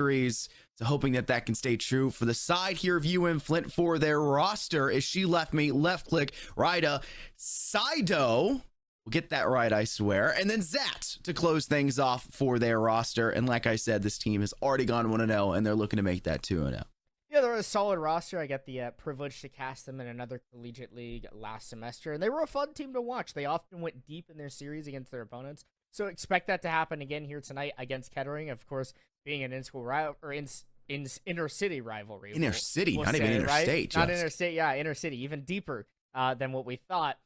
series. So hoping that that can stay true. For the side here of UM-Flint for their roster is She Left Me, Left Click, Rida, Sido. We'll get that right, I swear. And then Zat to close things off for their roster. And like I said, this team has already gone 1-0, and they're looking to make that 2-0. Yeah, they're a solid roster. I got the privilege to cast them in another collegiate league last semester, and they were a fun team to watch. They often went deep in their series against their opponents, so expect that to happen again here tonight against Kettering. Of course, being an in-school rival or inner city rivalry. Inner city, we'll not say, even interstate. Right? Not interstate, yeah, inner city, even deeper than what we thought.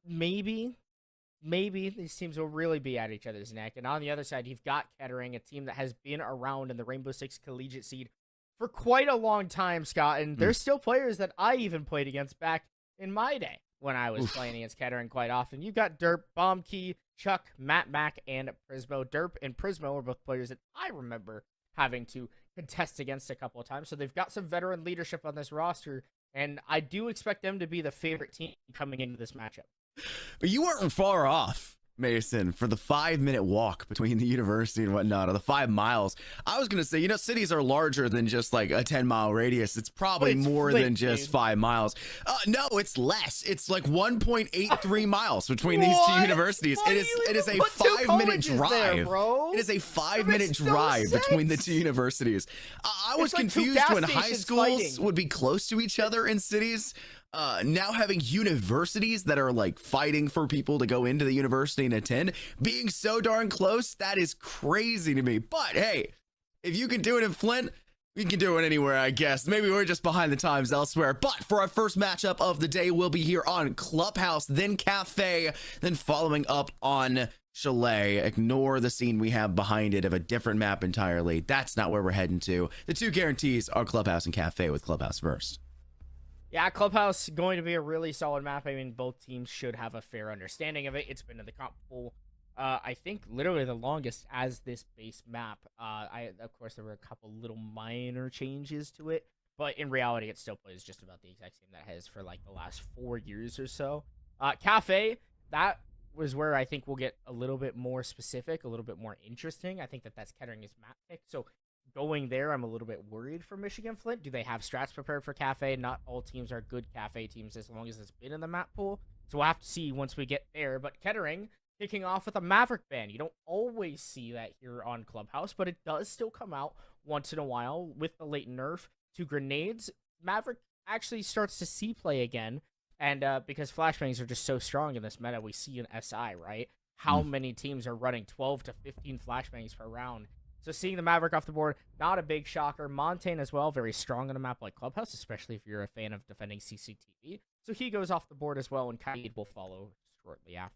Maybe these teams will really be at each other's neck. And on the other side, you've got Kettering, a team that has been around in the Rainbow Six collegiate seed for quite a long time, Scott, and there's still players that I even played against back in my day when I was playing against Kettering quite often. You've got Derp, Bombkey, Chuck, Matt Mack, and Prismo. Derp and Prismo are both players that I remember having to contest against a couple of times, so they've got some veteran leadership on this roster, and I do expect them to be the favorite team coming into this matchup. But you weren't far off, Mason, for the 5-minute walk between the university and whatnot, or the 5 miles. I was going to say, you know, cities are larger than just like a 10-mile radius. It's probably more than just 5 miles. No, it's less. It's like 1.83 miles between these two universities. It is a 5-minute drive. There, bro? It is a 5-minute drive between the two universities. I was confused when high schools would be close to each other in cities. Now having universities that are like fighting for people to go into the university and attend, being so darn close, that is crazy to me. But hey, if you can do it in Flint, we can do it anywhere, I guess. Maybe we're just behind the times elsewhere. But for our first matchup of the day, we'll be here on Clubhouse, then Cafe, then following up on Chalet. Ignore the scene we have behind it of a different map entirely. That's not where we're heading to. The two guarantees are Clubhouse and Cafe, with Clubhouse first. Yeah, Clubhouse going to be a really solid map. I mean, both teams should have a fair understanding of it. It's been in the comp pool, I think, literally the longest as this base map. Of course, there were a couple little minor changes to it, but in reality, it still plays just about the exact same that it has for like the last 4 years or so. Cafe, that was where I think we'll get a little bit more specific, a little bit more interesting. I think that's Kettering's map pick, so going there, I'm a little bit worried for Michigan Flint. Do they have strats prepared for Cafe? Not all teams are good Cafe teams as long as it's been in the map pool. So we'll have to see once we get there. But Kettering kicking off with a Maverick ban. You don't always see that here on Clubhouse, but it does still come out once in a while with the late nerf to grenades. Maverick actually starts to see play again. And because flashbangs are just so strong in this meta, we see an SI, right? How many teams are running 12 to 15 flashbangs per round? So seeing the Maverick off the board, not a big shocker. Montaigne as well, very strong on a map like Clubhouse, especially if you're a fan of defending CCTV. So he goes off the board as well, and Kaid will follow shortly after.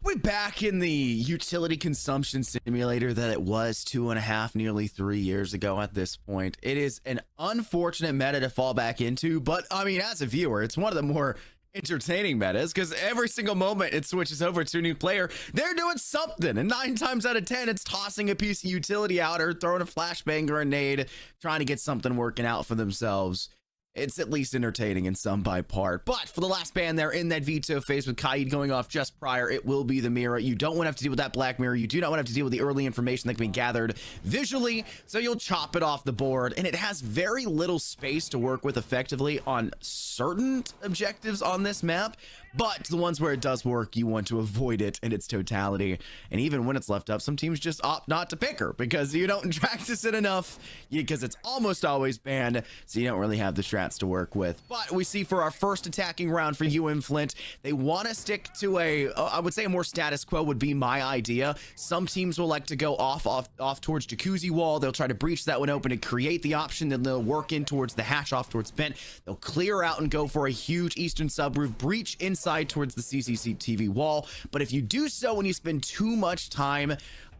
We're back in the utility consumption simulator that it was 2.5, nearly 3 years ago at this point. It is an unfortunate meta to fall back into, but I mean, as a viewer, it's one of the more entertaining metas because every single moment it switches over to a new player, they're doing something, and 9 times out of 10 it's tossing a piece of utility out or throwing a flashbang grenade, trying to get something working out for themselves. It's at least entertaining in some by part. But for the last ban there in that veto phase with Kaid going off just prior, it will be the mirror. You don't want to have to deal with that black mirror. You do not want to have to deal with the early information that can be gathered visually, so you'll chop it off the board. And it has very little space to work with effectively on certain objectives on this map, but the ones where it does work, you want to avoid it in its totality. And even when it's left up, some teams just opt not to pick her because you don't practice it enough, because it's almost always banned, so you don't really have the strats to work with. But we see for our first attacking round for UM-Flint, they want to stick to I would say a more status quo would be my idea. Some teams will like to go off towards Jacuzzi Wall. They'll try to breach that one open and create the option. Then they'll work in towards the hatch off towards Bent. They'll clear out and go for a huge eastern subroof breach inside towards the CCTV wall. But if you do so when you spend too much time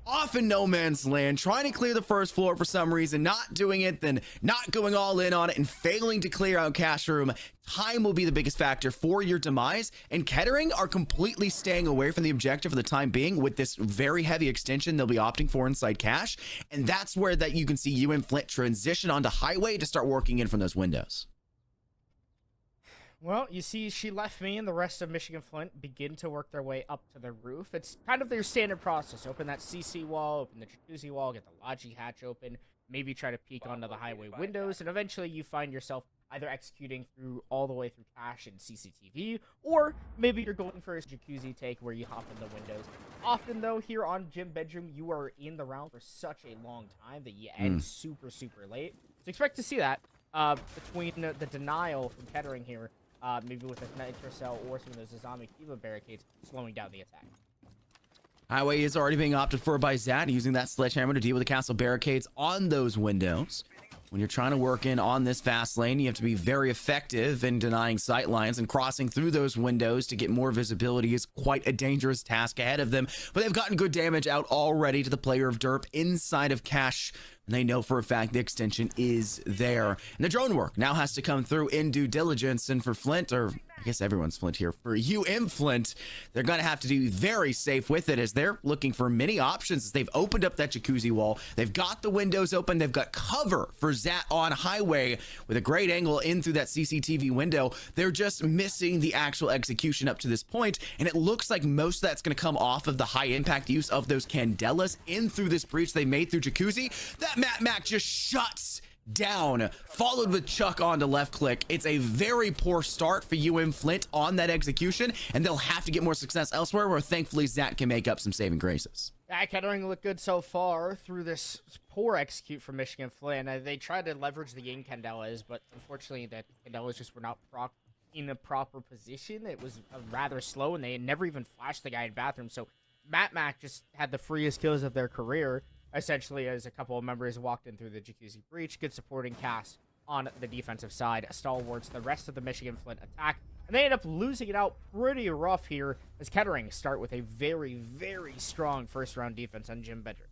off in no man's land, trying to clear the first floor for some reason, not doing it, then not going all in on it and failing to clear out cash room, time will be the biggest factor for your demise. And Kettering are completely staying away from the objective for the time being with this very heavy extension they'll be opting for inside cash. And that's where that you can see UM-Flint transition onto highway to start working in from those windows. Well, you see, She Left Me and the rest of Michigan Flint begin to work their way up to the roof. It's kind of their standard process. Open that CC wall, open the Jacuzzi wall, get the Logi hatch open, maybe try to peek onto the highway windows, and eventually you find yourself either executing through all the way through cache and CCTV, or maybe you're going for a jacuzzi take where you hop in the windows. Often, though, here on Gym Bedroom, you are in the round for such a long time that you end super late. So expect to see that between the denial from Kettering here, maybe with a Nitro Cell or some of those Zazami Kiva barricades slowing down the attack. Highway is already being opted for by Zat, using that sledgehammer to deal with the castle barricades on those windows. When you're trying to work in on this fast lane, you have to be very effective in denying sight lines, and crossing through those windows to get more visibility is quite a dangerous task ahead of them. But they've gotten good damage out already to the player of Derp inside of cache, and they know for a fact the extension is there. And the drone work now has to come through in due diligence, and for Flint, or I guess everyone's Flint here, for UM-Flint, they're going to have to be very safe with it, as they're looking for many options as they've opened up that jacuzzi wall. They've got the windows open. They've got cover for Zat on highway with a great angle in through that CCTV window. They're just missing the actual execution up to this point, and it looks like most of that's going to come off of the high impact use of those candelas in through this breach they made through jacuzzi. That Mac just shuts down, followed with Chuck on to left click. It's a very poor start for UM-Flint on that execution, and they'll have to get more success elsewhere, where thankfully Zat can make up some saving graces. Yeah, Kettering looked good so far through this poor execute from Michigan Flint. They tried to leverage the Ying Candelas, but unfortunately the Candelas just were not in a proper position. It was rather slow, and they had never even flashed the guy in bathroom. So Mac just had the freest kills of their career, essentially, as a couple of members walked in through the jacuzzi breach. Good supporting cast on the defensive side, stalwarts the rest of the Michigan Flint attack, and they end up losing it out pretty rough here as Kettering start with a very strong first round defense on Gym Bedroom.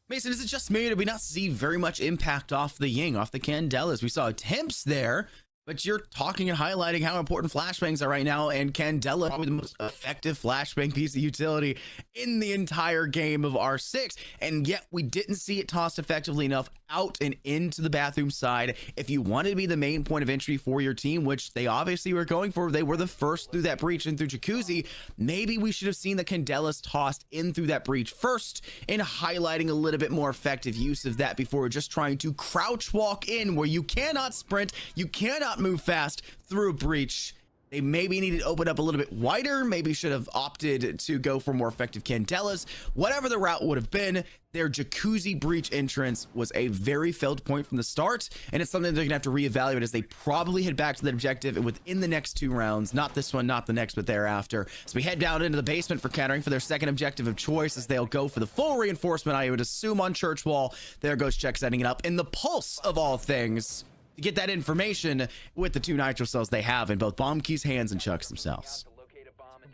Mason, is it just me, or did we not see very much impact off the Ying, off the candelas? We saw attempts there, but you're talking and highlighting how important flashbangs are right now, and Candela probably the most effective flashbang piece of utility in the entire game of R6, and yet we didn't see it tossed effectively enough out and into the bathroom side. If you wanted to be the main point of entry for your team, which they obviously were going for, they were the first through that breach and through jacuzzi, maybe we should have seen the candelas tossed in through that breach first, and highlighting a little bit more effective use of that before just trying to crouch walk in where you cannot sprint, you cannot move fast through a breach. They maybe needed to open up a little bit wider, maybe should have opted to go for more effective candelas. Whatever the route would have been, their jacuzzi breach entrance was a very failed point from the start, and it's something they're gonna have to reevaluate as they probably head back to that objective and within the next 2 rounds, not this one, not the next, but thereafter. So we head down into the basement for Kettering for their second objective of choice, as they'll go for the full reinforcement, I would assume, on Church Wall. There goes Check setting it up in the pulse of all things to get that information with the 2 nitro cells they have in both Bomb Key's hands and Chuck's themselves.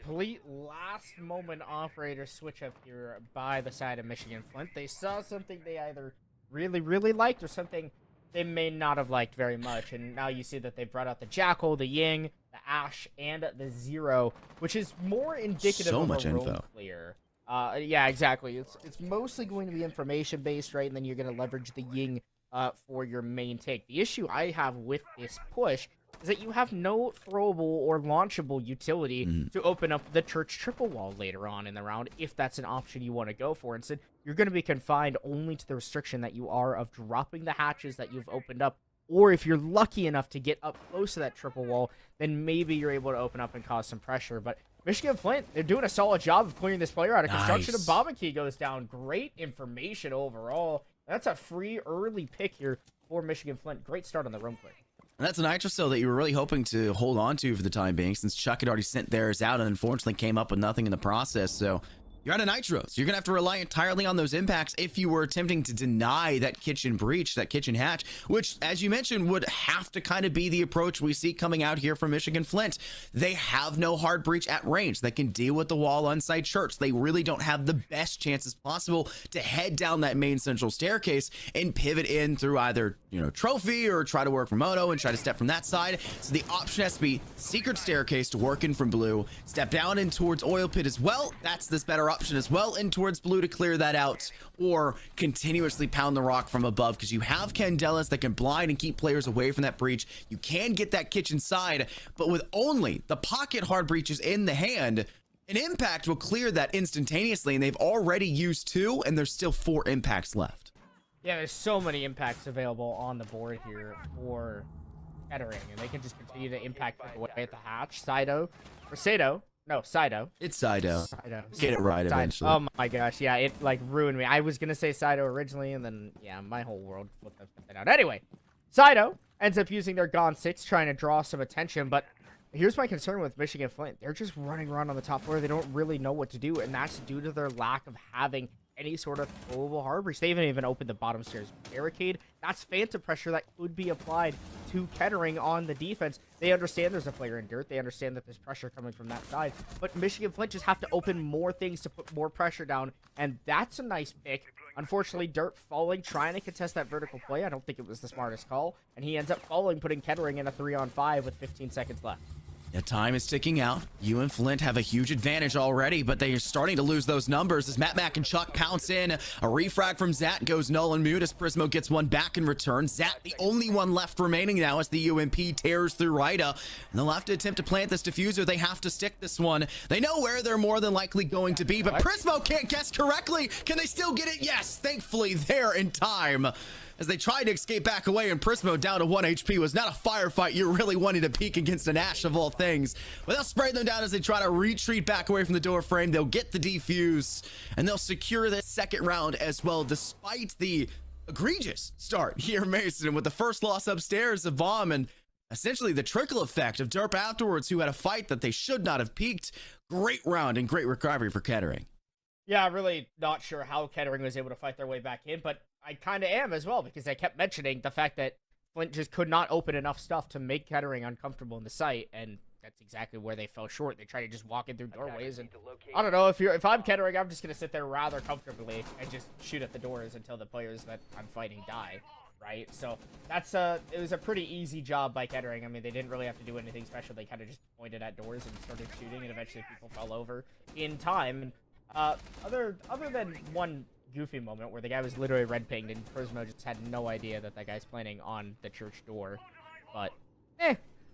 Complete last moment operator switch up here by the side of Michigan Flint. They saw something they either really liked or something they may not have liked very much, and now you see that they brought out the Jackal, the Ying, the Ash, and the Zero, which is more indicative so of much a role info. clear. Yeah, exactly. It's mostly going to be information based, right? And then you're going to leverage the Ying for your main take. The issue I have with this push is that you have no throwable or launchable utility to open up the church triple wall later on in the round, if that's an option you want to go for. Instead, you're going to be confined only to the restriction that you are of dropping the hatches that you've opened up, or if you're lucky enough to get up close to that triple wall, then maybe you're able to open up and cause some pressure. But Michigan Flint, they're doing a solid job of clearing this player out of construction. Nice. A Bomb Key goes down. Great information overall. That's a free early pick here for Michigan Flint. Great start on the roam clear. And that's a nitro cell that you were really hoping to hold on to for the time being, since Chuck had already sent theirs out and unfortunately came up with nothing in the process. So you're out of nitros. You're gonna have to rely entirely on those impacts if you were attempting to deny that kitchen breach, that kitchen hatch, which, as you mentioned, would have to kind of be the approach we see coming out here from Michigan Flint. They have no hard breach at range that can deal with the wall inside church. They really don't have the best chances possible to head down that main central staircase and pivot in through either, trophy, or try to work from moto and try to step from that side. So the option has to be secret staircase to work in from blue, step down in towards oil pit as well. That's this better option as well, in towards blue to clear that out, or continuously pound the rock from above, because you have candelas that can blind and keep players away from that breach. You can get that kitchen side, but with only the pocket hard breaches in the hand, an impact will clear that instantaneously, and they've already used 2, and there's still 4 impacts left. Yeah, there's so many impacts available on the board here for Kettering, and they can just continue to impact away at the hatch. Sido, or Sado. No, Sido. It's Sido. Sido. Get it right eventually. Oh my gosh, yeah, it like ruined me. I was gonna say Sido originally, and then yeah, my whole world flipped that out. Anyway, Sido ends up using their Gone 6, trying to draw some attention, but here's my concern with Michigan Flint. They're just running around on the top floor. They don't really know what to do, and that's due to their lack of having any sort of throwable harbors. They haven't even opened the bottom stairs barricade. That's phantom pressure that could be applied to Kettering on the defense. They understand there's a player in dirt. They understand that there's pressure coming from that side. But Michigan Flint just have to open more things to put more pressure down, and that's a nice pick. Unfortunately, Dirt falling, trying to contest that vertical play. I don't think it was the smartest call, and he ends up falling, putting Kettering in a 3-on-5 with 15 seconds left. Yeah, time is ticking out. UM-Flint have a huge advantage already, but they are starting to lose those numbers as Matt Mack and Chuck pounce in. A refrag from Zat goes null and mute as Prismo gets one back in return. Zat, the only one left remaining now as the UMP tears through Rida. And they'll have to attempt to plant this diffuser. They have to stick this one. They know where they're more than likely going to be, but Prismo can't guess correctly. Can they still get it? Yes, thankfully there in time. As they tried to escape back away, and Prismo down to 1 HP was not a firefight you're really wanting to peek against an Ash of all things. But they'll spray them down as they try to retreat back away from the door frame. They'll get the defuse, and they'll secure the second round as well, despite the egregious start here, Mason, with the first loss upstairs of Bomb and essentially the trickle effect of Derp afterwards, who had a fight that they should not have peaked. Great round and great recovery for Kettering. Yeah, really not sure how Kettering was able to fight their way back in, but I kind of am as well, because they kept mentioning the fact that Flint just could not open enough stuff to make Kettering uncomfortable in the site, and that's exactly where they fell short. They tried to just walk in through doorways, and I don't know, if I'm Kettering, I'm just going to sit there rather comfortably and just shoot at the doors until the players that I'm fighting die, right? So that's it was a pretty easy job by Kettering. I mean, they didn't really have to do anything special. They kind of just pointed at doors and started shooting, and eventually people fell over in time. Other than one goofy moment where the guy was literally red pinged and Prismo just had no idea that that guy's planning on the church door. But,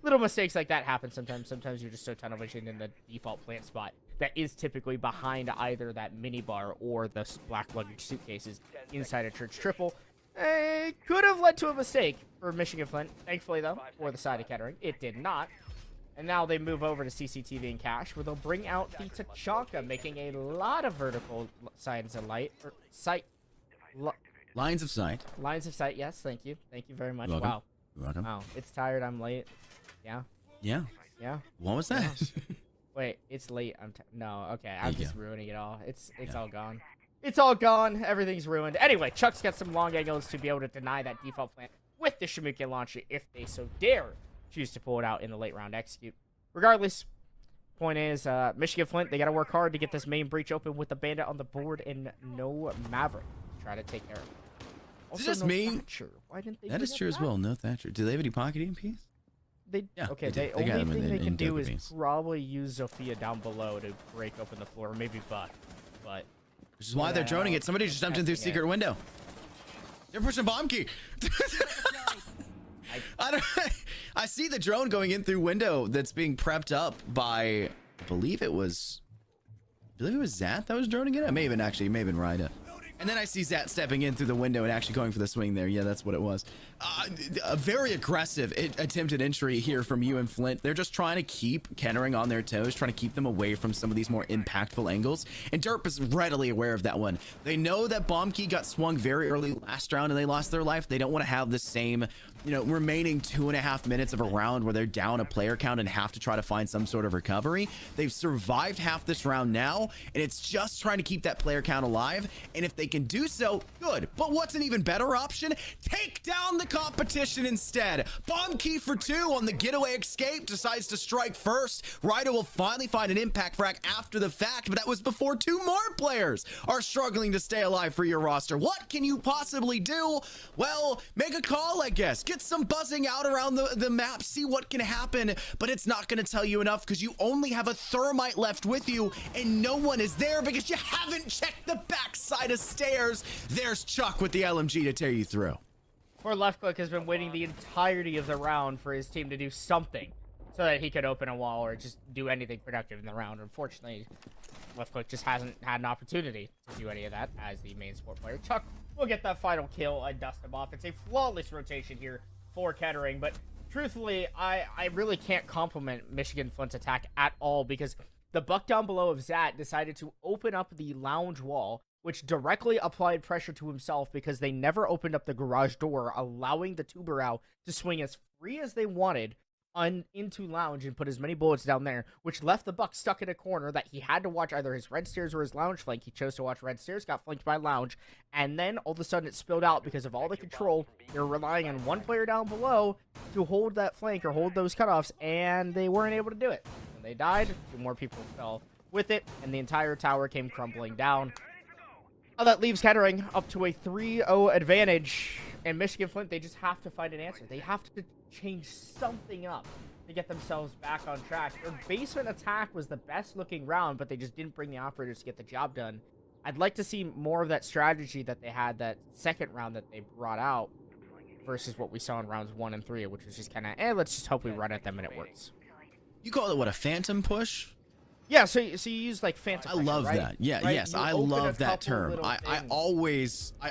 little mistakes like that happen sometimes. Sometimes you're just so tunnel visioned in the default plant spot that is typically behind either that minibar or the black luggage suitcases inside a church triple. It could have led to a mistake for Michigan Flint. Thankfully, though, for the side of Kettering, it did not. And now they move over to CCTV and Cash, where they'll bring out the Tachanka, making a lot of vertical signs of light, or sight. Lines of sight. Lines of sight, yes, thank you. Thank you very much. Welcome. Wow. You're welcome. Wow, it's tired, I'm late. Yeah. Yeah. Yeah. What was that? Wait, it's late. No, okay, I'm just ruining it all. It's all gone. It's all gone. Everything's ruined. Anyway, Chuck's got some long angles to be able to deny that default plant with the Shamukin launcher if they so dare choose to pull it out in the late round execute. Regardless, point is, Michigan Flint, they got to work hard to get this main breach open with the Bandit on the board and no Maverick to try to take care of it. Also, just no me? Thatcher. Why didn't they? That is true as well. No Thatcher. Do they have any pocket EMPs? Okay, the only thing they can do is probably use Zofia down below to break open the floor, or maybe Buck. But which is why they're droning it. Somebody just jumped in through secret window. They're pushing bomb key. I see the drone going in through window that's being prepped up by, I believe it was Zat that was droning it. It may have been Rida. And then I see Zat stepping in through the window and actually going for the swing there. Yeah, that's what it was. A very aggressive attempted entry here from UM-Flint. They're just trying to keep Kettering on their toes, trying to keep them away from some of these more impactful angles. And Derp is readily aware of that one. They know that bomb key got swung very early last round and they lost their life. They don't want to have the same, remaining 2.5 minutes of a round where they're down a player count and have to try to find some sort of recovery. They've survived half this round now, and it's just trying to keep that player count alive. And if they can do so, good. But what's an even better option? Take down the competition instead. Bomb key for 2 on the getaway escape, decides to strike first. Ryder will finally find an impact frag after the fact, but that was before 2 more players are struggling to stay alive for your roster. What can you possibly do? Well, make a call, I guess. Get some buzzing out around the map, see what can happen, but it's not going to tell you enough because you only have a thermite left with you and no one is there because you haven't checked the backside of stairs. There's Chuck with the LMG to tear you through. Poor Left Click has been waiting the entirety of the round for his team to do something so that he could open a wall or just do anything productive in the round. Unfortunately, Left Click just hasn't had an opportunity to do any of that as the main support player. Chuck will get that final kill and dust him off. It's a flawless rotation here for Kettering, but truthfully, I really can't compliment Michigan Flint's attack at all, because the buck down below of Zat decided to open up the lounge wall, which directly applied pressure to himself because they never opened up the garage door, allowing the Tuberau to swing as free as they wanted into lounge and put as many bullets down there, which left the buck stuck in a corner that he had to watch either his red stairs or his lounge flank. He chose to watch red stairs, got flanked by lounge, and then all of a sudden it spilled out because of all the control. They're relying on one player down below to hold that flank or hold those cutoffs, and they weren't able to do it. When they died, two more people fell with it, and the entire tower came crumbling down. Now that leaves Kettering up to a 3-0 advantage, and Michigan Flint, they just have to find an answer. They have to change something up to get themselves back on track. Their basement attack was the best looking round, but they just didn't bring the operators to get the job done. I'd like to see more of that strategy that they had that second round that they brought out versus what we saw in rounds 1 and 3, which was just kind of, let's just hope we run at them and it works. You call it what, a phantom push? Yeah, so you use like phantom I pressure, love right? that. Yeah, right? yes, You I open a love that couple term. little I things.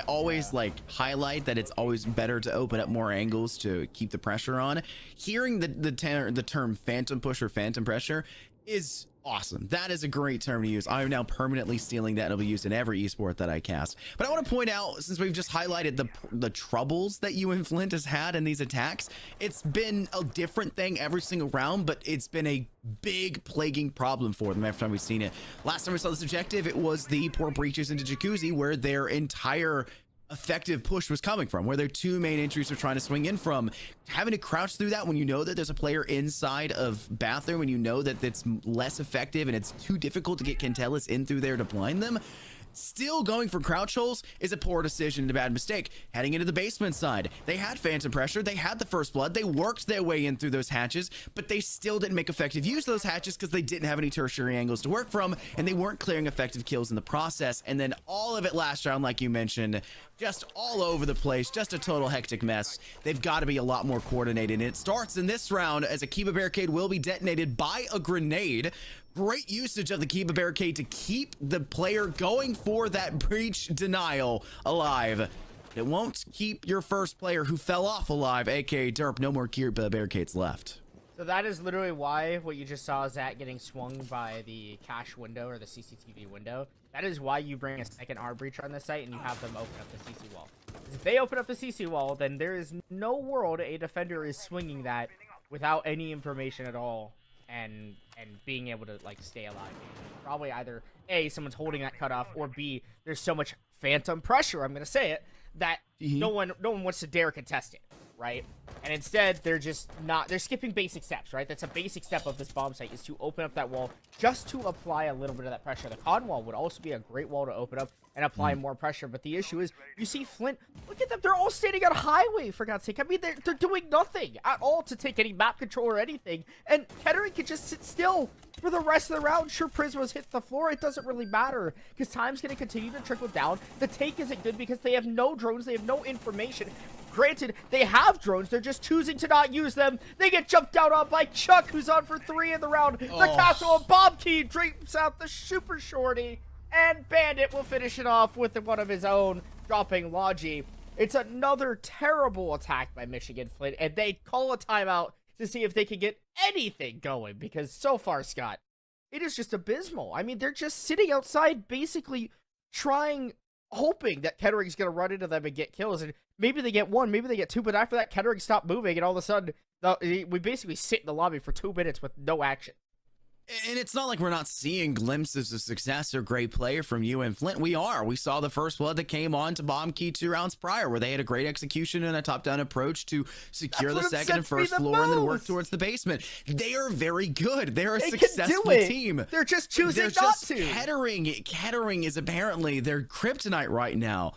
always like highlight that it's always better to open up more angles to keep the pressure on. Hearing the term phantom push or phantom pressure is awesome. That is a great term to use. I'm now permanently stealing that, and it'll be used in every esport that I cast. But I want to point out, since we've just highlighted the troubles that UM-Flint has had in these attacks, it's been a different thing every single round, but it's been a big plaguing problem for them every time we've seen it. Last time we saw this objective, it was the poor breaches into Jacuzzi, where their entire effective push was coming from, where their two main entries were trying to swing in from. Having to crouch through that when you know that there's a player inside of bathroom, and you know that it's less effective and it's too difficult to get Kentelis in through there to blind them. Still going for crouch holes is a poor decision and a bad mistake. Heading into the basement side, they had phantom pressure, they had the first blood, they worked their way in through those hatches, but they still didn't make effective use of those hatches because they didn't have any tertiary angles to work from, and they weren't clearing effective kills in the process. And then all of it last round, like you mentioned, just all over the place, just a total hectic mess. They've got to be a lot more coordinated, and it starts in this round as a Kiba barricade will be detonated by a grenade. Great usage of the Kiba barricade to keep the player going for that breach denial alive. It won't keep your first player who fell off alive, aka Derp. No more Kiba barricades left. So that is literally why what you just saw is that getting swung by the cache window or the CCTV window. That is why you bring a second R breach on the site and you have them open up the CC wall. If they open up the CC wall, then there is no world a defender is swinging that without any information at all and being able to like stay alive. Probably either A, someone's holding that cutoff, or B, there's so much phantom pressure, I'm gonna say it, that no one wants to dare contest it, right? And instead they're skipping basic steps, right? That's a basic step of this bomb site, is to open up that wall just to apply a little bit of that pressure. The con wall would also be a great wall to open up and apply more pressure, but the issue is, you see Flint, look at them, they're all standing on a highway, for God's sake. I mean, they're doing nothing at all to take any map control or anything, and Kettering can just sit still for the rest of the round. Sure, Prisma's hit the floor, it doesn't really matter, because time's going to continue to trickle down. The take isn't good because they have no drones, they have no information. Granted, they have drones, they're just choosing to not use them. They get jumped out on by Chuck, who's on for 3 in the round. The castle of Bob Key drapes out the super shorty, and Bandit will finish it off with one of his own, dropping Logi. It's another terrible attack by Michigan Flint, and they call a timeout to see if they can get anything going, because so far, Scott, it is just abysmal. I mean, they're just sitting outside basically hoping that Kettering's going to run into them and get kills, and maybe they get 1, maybe they get 2, but after that, Kettering stopped moving, and all of a sudden, we basically sit in the lobby for 2 minutes with no action. And it's not like we're not seeing glimpses of success or great play from UM-Flint. We are. We saw the first blood that came on to Bomb Key 2 rounds prior, where they had a great execution and a top-down approach to secure the second and first floor and then work towards the basement. They are very good. They're a successful team. They're just choosing not to. Kettering is apparently their kryptonite right now.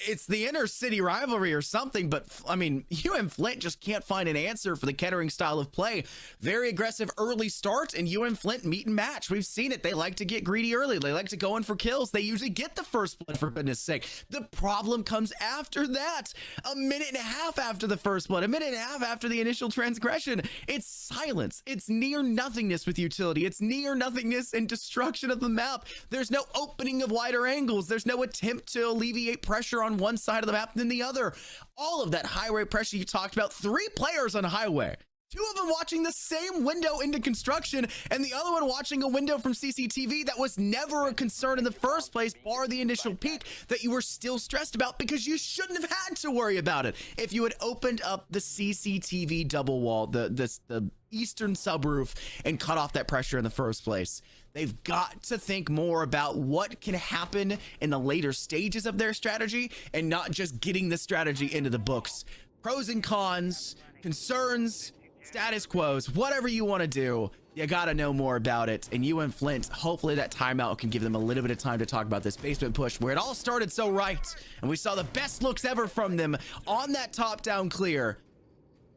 It's the inner city rivalry or something, but I mean, UM-Flint just can't find an answer for the Kettering style of play. Very aggressive early start, and UM-Flint meet and match. We've seen it. They like to get greedy early. They like to go in for kills. They usually get the first blood, for goodness sake. The problem comes after that. A minute and a half after the first blood, a minute and a half after the initial transgression. It's silence. It's near nothingness with utility. It's near nothingness and destruction of the map. There's no opening of wider angles. There's no attempt to alleviate pressure pressure on one side of the map than the other. All of that highway pressure you talked about, 3 players on highway. 2 of them watching the same window into construction, and the other one watching a window from CCTV that was never a concern in the first place, bar the initial peak that you were still stressed about because you shouldn't have had to worry about it. If you had opened up the CCTV double wall, the eastern subroof, and cut off that pressure in the first place. They've got to think more about what can happen in the later stages of their strategy and not just getting the strategy into the books. Pros and cons, concerns, status quos, whatever you want to do, you got to know more about it. And UM-Flint, hopefully that timeout can give them a little bit of time to talk about this basement push where it all started so right. And we saw the best looks ever from them on that top-down clear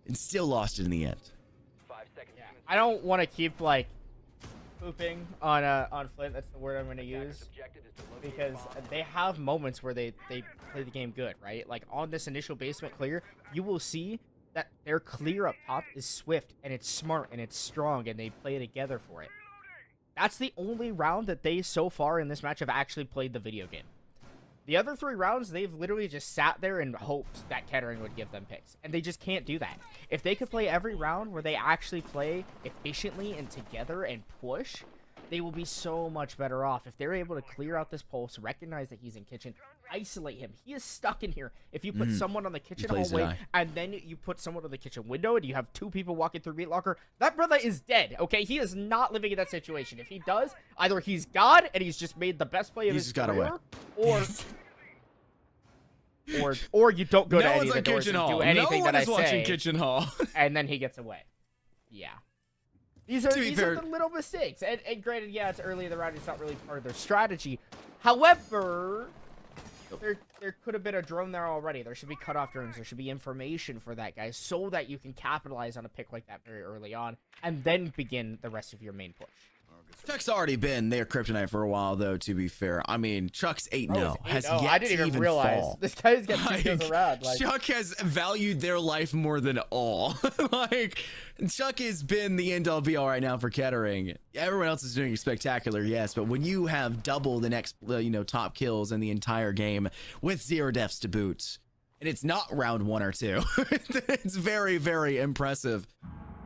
and still lost it in the end. 5 seconds. Yeah. I don't want to keep, like, pooping on Flint. That's the word I'm going to use. Because they have moments where they play the game good, right? Like, on this initial basement clear, you will see that their clear up top is swift and it's smart and it's strong and they play together for it. That's the only round that they so far in this match have actually played the video game. The other 3 rounds, they've literally just sat there and hoped that Kettering would give them picks. And they just can't do that. If they could play every round where they actually play efficiently and together and push, they will be so much better off. If they're able to clear out this pulse, recognize that he's in kitchen, isolate him. He is stuck in here. If you put someone on the kitchen hallway and then you put someone on the kitchen window and you have 2 people walking through meat locker, that brother is dead, okay? He is not living in that situation. If he does, either he's God and he's just made the best play of his career, or you don't go to any of the doors and do anything that I say. Watching Kitchen Hall. And then he gets away. Yeah. These are the little mistakes. And granted, yeah, it's early in the round. It's not really part of their strategy. However, there could have been a drone there already. There should be cutoff drones. There should be information for that, guys, so that you can capitalize on a pick like that very early on and then begin the rest of your main push. Chuck's already been their kryptonite for a while, though, to be fair. I mean, Chuck's 8-0 has yet I didn't even realize. Fall. This guy's got 2 kills around. Like, Chuck has valued their life more than all. Like, Chuck has been the end-all be-all right now for Kettering. Everyone else is doing spectacular, yes, but when you have double the next, top kills in the entire game with 0 deaths to boot, and it's not round 1 or 2, it's very, very impressive.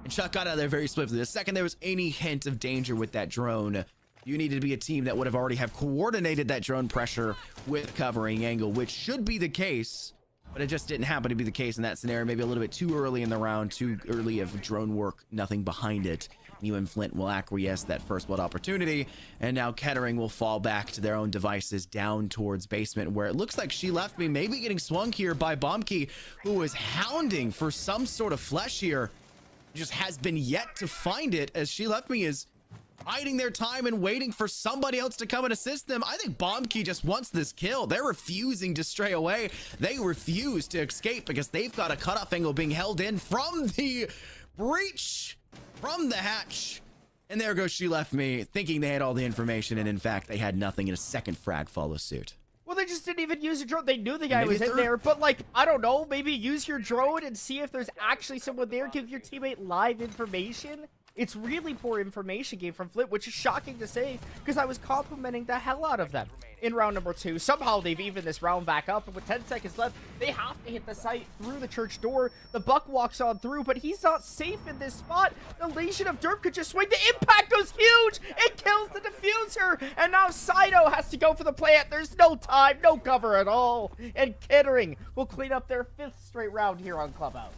And Chuck got out of there very swiftly. The second there was any hint of danger with that drone, you needed to be a team that would have already have coordinated that drone pressure with covering angle, which should be the case, but it just didn't happen to be the case in that scenario. Maybe a little bit too early in the round, too early of drone work, nothing behind it. UM-Flint will acquiesce that first blood opportunity, and now Kettering will fall back to their own devices down towards basement, where it looks like She Left Me maybe getting swung here by Bombkey, who was hounding for some sort of flesh here. Just has been yet to find it, as She Left Me is biding their time and waiting for somebody else to come and assist them. I think Bombkey just wants this kill. They're refusing to stray away. They refuse to escape because they've got a cutoff angle being held in from the breach, from the hatch. And there goes She Left Me, thinking they had all the information, and in fact they had nothing, and a second frag follows suit. Well, they just didn't even use a drone. They knew the guy was in there, but, like, I don't know, maybe use your drone and see if there's actually someone there. Give your teammate live information. It's really poor information game from Flint, which is shocking to say, because I was complimenting the hell out of them in round number 2. Somehow they've evened this round back up, and with 10 seconds left, they have to hit the site through the church door. The Buck walks on through, but he's not safe in this spot. The Legion of Derp could just swing. The impact goes huge. It kills the diffuser, and now Saito has to go for the plant. There's no time, no cover at all, and Kettering will clean up their 5th straight round here on Clubhouse.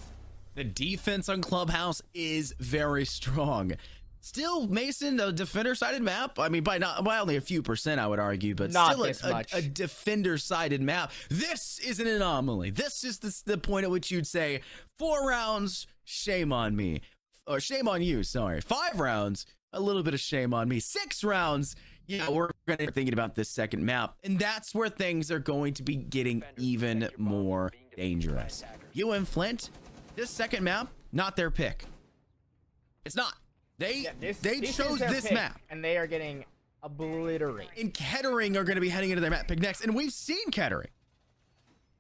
The defense on Clubhouse is very strong. Still, Mason, a defender-sided map. I mean, by only a few percent, I would argue, but not still this much. A defender-sided map. This is an anomaly. This is the point at which you'd say 4 rounds, shame on me, or shame on you. Sorry, 5 rounds, a little bit of shame on me. 6 rounds. Yeah, we're going to be thinking about this second map, and that's where things are going to be getting even more dangerous. UM-Flint, this second map, not their pick. It's not. They chose this map, and they are getting obliterated. And Kettering are going to be heading into their map pick next, and we've seen Kettering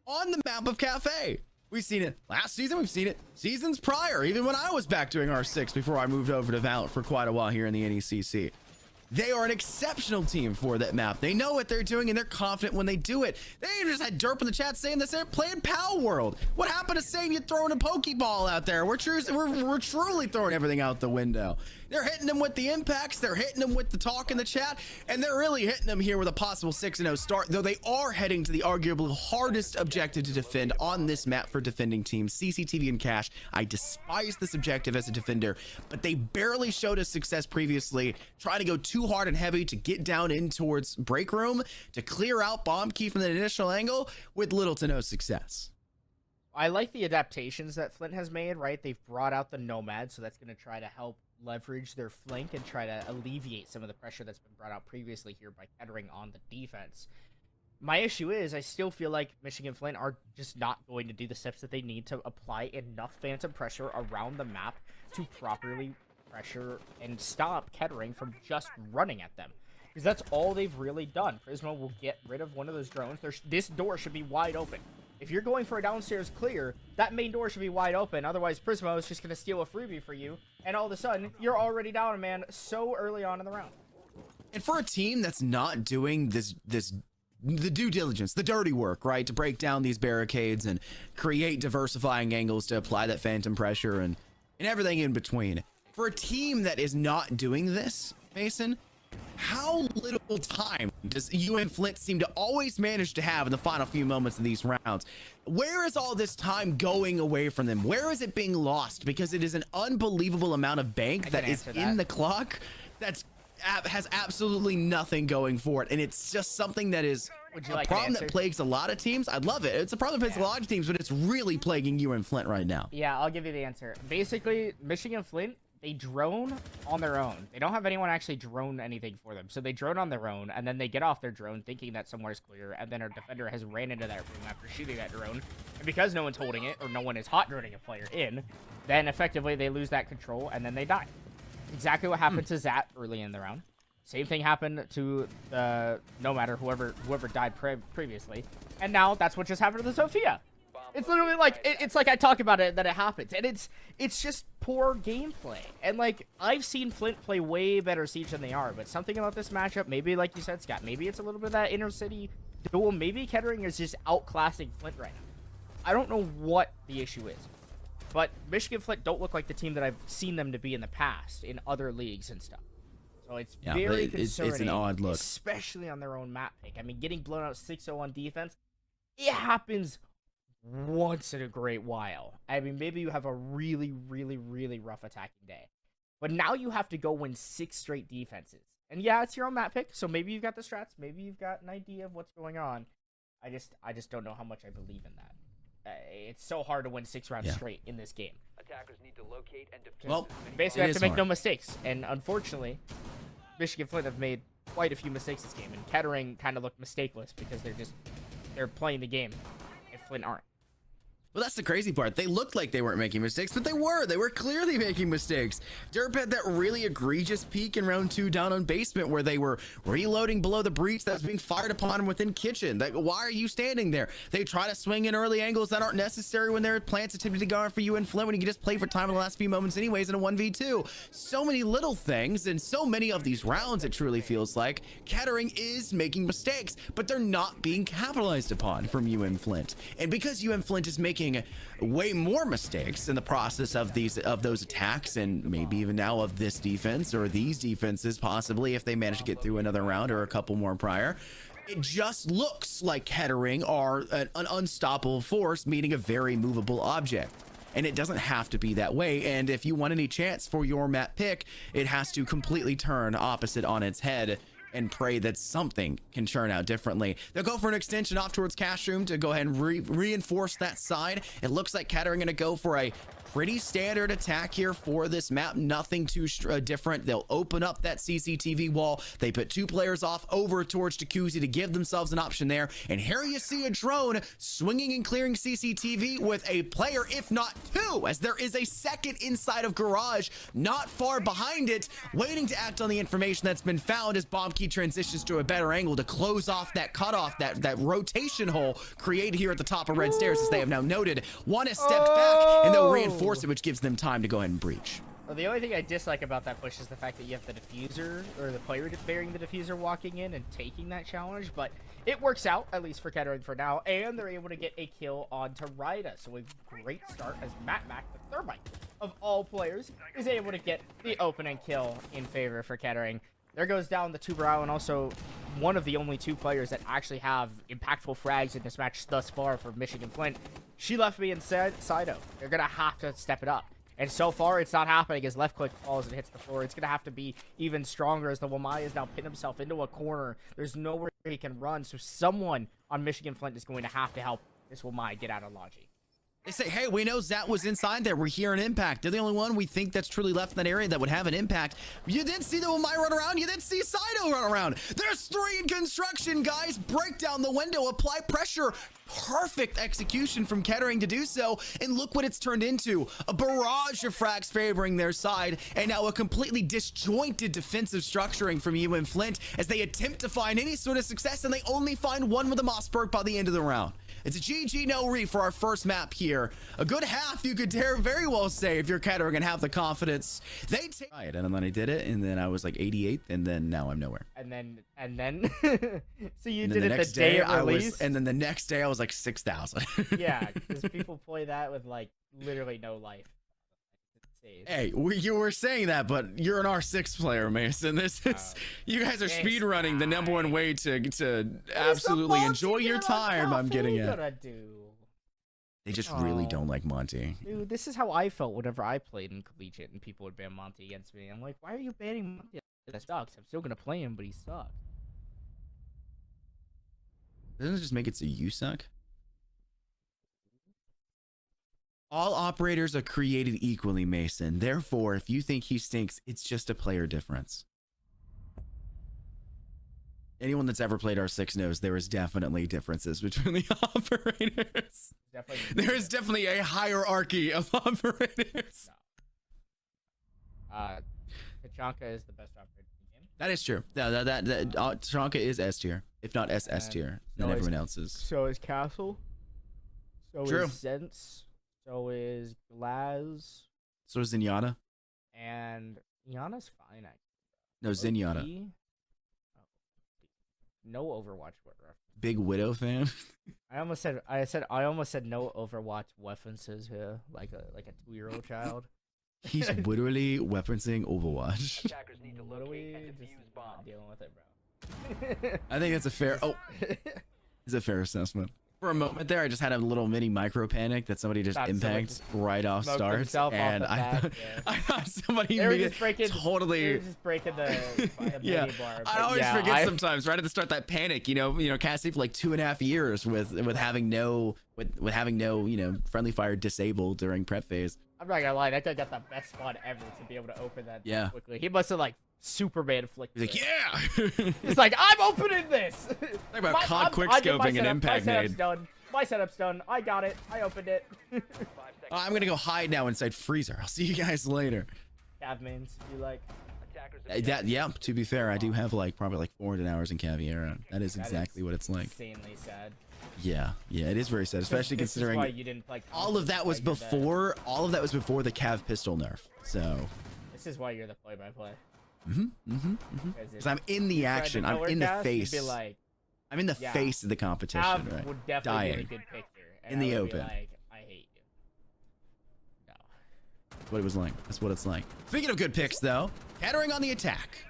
on the map of Cafe. We've seen it last season. We've seen it seasons prior, even when I was back doing R6 before I moved over to Valorant for quite a while here in the NECC. They are an exceptional team for that map. They know what they're doing, and they're confident when they do it. They just had Derp in the chat saying this. They're playing Pow World. What happened to saying you're throwing a Pokeball out there? We're truly throwing everything out the window. They're hitting them with the impacts. They're hitting them with the talk in the chat, and they're really hitting them here with a possible 6-0 start, though they are heading to the arguably hardest objective to defend on this map for defending teams, CCTV and Cash. I despise this objective as a defender, but they barely showed us success previously, trying to go too hard and heavy to get down in towards break room to clear out bomb key from the initial angle with little to no success. I like the adaptations that Flint has made, right? They've brought out the Nomad, so that's going to try to help leverage their flank and try to alleviate some of the pressure that's been brought out previously here by Kettering on the defense. My issue is I still feel like Michigan Flint are just not going to do the steps that they need to apply enough phantom pressure around the map to properly pressure and stop Kettering from just running at them. Because that's all they've really done. Prismo will get rid of one of those drones. This door should be wide open. If you're going for a downstairs clear, that main door should be wide open. Otherwise, Prismo is just going to steal a freebie for you. And all of a sudden, you're already down a man so early on in the round. And for a team that's not doing the due diligence, the dirty work, right, to break down these barricades and create diversifying angles to apply that phantom pressure and everything in between. For a team that is not doing this, Mason, how little time does UM-Flint seem to always manage to have in the final few moments of these rounds? Where is all this time going away from them? Where is it being lost? Because it is an unbelievable amount of bank that is in the clock has absolutely nothing going for it, and it's just something that is a problem that plagues a lot of teams. I love it. It's a problem that plagues a lot of teams, but it's really plaguing UM-Flint right now. Yeah, I'll give you the answer. Basically, Michigan Flint, they drone on their own. They don't have anyone actually drone anything for them. So they drone on their own, and then they get off their drone thinking that somewhere's clear, and then our defender has ran into that room after shooting that drone. And because no one's holding it, or no one is hot droning a player in, then effectively they lose that control, and then they die. Exactly what happened to Zat early in the round. Same thing happened to no matter whoever died previously. And now that's what just happened to the Sophia. It's literally like, it's like I talk about it, that it happens. And it's just poor gameplay. And like, I've seen Flint play way better Siege than they are, but something about this matchup, maybe like you said, Scott, maybe it's a little bit of that inner city duel. Maybe Kettering is just outclassing Flint right now. I don't know what the issue is. But Michigan Flint don't look like the team that I've seen them to be in the past in other leagues and stuff. So it's very concerning. It's an odd look. Especially on their own map pick. I mean, getting blown out 6-0 on defense, it happens once in a great while. I mean, maybe you have a really, really, really rough attacking day. But now you have to go win 6 straight defenses. And yeah, it's your own map pick, so maybe you've got the strats. Maybe you've got an idea of what's going on. I just don't know how much I believe in that. It's so hard to win 6 rounds straight in this game. Attackers need to locate and defend. Well, basically, I have to make no mistakes. And unfortunately, Michigan Flint have made quite a few mistakes this game. And Kettering kind of looked mistakeless because they're playing the game if Flint aren't. Well, that's the crazy part. They looked like they weren't making mistakes, but they were. They were clearly making mistakes. Derp had that really egregious peak in round 2 down on basement where they were reloading below the breach that was being fired upon them within kitchen. Why are you standing there? They try to swing in early angles that aren't necessary when their plants attempted to go on for you and Flint when you can just play for time in the last few moments anyways in a 1v2. So many little things and so many of these rounds, it truly feels like Kettering is making mistakes, but they're not being capitalized upon from UM-Flint. And because UM-Flint is making way more mistakes in the process of those attacks, and maybe even now of this defense or these defenses, possibly if they manage to get through another round or a couple more prior, it just looks like Kettering are an unstoppable force meeting a very movable object. And it doesn't have to be that way. And if you want any chance for your map pick, it has to completely turn opposite on its head and pray that something can churn out differently. They'll go for an extension off towards Cash Room to go ahead and reinforce that side. It looks like Kettering gonna go for a pretty standard attack here for this map. Nothing too different. They'll open up that CCTV wall. They put 2 players off over towards Jacuzzi to give themselves an option there. And here you see a drone swinging and clearing CCTV with a player, if not 2, as there is a second inside of Garage, not far behind it, waiting to act on the information that's been found as Bomb Key transitions to a better angle to close off that cutoff, that rotation hole created here at the top of Red Stairs, as they have now noted. One has stepped back, and they'll reinforce it, which gives them time to go ahead and breach. Well, the only thing I dislike about that push is the fact that you have the diffuser, or the player bearing the diffuser walking in and taking that challenge, but it works out, at least for Kettering for now, and they're able to get a kill onto Ryda. So a great start as Mac, the Thermite of all players, is able to get the opening kill in favor for Kettering. There goes down the Tuberao, and also one of the only 2 players that actually have impactful frags in this match thus far for UM-Flint. She left me in Sido. They're going to have to step it up. And so far, it's not happening as left click falls and hits the floor. It's going to have to be even stronger as the Wamai has now pinned himself into a corner. There's nowhere he can run, so someone on UM-Flint is going to have to help this Wamai get out of Logi. They say, hey, we know Zat was inside there. We're here in impact. They're the only one we think that's truly left in that area that would have an impact. You didn't see the Wamai run around. You didn't see Sido run around. There's 3 in construction, guys. Break down the window. Apply pressure. Perfect execution from Kettering to do so. And look what it's turned into. A barrage of frags favoring their side. And now a completely disjointed defensive structuring from UM-Flint as they attempt to find any sort of success. And they only find one with a Mossberg by the end of the round. It's a GG no re for our first map here. A good half, you could dare very well say, if you're Kettering and have the confidence. They take it, and then I did it, and then I was like 88th, and then now I'm nowhere. And then, so you and did it the day of release? And then the next day I was like 6,000. Yeah, because people play that with like literally no life. Hey, you were saying that, but you're an R6 player, Mason. This is you guys are speed running the number one way to absolutely enjoy your time. I'm getting it. They just really don't like Monty. Dude, this is how I felt whenever I played in collegiate and people would ban Monty against me. I'm like, why are you banning Monty? That sucks. I'm still gonna play him, but he sucks. Doesn't it just make it so you suck? All operators are created equally, Mason. Therefore, if you think he stinks, it's just a player difference. Anyone that's ever played R6 knows there is definitely differences between the operators. There is definitely a hierarchy of operators. Tachanka is the best operator in the game. That is true. Tachanka is S tier, if not SS tier, than everyone else's. So is Castle. So True. is Sense. So is Glaz. So is Zenyatta. And Iana's fine, actually. No, Zenyatta. No Overwatch reference. Big Widow fan. I almost said no Overwatch references here, like a 2-year-old child. He's literally weaponsing Overwatch. Attackers need to locate and defuse bombs. Dealing with it, bro. I think that's a fair. Oh, it's a fair assessment. For a moment there, I just had a little mini micro panic that somebody just impacted right off start, and I thought somebody totally just breaking the yeah. mini bar, I always forget sometimes right at the start that panic. You know, Cassie for like 2.5 years with having no friendly fire disabled during prep phase. I'm not gonna lie, that guy got the best spot ever to be able to open that quickly. He must have like Superman flicked. He's like, yeah. He's like, I'm opening this. Talk about COD quickscoping and impact made. My setup's done. I got it. I opened it. I'm gonna go hide now inside freezer. I'll see you guys later. Cav mains, you like? Yeah. To be fair, I do have probably 400 hours in Caviera. That is exactly what it's like. Insanely sad. Yeah, it is very sad, especially considering why you didn't play all of that was before the Cav pistol nerf. So this is why you're the play-by-play. Because I'm in the action. I'm in the face. I'm in the face of the competition. Cav right? would definitely be a good picture. In the open. Like, I hate you. No. That's what it was like. That's what it's like. Speaking of good picks, though, Kettering on the attack.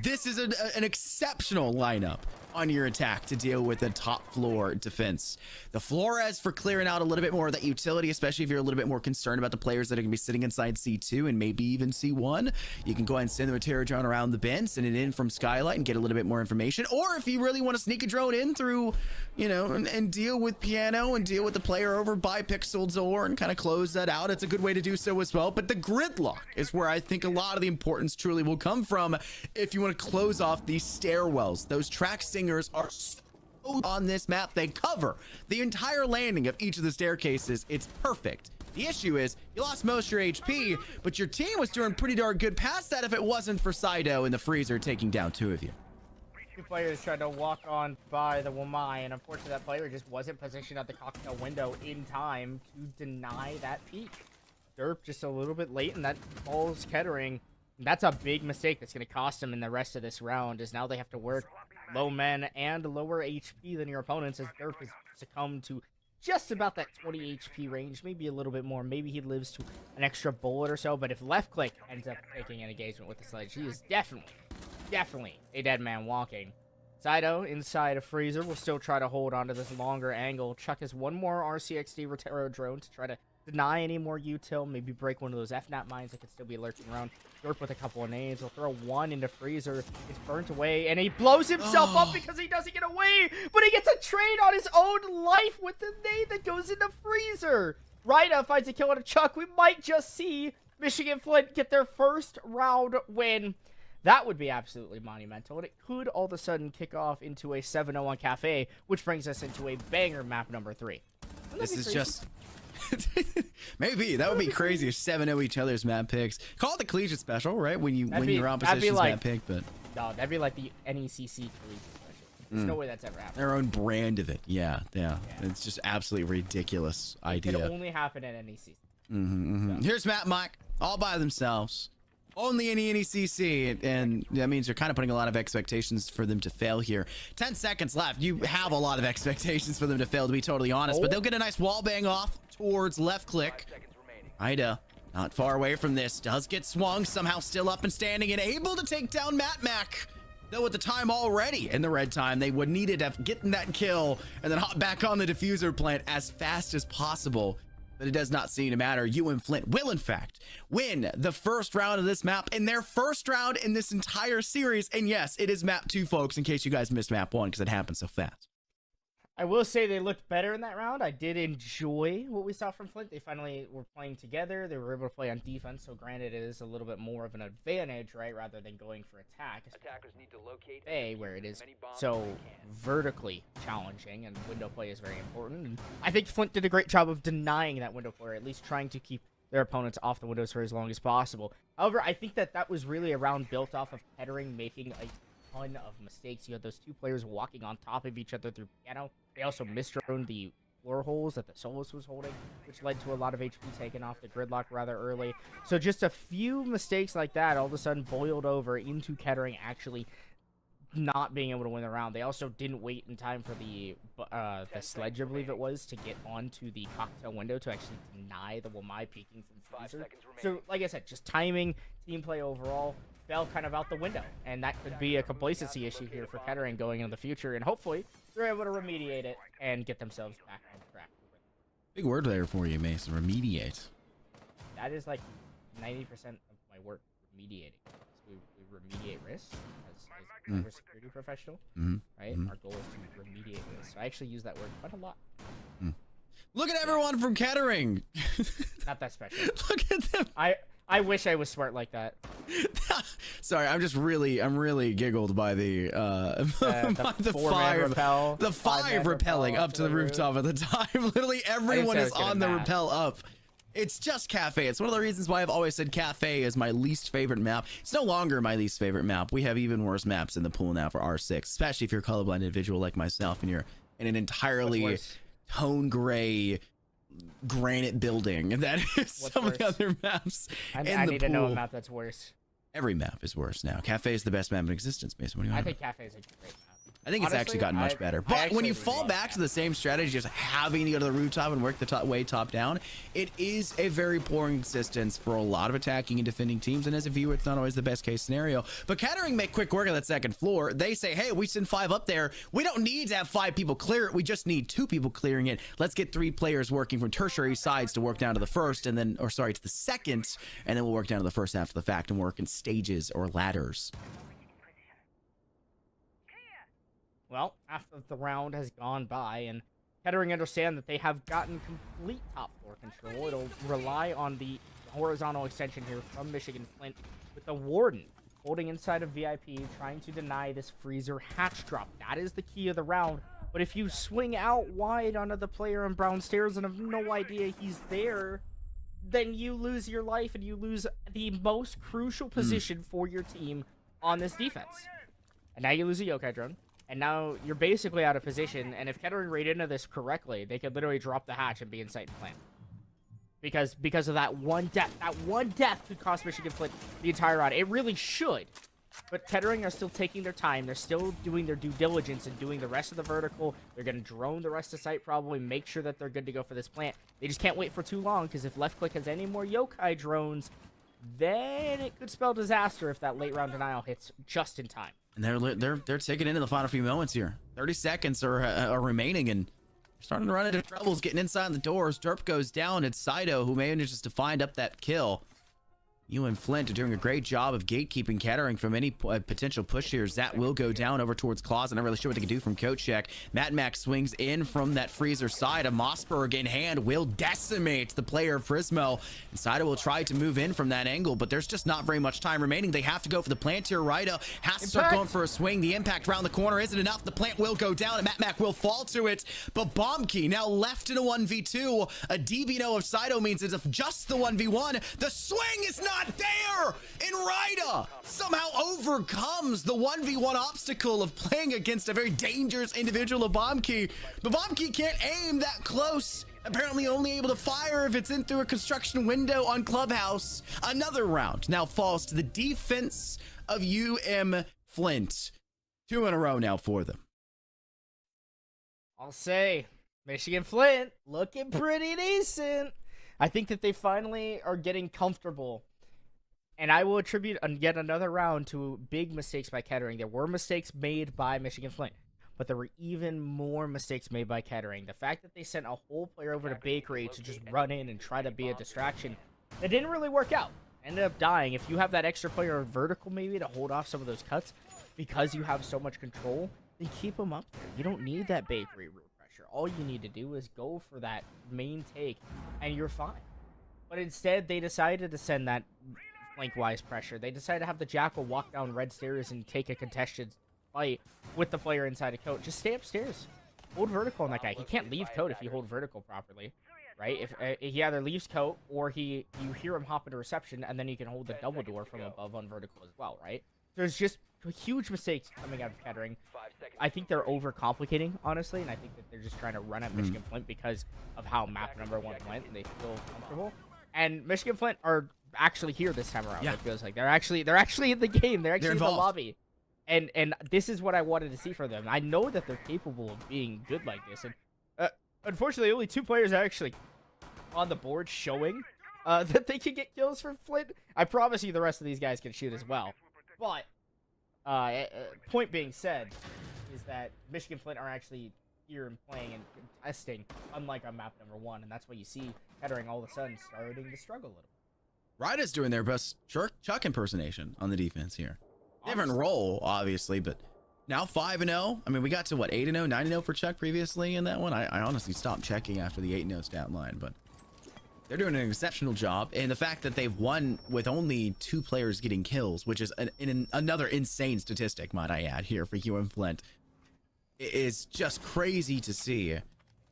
This is an exceptional lineup on your attack to deal with the top floor defense. The Flores for clearing out a little bit more of that utility, especially if you're a little bit more concerned about the players that are going to be sitting inside C2 and maybe even C1. You can go ahead and send the material drone around the bend, send it in from Skylight and get a little bit more information. Or if you really want to sneak a drone in through, and deal with Piano and deal with the player over by Pixel door and kind of close that out, it's a good way to do so as well. But the gridlock is where I think a lot of the importance truly will come from if you want to close off these stairwells. Those track stingers are so on this map. They cover the entire landing of each of the staircases. It's perfect. The issue is you lost most of your HP, but your team was doing pretty darn good past that if it wasn't for Sido in the freezer taking down 2 of you. 2 players tried to walk on by the Wamai, and unfortunately that player just wasn't positioned at the cocktail window in time to deny that peek. Derp just a little bit late, and that falls Kettering. And that's a big mistake that's going to cost them in the rest of this round, is now they have to work low men and lower HP than your opponents, as Derp has succumbed to just about that 20 HP range, maybe a little bit more. Maybe he lives to an extra bullet or so, but if left click ends up taking an engagement with the sledge, he is definitely a dead man walking. Sido inside a freezer will still try to hold on to this longer angle. Chuck has one more RCXD Rotero drone to try to deny any more util, maybe break one of those FNAP mines that could still be lurking around. Derp with a couple of nades. He'll throw one into freezer. It's burnt away, and he blows himself up because he doesn't get away, but he gets a trade on his own life with the nade that goes into freezer. Ryda finds a kill on a Chuck. We might just see Michigan-Flint get their first round win. That would be absolutely monumental, and it could all of a sudden kick off into a 7-0 on Cafe, which brings us into a banger map number 3. This is just... Maybe that would be crazy if 7-0 each other's map picks. Call it the collegiate special, right? When you win your opposition's map pick, but no, that'd be like the NECC collegiate special. There's no way that's ever happened. Their own brand of it, yeah. It's just absolutely ridiculous idea. It can only happen at NECC. So. Here's Matt Mike, all by themselves. Only in NECC, and that means you're kind of putting a lot of expectations for them to fail here. 10 seconds left. You have a lot of expectations for them to fail, to be totally honest, but they'll get a nice wall bang off towards left click. Ida, not far away from this, does get swung, somehow still up and standing and able to take down Matt Mac. Though at the time already in the red time, they would needed to get that kill and then hop back on the diffuser plant as fast as possible. But it does not seem to matter. UM-Flint will, in fact, win the first round of this map in their first round in this entire series. And yes, it is map 2, folks, in case you guys missed map 1, because it happened so fast. I will say they looked better in that round. I did enjoy what we saw from Flint. They finally were playing together. They were able to play on defense, so granted it is a little bit more of an advantage, right, rather than going for attack. Attackers need to locate Where it is so vertically challenging, and window play is very important. And I think Flint did a great job of denying that window play, or at least trying to keep their opponents off the windows for as long as possible. However, I think that was really a round built off of Kettering making a ton of mistakes. You had those two players walking on top of each other through piano. They also misdroned the floor holes that the Solus was holding, which led to a lot of HP taken off the gridlock rather early. So just a few mistakes like that all of a sudden boiled over into Kettering actually not being able to win the round. They also didn't wait in time for the sledge, I believe it was, to get onto the cocktail window to actually deny the Wamai peeking from freezer. So like I said, just timing, team play overall fell kind of out the window, and that could be a complacency issue here for Kettering going into the future, and hopefully they're able to remediate it and get themselves back on track. Big word there for you, Mason. Remediate. That is like 90% of my work, remediating. So we remediate risks as a cybersecurity professional, right? Our goal is to remediate risks. So I actually use that word quite a lot. Look at everyone from Kettering. Not that special. Look at them. I wish I was smart like that. Sorry, I'm really giggled by the five rappelling up to the rooftop at the time. Literally everyone is on the rappel up. It's just Cafe. It's one of the reasons why I've always said Cafe is my least favorite map. It's no longer my least favorite map. We have even worse maps in the pool now for R6, especially if you're a colorblind individual like myself and you're in an entirely tone gray granite building. That is some of the other maps in the pool. I need to know a map that's worse. Every map is worse now. Cafe is the best map in existence, Mason. What do you think Cafe is a great map. I think it's actually gotten much better. But when you fall back to the same strategy, just having to go to the rooftop and work the way top down, it is a very poor existence for a lot of attacking and defending teams. And as a viewer, it's not always the best case scenario. But Kettering make quick work of that second floor. They say, hey, we send 5 up there. We don't need to have 5 people clear it. We just need 2 people clearing it. Let's get 3 players working from tertiary sides to work down to the first, and then, to the second, and then we'll work down to the first after the fact and work in stages or ladders. Well, after the round has gone by and Kettering understand that they have gotten complete top floor control, it'll rely on the horizontal extension here from Michigan-Flint with the Warden holding inside of VIP, trying to deny this freezer hatch drop. That is the key of the round. But if you swing out wide onto the player on brown stairs and have no idea he's there, then you lose your life and you lose the most crucial position for your team on this defense. And now you lose a yokai drone. And now you're basically out of position, and if Kettering raid into this correctly, they could literally drop the hatch and be in sight and plant. because of that one death. That one death could cost Michigan Flint the entire round. It really should. But Kettering are still taking their time. They're still doing their due diligence and doing the rest of the vertical. They're going to drone the rest of the site probably, make sure that they're good to go for this plant. They just can't wait for too long, because if left click has any more yokai drones, then it could spell disaster if that late round denial hits just in time. And they're taking into the final few moments here. 30 seconds are remaining, and starting to run into troubles getting inside the doors. Derp goes down. It's Saito who manages to find up that kill. UM-Flint are doing a great job of gatekeeping Kettering from any potential push here. That will go down over towards Closet. Not really sure what they can do from coach check. Matt Max swings in from that freezer side. A Mossberg in hand will decimate the player of Prismo. And Saito will try to move in from that angle, but there's just not very much time remaining. They have to go for the plant here. Rida has to start going for a swing. The impact around the corner isn't enough. The plant will go down, and Matt Mac will fall to it. But Bombkey now left in a 1v2. A DB of Saito means it's just the 1v1. The swing is not there, and Rida somehow overcomes the 1v1 obstacle of playing against a very dangerous individual of Bombkey. But Bombkey can't aim that close. Apparently only able to fire if it's in through a construction window on Clubhouse. Another round now falls to the defense of UM-Flint. 2 in a row now for them. I'll say Michigan Flint looking pretty decent. I think that they finally are getting comfortable. And I will attribute yet another round to big mistakes by Kettering. There were mistakes made by Michigan Flint, but there were even more mistakes made by Kettering. The fact that they sent a whole player over to Bakery to just run in and try to be a distraction, it didn't really work out. Ended up dying. If you have that extra player vertical maybe to hold off some of those cuts because you have so much control, then keep them up there. You don't need that Bakery root pressure. All you need to do is go for that main take, and you're fine. But instead, they decided to send that flank-wise pressure. They decided to have the Jackal walk down red stairs and take a contested fight with the player inside a coat. Just stay upstairs. Hold vertical on that guy. He can't leave coat if you hold vertical properly, right? If he either leaves coat or you hear him hop into reception, and then you can hold the double door from above on vertical as well, right? There's just huge mistakes coming out of Kettering. I think they're overcomplicating, honestly, and I think that they're just trying to run at Michigan Flint because of how map number 1 went, and they feel comfortable. And Michigan Flint are actually here this time around. It feels like they're actually in the game. They're actually in the lobby, and this is what I wanted to see from them. I know that they're capable of being good like this, and unfortunately, only 2 players are actually on the board showing that they can get kills for Flint. I promise you, the rest of these guys can shoot as well. But point being said, is that Michigan Flint are actually here and playing and testing, unlike on map number 1, and that's why you see Kettering all of a sudden starting to struggle a little. Ryda's doing their best Chuck impersonation on the defense here. Different role, obviously, but now 5-0. I mean, we got to what, 8-0, 9-0 for Chuck previously in that one. I honestly stopped checking after the 8-0 stat line, but they're doing an exceptional job. And the fact that they've won with only 2 players getting kills, which is another insane statistic, might I add, here for UM-Flint, is just crazy to see.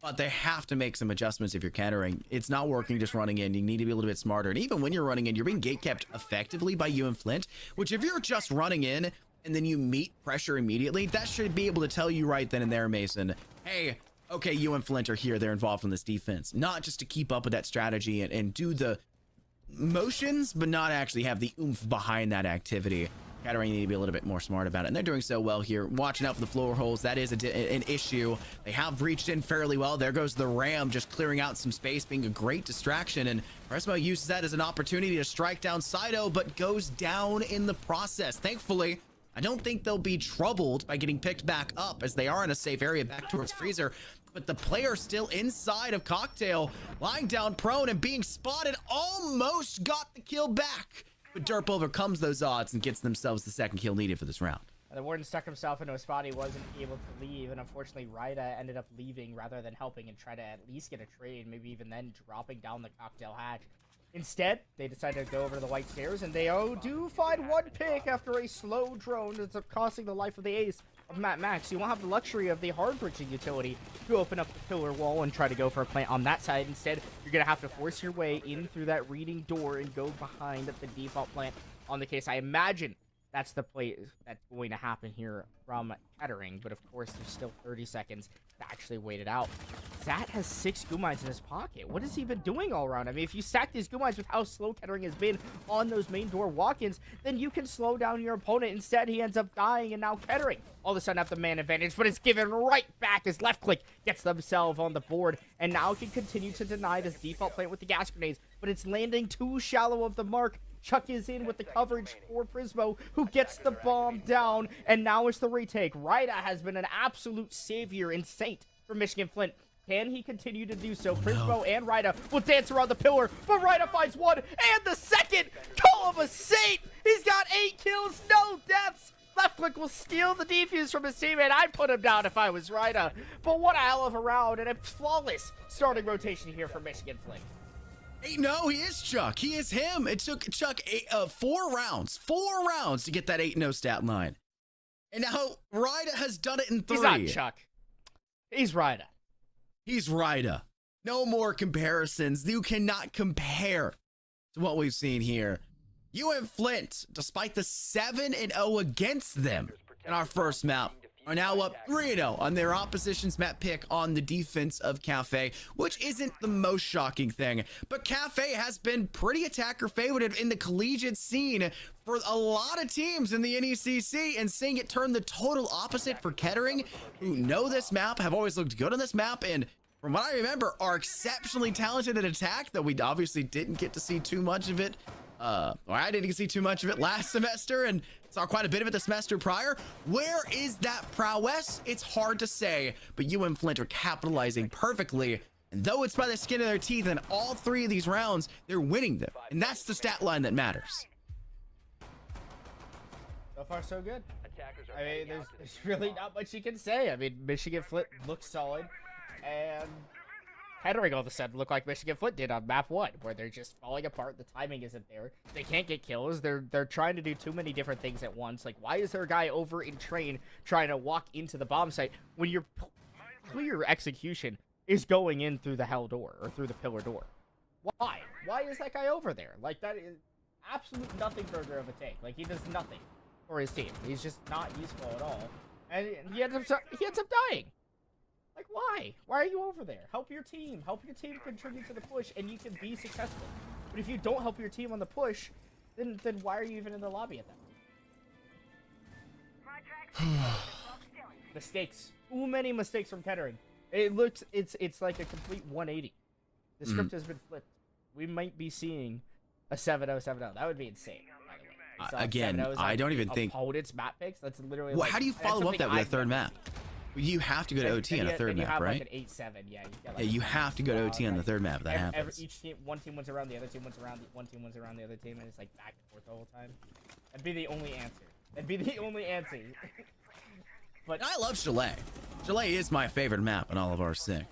But they have to make some adjustments if you're Kettering. It's not working just running in. You need to be a little bit smarter. And even when you're running in, you're being gatekept effectively by UM-Flint, which if you're just running in and then you meet pressure immediately, that should be able to tell you right then and there, Mason, hey, okay, UM-Flint are here. They're involved in this defense. Not just to keep up with that strategy and do the motions, but not actually have the oomph behind that activity. Kettering need to be a little bit more smart about it, and they're doing so well here. Watching out for the floor holes, that is an issue. They have reached in fairly well. There goes the Ram, just clearing out some space, being a great distraction, and Prismo uses that as an opportunity to strike down Saito, but goes down in the process. Thankfully, I don't think they'll be troubled by getting picked back up, as they are in a safe area back towards Freezer, but the player still inside of Cocktail, lying down prone and being spotted, almost got the kill back. But Derp overcomes those odds and gets themselves the second kill needed for this round. The Warden stuck himself into a spot he wasn't able to leave, and unfortunately, Rida ended up leaving rather than helping and try to at least get a trade, maybe even then dropping down the Cocktail hatch. Instead, they decided to go over to the white stairs, and they do find 1 pick after a slow drone that's costing the life of the ace of Matt Max. You won't have the luxury of the hard bridging utility to open up the pillar wall and try to go for a plant on that side. Instead, you're going to have to force your way in through that reading door and go behind the default plant on the case. I imagine That's the play that's going to happen here from Kettering, but of course there's still 30 seconds to actually wait it out. Zat has 6 goo mines in his pocket. What has he been doing all around? I mean, if you stack these goo mines with how slow Kettering has been on those main door walk-ins, then you can slow down your opponent. Instead, he ends up dying, and now Kettering all of a sudden have the man advantage, but it's given right back as left click gets themselves on the board, and now can continue to deny this default plant with the gas grenades, but it's landing too shallow of the mark. Chuck is in with the coverage for Prismo, who gets the bomb down, and now it's the retake. Ryda has been an absolute savior and saint for Michigan Flint. Can he continue to do so? Prismo and Ryda will dance around the pillar, but Ryda finds one, and the second! Call him a saint! He's got 8 kills, no deaths! Left click will steal the defuse from his teammate. I'd put him down if I was Ryda. But what a hell of a round, and a flawless starting rotation here for Michigan Flint. Hey, no, he is Chuck. He is him. It took Chuck 4 rounds to get that 8-0 stat line. And now Ryda has done it in 3. He's not Chuck. He's Ryda. He's Ryda. No more comparisons. You cannot compare to what we've seen here. UM-Flint, despite the 7-0 against them in our first map, are now up 3-0 on their opposition's map pick on the defense of Cafe, which isn't the most shocking thing. But Cafe has been pretty attacker favored in the collegiate scene for a lot of teams in the NECC, and seeing it turn the total opposite for Kettering, who know this map, have always looked good on this map, and from what I remember, are exceptionally talented at attack, though we obviously didn't get to see too much of it. Or I didn't get to see too much of it last semester, and saw quite a bit of it the semester prior. Where is that prowess? It's hard to say, but UM-Flint are capitalizing perfectly. And though it's by the skin of their teeth in all 3 of these rounds, they're winning them. And that's the stat line that matters. So far, so good. I mean, there's really not much you can say. I mean, Michigan Flint looks solid, and Kettering all of a sudden look like Michigan Flint did on map 1, where they're just falling apart. The timing isn't there. They can't get kills. They're trying to do too many different things at once. Like, why is there a guy over in train trying to walk into the bomb site when your clear execution is going in through the hell door or through the pillar door? Why? Why is that guy over there? Like, that is absolute nothing burger of a take. Like, he does nothing for his team. He's just not useful at all. And he ends up dying. Like, why? Why are you over there? Help your team. Help your team contribute to the push, and you can be successful. But if you don't help your team on the push, then why are you even in the lobby at that point? Mistakes. Too many mistakes from Kettering. It's like a complete 180. The script has been flipped. We might be seeing a 7-0, 7-0. That would be insane, by the way. Again, I don't even think opponent's map picks. That's literally. Well, like, how do you follow up that with a third map? You have to go to OT on a third map, right? Like an 8-7, yeah. Yeah, you have to go to OT on the third map. That happens. One team wins around, the other team wins around, one team wins around the other team, and it's like back and forth the whole time. That'd be the only answer. That'd be the only answer. But I love Chalet. Chalet is my favorite map in all of R6,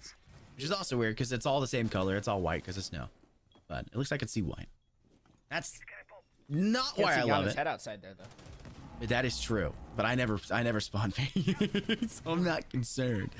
which is also weird because it's all the same color. It's all white because it's snow, but it looks like I can see white. That's not why I love it. Head outside there though. That is true, but I never spawn fades, so I'm not concerned.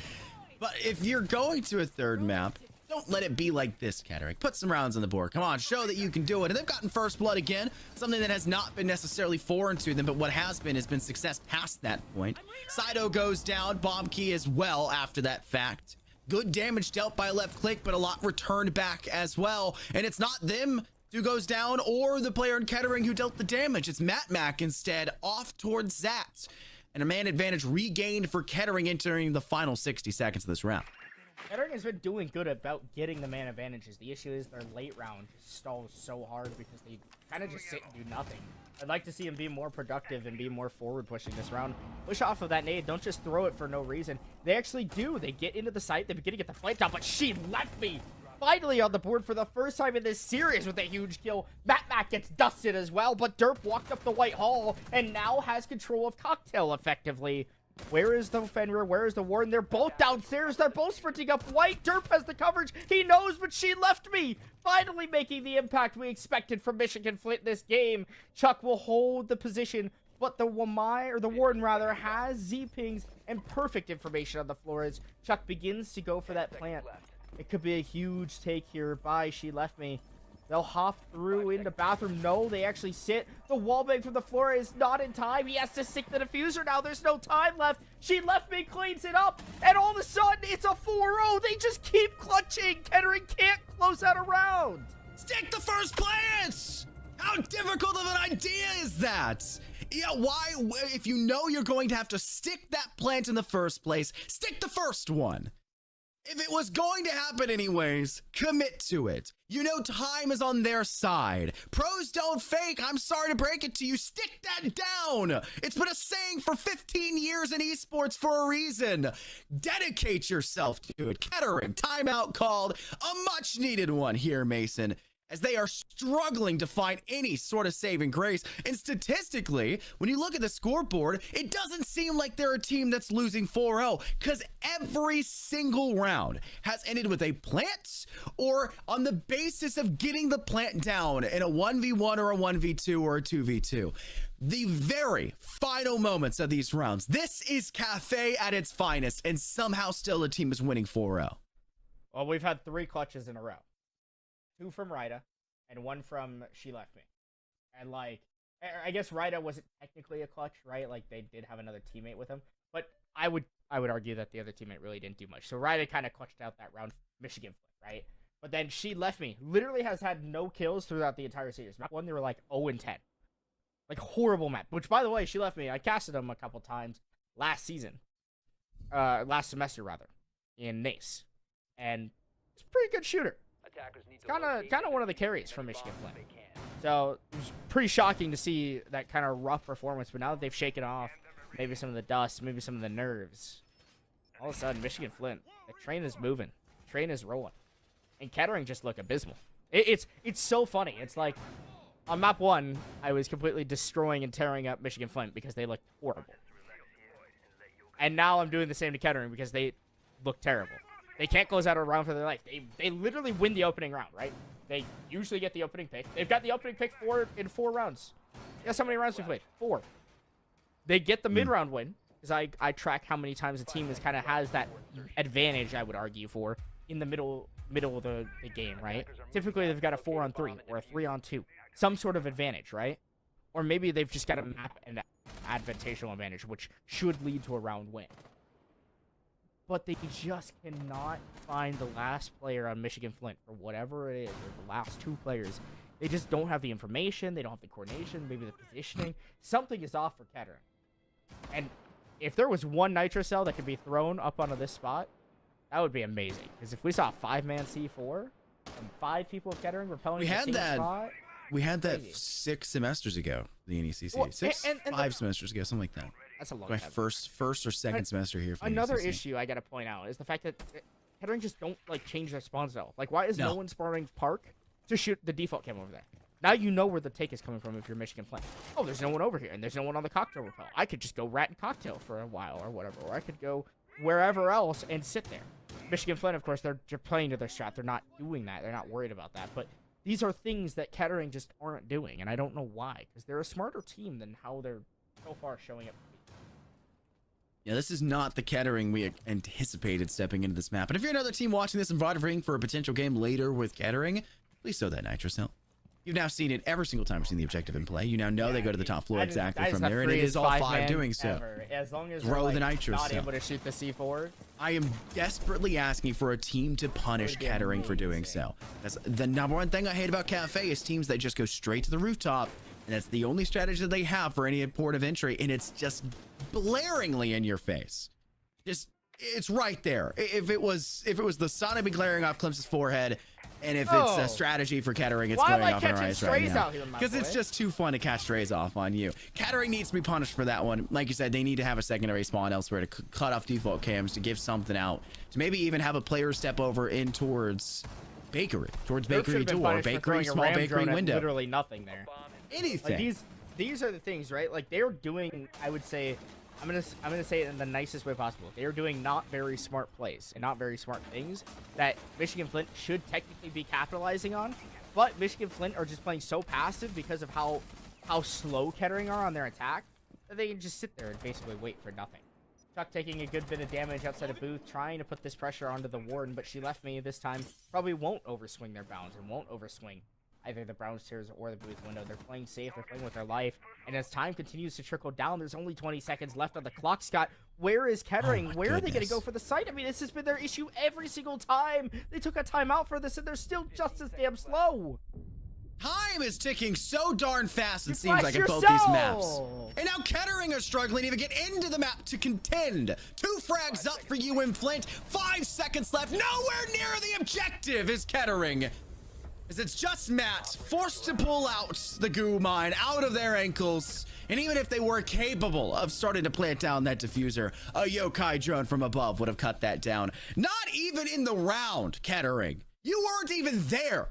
But if you're going to a third map, don't let it be like this, Kettering. Put some rounds on the board. Come on, show that you can do it. And they've gotten first blood again, something that has not been necessarily foreign to them, but what has been success past that point. Sido goes down, bomb key as well after that fact. Good damage dealt by left click, but a lot returned back as well. And it's not them who goes down or the player in Kettering who dealt the damage. It's Matt Mac instead, off towards Zat. And a man advantage regained for Kettering entering the final 60 seconds of this round. Kettering has been doing good about getting the man advantages. The issue is their late round stalls so hard because they kind of just sit and do nothing. I'd like to see him be more productive and be more forward pushing this round. Push off of that nade. Don't just throw it for no reason. They actually do. They get into the site. They begin to get the flight down, but she left me. Finally on the board for the first time in this series with a huge kill. Matt gets dusted as well, but Derp walked up the White Hall and now has control of Cocktail effectively. Where is the Fenrir? Where is the Warden? They're both downstairs. They're both sprinting up White. Derp has the coverage. He knows, but she left me. Finally making the impact we expected from Michigan Flint this game. Chuck will hold the position, but the Warden rather has Z-pings and perfect information on the floor as Chuck begins to go for that plant. It could be a huge take here by She Left Me. They'll hop through into bathroom. No, they actually sit. The wall bang from the floor is not in time. He has to stick the diffuser now. There's no time left. She left me, cleans it up, and all of a sudden, it's a 4-0. They just keep clutching. Kettering can't close out a round. Stick the first plants! How difficult of an idea is that? Yeah, why, if you know you're going to have to stick that plant in the first place, stick the first one. If it was going to happen anyways, commit to it. You know time is on their side. Pros don't fake. I'm sorry to break it to you. Stick that down. It's been a saying for 15 years in esports for a reason. Dedicate yourself to it. Kettering, timeout called. A much needed one here, Mason, as they are struggling to find any sort of saving grace. And statistically, when you look at the scoreboard, it doesn't seem like they're a team that's losing 4-0, because every single round has ended with a plant or on the basis of getting the plant down in a 1v1 or a 1v2 or a 2v2. The very final moments of these rounds. This is Cafe at its finest, and somehow still a team is winning 4-0. Well, we've had 3 clutches in a row. 2 from Ryda, and 1 from She Left Me. And, like, I guess Ryda wasn't technically a clutch, right? Like, they did have another teammate with him. But I would argue that the other teammate really didn't do much. So Ryda kind of clutched out that round, Michigan, right? But then She Left Me literally has had no kills throughout the entire series. Map 1, they were, like, 0-10. Like, horrible map. Which, by the way, She Left Me, I casted them a couple times last season. Last semester, rather. In NECC. And it's a pretty good shooter. It's kind of one of the carries from Michigan Flint. So it was pretty shocking to see that kind of rough performance. But now that they've shaken off maybe some of the dust, maybe some of the nerves, all of a sudden Michigan Flint, the train is moving, the train is rolling, and Kettering just look abysmal. It's so funny. It's like on map 1, I was completely destroying and tearing up Michigan Flint because they looked horrible, and now I'm doing the same to Kettering because they look terrible. They can't close out a round for their life. They literally win the opening round, right? They usually get the opening pick. They've got the opening pick in 4 rounds. Guess how many rounds we played? 4. They get the mid-round win, because I track how many times a team has that advantage, I would argue, for in the middle of the game, right? Typically, they've got a 4-on-3 or a 3-on-2. Some sort of advantage, right? Or maybe they've just got a map and advantageous advantage, which should lead to a round win. But they just cannot find the last player on Michigan Flint, or whatever it is, or the last 2 players. They just don't have the information, they don't have the coordination, maybe the positioning. Something is off for Kettering. And if there was one nitro cell that could be thrown up onto this spot, that would be amazing. Because if we saw a 5-man C4, and 5 people of Kettering repelling the same spot... We had that 6 semesters ago, the NECC. Well, 5 semesters ago, something like that. That's a long My time. first or second semester here. For Another NECC. issue I gotta point out is the fact that Kettering just don't like change their spawn cell. Like, why is no one spawning Park to shoot the default cam over there? Now you know where the take is coming from if you're Michigan Flint. Oh, there's no one over here, and there's no one on the cocktail repel. I could just go rat and cocktail for a while or whatever, or I could go wherever else and sit there. Michigan Flint, of course, they're playing to their strat. They're not doing that. They're not worried about that. But these are things that Kettering just aren't doing, and I don't know why, because they're a smarter team than how they're so far showing up. Yeah, this is not the Kettering we anticipated stepping into this map. And if you're another team watching this and voting for a potential game later with Kettering, please sow that nitro cell. You've now seen it every single time you've seen the objective in play. You now know they go to the top floor exactly from there, and it is all 5 doing so. As long as throw like, the nitro not cell. able to shoot the C4. I am desperately asking for a team to punish Kettering for doing so. That's the number one thing I hate about Cafe is teams that just go straight to the rooftop, and that's the only strategy that they have for any port of entry, and it's just blaringly in your face. Just it's right there. If it was the sun, I'd be glaring off Klimpse's forehead. And if it's a strategy for Kettering, it's going off in our eyes right now. Because it's just too fun to catch strays off on you. Kettering needs to be punished for that one. Like you said, they need to have a secondary spawn elsewhere to cut off default cams, to give something out. To maybe even have a player step over in towards Bakery. Towards Bakery door. Bakery, small Bakery window. Literally nothing there. Anything. Like these are the things, right? Like they're doing, I would say, I'm gonna say it in the nicest way possible. They are doing not very smart plays and not very smart things that Michigan Flint should technically be capitalizing on. But Michigan Flint are just playing so passive because of how slow Kettering are on their attack that they can just sit there and basically wait for nothing. Chuck taking a good bit of damage outside of booth, trying to put this pressure onto the Warden, but She Left Me this time probably won't overswing their bounds and won't overswing either the downstairs or the booth window. They're playing safe. They're playing with their life. And as time continues to trickle down, there's only 20 seconds left on the clock, Scott. Where is Kettering? Where are they going to go for the site? I mean, this has been their issue every single time. They took a timeout for this, and they're still just as damn slow. Time is ticking so darn fast, it seems like, in both these maps. And now Kettering are struggling to even get into the map to contend. 2 frags up for UM-Flint. 5 seconds left. Nowhere near the objective is Kettering. As it's just Matt forced to pull out the goo mine out of their ankles. And even if they were capable of starting to plant down that diffuser, a yokai drone from above would have cut that down. Not even in the round, Kettering. You weren't even there.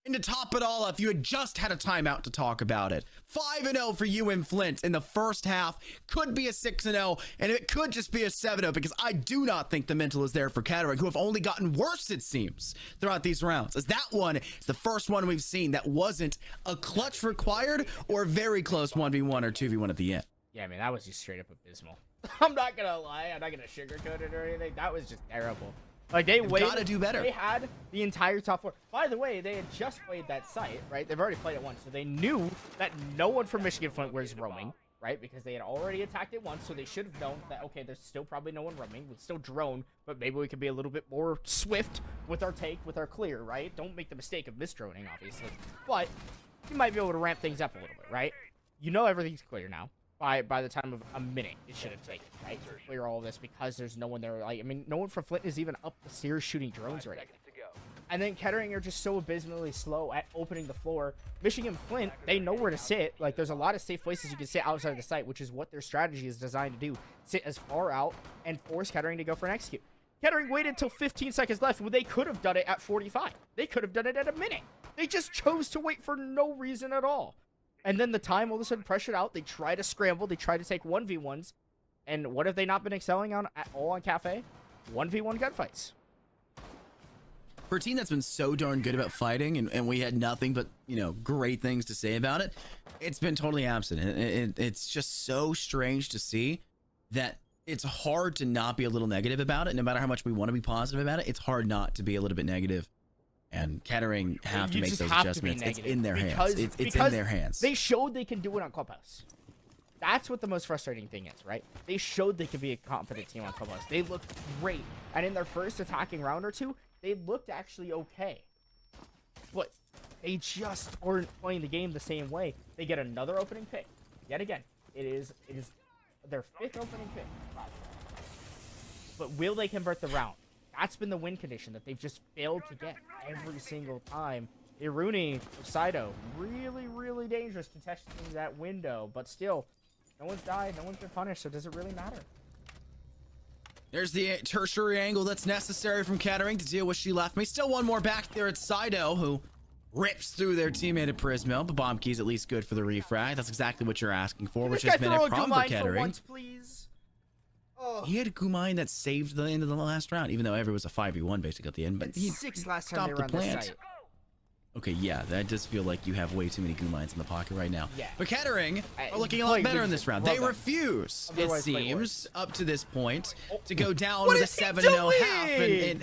And to top it all up, you had just had a timeout to talk about it. 5-0 for UM-Flint in the first half. Could be a 6-0, and it could just be a 7-0, because I do not think the mental is there for Kettering, who have only gotten worse, it seems, throughout these rounds. As that one is the first one we've seen that wasn't a clutch required or very close 1v1 or 2v1 at the end. Yeah, I mean, that was just straight up abysmal. I'm not going to lie. I'm not going to sugarcoat it or anything. That was just terrible. Like, they waited. Gotta do better. They had the entire top 4. By the way, they had just played that site, right? They've already played it once, so they knew that no one from Michigan Flint was roaming, right? Because they had already attacked it once, so they should have known that, okay, there's still probably no one roaming. We still drone, but maybe we could be a little bit more swift with our take, with our clear, right? Don't make the mistake of misdroning, obviously. But you might be able to ramp things up a little bit, right? You know everything's clear now. By the time of a minute, it should have taken, right? To clear all of this, because there's no one there. Like, I mean, no one from Flint is even up the stairs shooting drones right now. And then Kettering are just so abysmally slow at opening the floor. Michigan Flint, they know where to sit. Like, there's a lot of safe places you can sit outside of the site, which is what their strategy is designed to do. Sit as far out and force Kettering to go for an execute. Kettering waited until 15 seconds left when they could have done it at 45. They could have done it at a minute. They just chose to wait for no reason at all. And then the time all of a sudden pressured out. They try to scramble. They try to take 1v1s. And what have they not been excelling on at all on Cafe? 1v1 gunfights. For a team that's been so darn good about fighting, and we had nothing but, you know, great things to say about it, it's been totally absent. It's just so strange to see that it's hard to not be a little negative about it. No matter how much we want to be positive about it, it's hard not to be a little bit negative. And Kettering have to make those adjustments. It's in their hands. It's in their hands. They showed they can do it on Clubhouse. That's what the most frustrating thing is, right? They showed they could be a competent team on Clubhouse. They looked great. And in their first attacking round or two, they looked actually okay. But they just weren't playing the game the same way. They get another opening pick. Yet again, it is their 5th opening pick. But will they convert the round? That's been the win condition that they've just failed to get every single time. Iruni, Saito, really, really dangerous contesting that window. But still, no one's died, no one's been punished, so does it really matter? There's the tertiary angle that's necessary from Kettering to deal with She Left Me. Still one more back there at Saito, who rips through their teammate at Prismo, but bomb key's at least good for the refrag. That's exactly what you're asking for, which has been a problem for Kettering. Once, please. Oh. He had a Gumine that saved the end of the last round, even though it was a 5v1 basically at the end. But he 6 last time they were on the site. Okay, yeah, that does feel like you have way too many Gumines in the pocket right now. Yeah. But Kettering are looking a lot better in this round. They refuse, it seems, up to this point, to go down with a 7-0 half,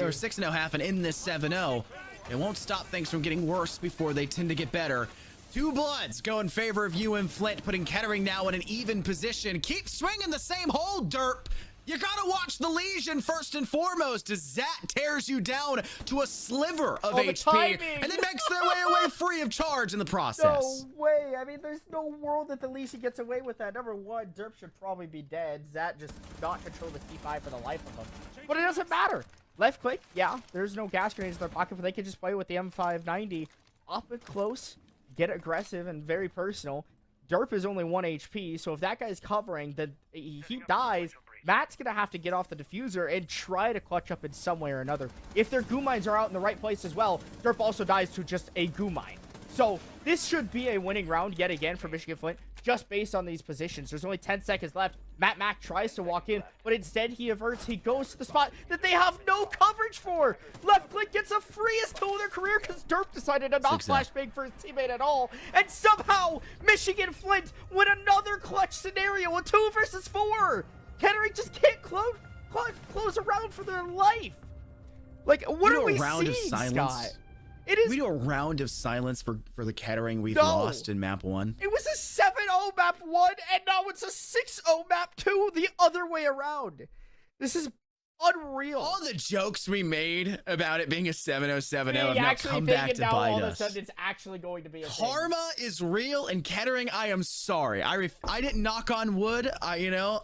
or 6-0 half, and in this 7-0, it won't stop things from getting worse before they tend to get better. 2 bloods go in favor of UM-Flint, putting Kettering now in an even position. Keep swinging the same hole, derp. You gotta watch the lesion first and foremost as Zat tears you down to a sliver of HP and then makes their way away free of charge in the process. No way. I mean, there's no world that the lesion gets away with that. Number one, Derp should probably be dead. Zat just not control the T5 for the life of him. But it doesn't matter. Left click, yeah, there's no gas grenades in their pocket, but they can just play with the M590 up and close, get aggressive and very personal. Derp is only 1 HP, so if that guy's covering, then he dies. Matt's going to have to get off the diffuser and try to clutch up in some way or another. If their goo mines are out in the right place as well, Derp also dies to just a goo mine. So this should be a winning round yet again for Michigan Flint, just based on these positions. There's only 10 seconds left. Mac tries to walk in, but instead he averts. He goes to the spot that they have no coverage for. Left click gets a freest kill of their career because Derp decided to not flashbang for his teammate at all. And somehow Michigan Flint win another clutch scenario, a 2 versus 4. Kettering just can't close a round for their life. Like, what are we seeing, Scott? It is. We do a round of silence for the Kettering we've No. lost in map 1. It was a 7-0 map 1, and now it's a 6-0 map 2 the other way around. This is unreal. All the jokes we made about it being a 7-0-7-0 have You now actually come think back it to now bite all of a us. sudden it's actually going to be a thing. Karma is real, and Kettering, I am sorry. I didn't knock on wood. I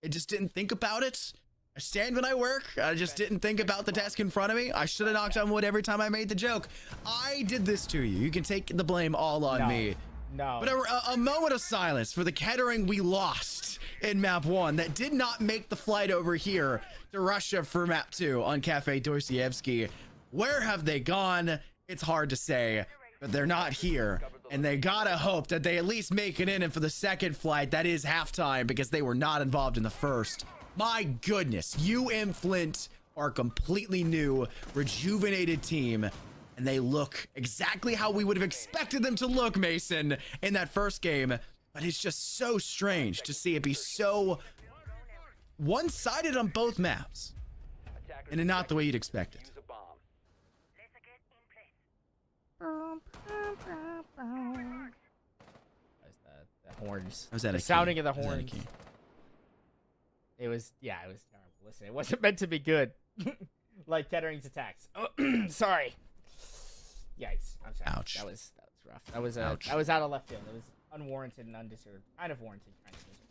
just didn't think about it. I stand when I work. I just didn't think about the desk in front of me. I should have knocked on wood every time I made the joke. I did this to you. You can take the blame all on me. No. But a moment of silence for the Kettering we lost in map 1 that did not make the flight over here to Russia for map 2 on Cafe Dostoevsky. Where have they gone? It's hard to say, but they're not here. And they gotta hope that they at least make it in, and for the second flight, that is halftime, because they were not involved in the first. My goodness, UM-Flint are a completely new, rejuvenated team, and they look exactly how we would have expected them to look, Mason, in that first game. But it's just so strange to see it be so one-sided on both maps, and not the way you'd expect it. The horns. Was that The a key? sounding of the Was that a horns. key? It was terrible. Listen, it wasn't meant to be good. Like Kettering's attacks. Oh, sorry. Yikes. I'm sorry. Ouch. That was rough. That was Ouch. that was out of left field. It was unwarranted and undeserved. Kind of warranted kind of decision.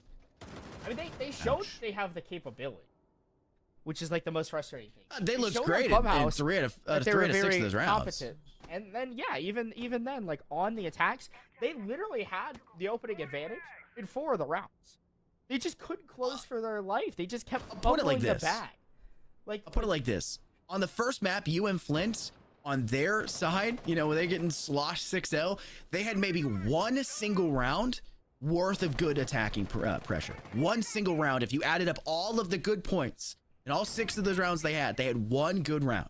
I mean, they showed Ouch. they have the capability, which is like the most frustrating thing. They looked showed great in in Clubhouse 3 out of that they 3 were out of 6 very of those rounds. competent. And then yeah, even then, like on the attacks, they literally had the opening advantage in 4 of the rounds. They just couldn't close for their life. They just kept put it bubbling like the this. bag. Like I'll put it like this. On the first map, UM-Flint, on their side, when they getting sloshed 6-0, they had maybe one single round worth of good attacking pressure. One single round. If you added up all of the good points in all 6 of those rounds they had one good round.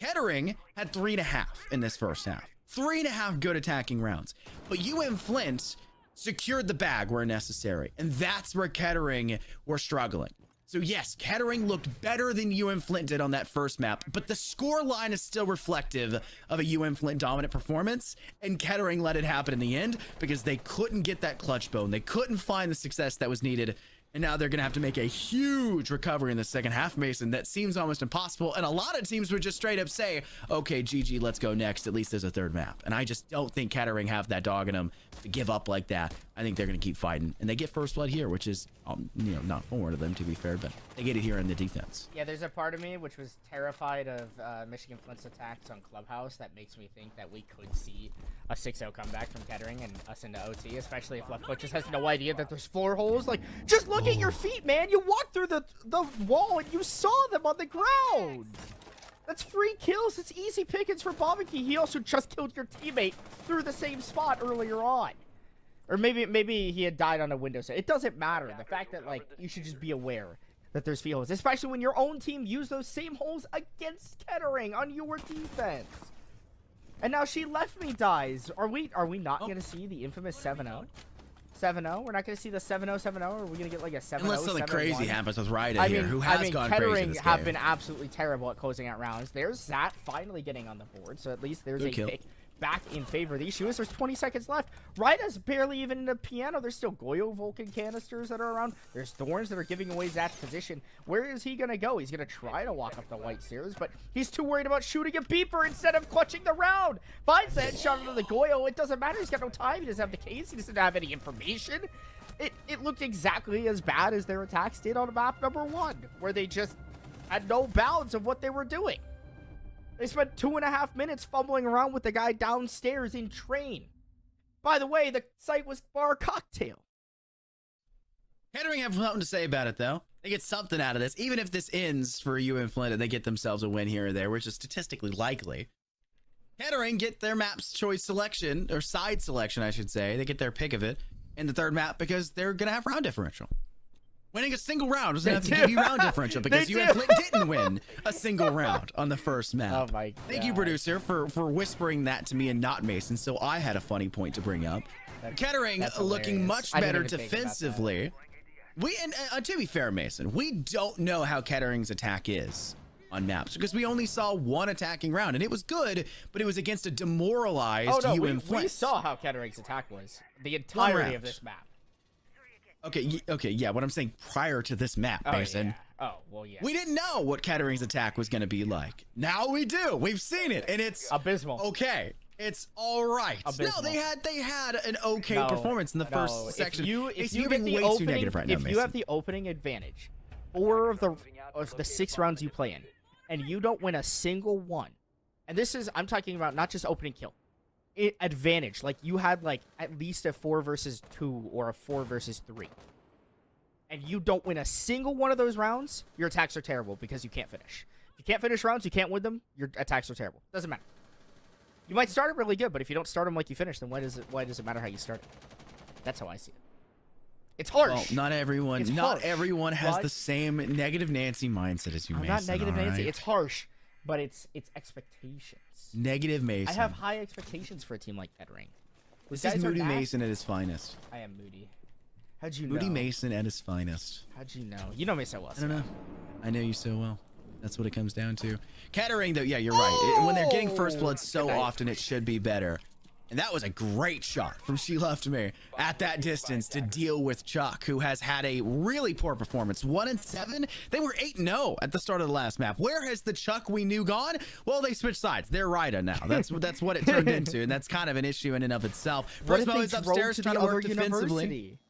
Kettering had 3.5 in this first half. 3.5 good attacking rounds. But UM-Flint secured the bag where necessary. And that's where Kettering were struggling. So yes, Kettering looked better than UM-Flint did on that first map, but the score line is still reflective of a UM-Flint dominant performance, and Kettering let it happen in the end because they couldn't get that clutch bone. They couldn't find the success that was needed, and now they're going to have to make a huge recovery in the second half, Mason. That seems almost impossible, and a lot of teams would just straight up say, okay, GG, let's go next. At least there's a third map, and I just don't think Kettering have that dog in them to give up like that. I think they're going to keep fighting, and they get first blood here, which is, not forward of them, to be fair, but they get it here in the defense. yeah, there's a part of me which was terrified of Michigan Flint's attacks on Clubhouse that makes me think that we could see a 6-0 comeback from Kettering and us into OT, especially if Left Foot just has no idea that there's floor holes. Like, just look at your feet, man. You walked through the wall and you saw them on the ground. That's 3 kills. It's easy pickings for Barbecue. He also just killed your teammate through the same spot earlier on. Or maybe he had died on a window. So it doesn't matter. The fact that, like, you should just be aware that there's field holes, especially when your own team used those same holes against Kettering on your defense. And now She Left Me dies. Are we not going to see the infamous 7-0? 7-0? We're not going to see the 7-0, 7-0? Or are we going to get like a 7-0, Unless something 7-1? crazy happens with Ryder here, who has gone crazy Kettering this have game. been absolutely terrible at closing out rounds. There's Zat finally getting on the board, so at least there's Good a kill. pick back in favor of these shooters. There's 20 seconds left. Ryda's barely even in the piano. There's still Goyo Vulcan canisters that are around. There's Thorns that are giving away Zat's position. Where is he going to go? He's going to try to walk up the white stairs, but he's too worried about shooting a beeper instead of clutching the round. Finds the headshot into the Goyo. It doesn't matter. He's got no time. He doesn't have the case. He doesn't have any information. It looked exactly as bad as their attacks did on map number 1, where they just had no bounds of what they were doing. They spent 2.5 minutes fumbling around with the guy downstairs in train. By the way, the site was bar cocktail. Kettering have something to say about it, though. They get something out of this. Even if this ends for UM-Flint and they get themselves a win here or there, which is statistically likely. Kettering get their map's choice selection, or side selection, I should say. They get their pick of it in the third map because they're going to have round differential. Winning a single round doesn't have to give you round differential because UM-Flint didn't win a single round on the first map. Oh my God. Thank you, producer, for whispering that to me and not Mason, so I had a funny point to bring up. Kettering looking hilarious. much I didn't better even think about that. defensively. To be fair, Mason, we don't know how Kettering's attack is on maps because we only saw one attacking round and it was good, but it was against a demoralized UM-Flint. We saw how Kettering's attack was the entirety of this map. Okay, yeah, what I'm saying prior to this map, Mason. Yeah. Oh, well, yeah. We didn't know what Kettering's attack was going to be like. Now we do. We've seen it, and it's abysmal. Okay, it's all right. Abysmal. No, they had an okay performance in the first section. If you get the opening, if you have the opening advantage, 4 of the 6 rounds you play in, and you don't win a single one, and this is I'm talking about not just opening kill. Advantage, like you had like at least a 4 versus 2 or a 4 versus 3, and you don't win a single one of those rounds, your attacks are terrible because you can't finish. If you can't finish rounds, you can't win them, your attacks are terrible. Doesn't matter. You might start it really good, but if you don't start them like you finish, then why does it matter how you start it? That's how I see it. It's harsh. Well, not everyone has the same negative Nancy mindset as you, Mason. Not negative Nancy. Right? It's harsh, but it's expectations. Negative Mason. I have high expectations for a team like Kettering. This is Moody Mason at his finest. I am Moody. How'd you know? Moody Mason at his finest. How'd you know? You know me so well. I don't know. I know you so well. That's what it comes down to. Kettering, though, yeah, you're right. When they're getting first blood so often, it should be better. And that was a great shot from She Left Me at that distance to deal with Chuck, who has had a really poor performance. 1-7. They were 8-0 at the start of the last map. Where has the Chuck we knew gone? Well, they switched sides. They're Ryda now. That's what it turned into, and that's kind of an issue in and of itself. Prismo is upstairs trying to work defensively.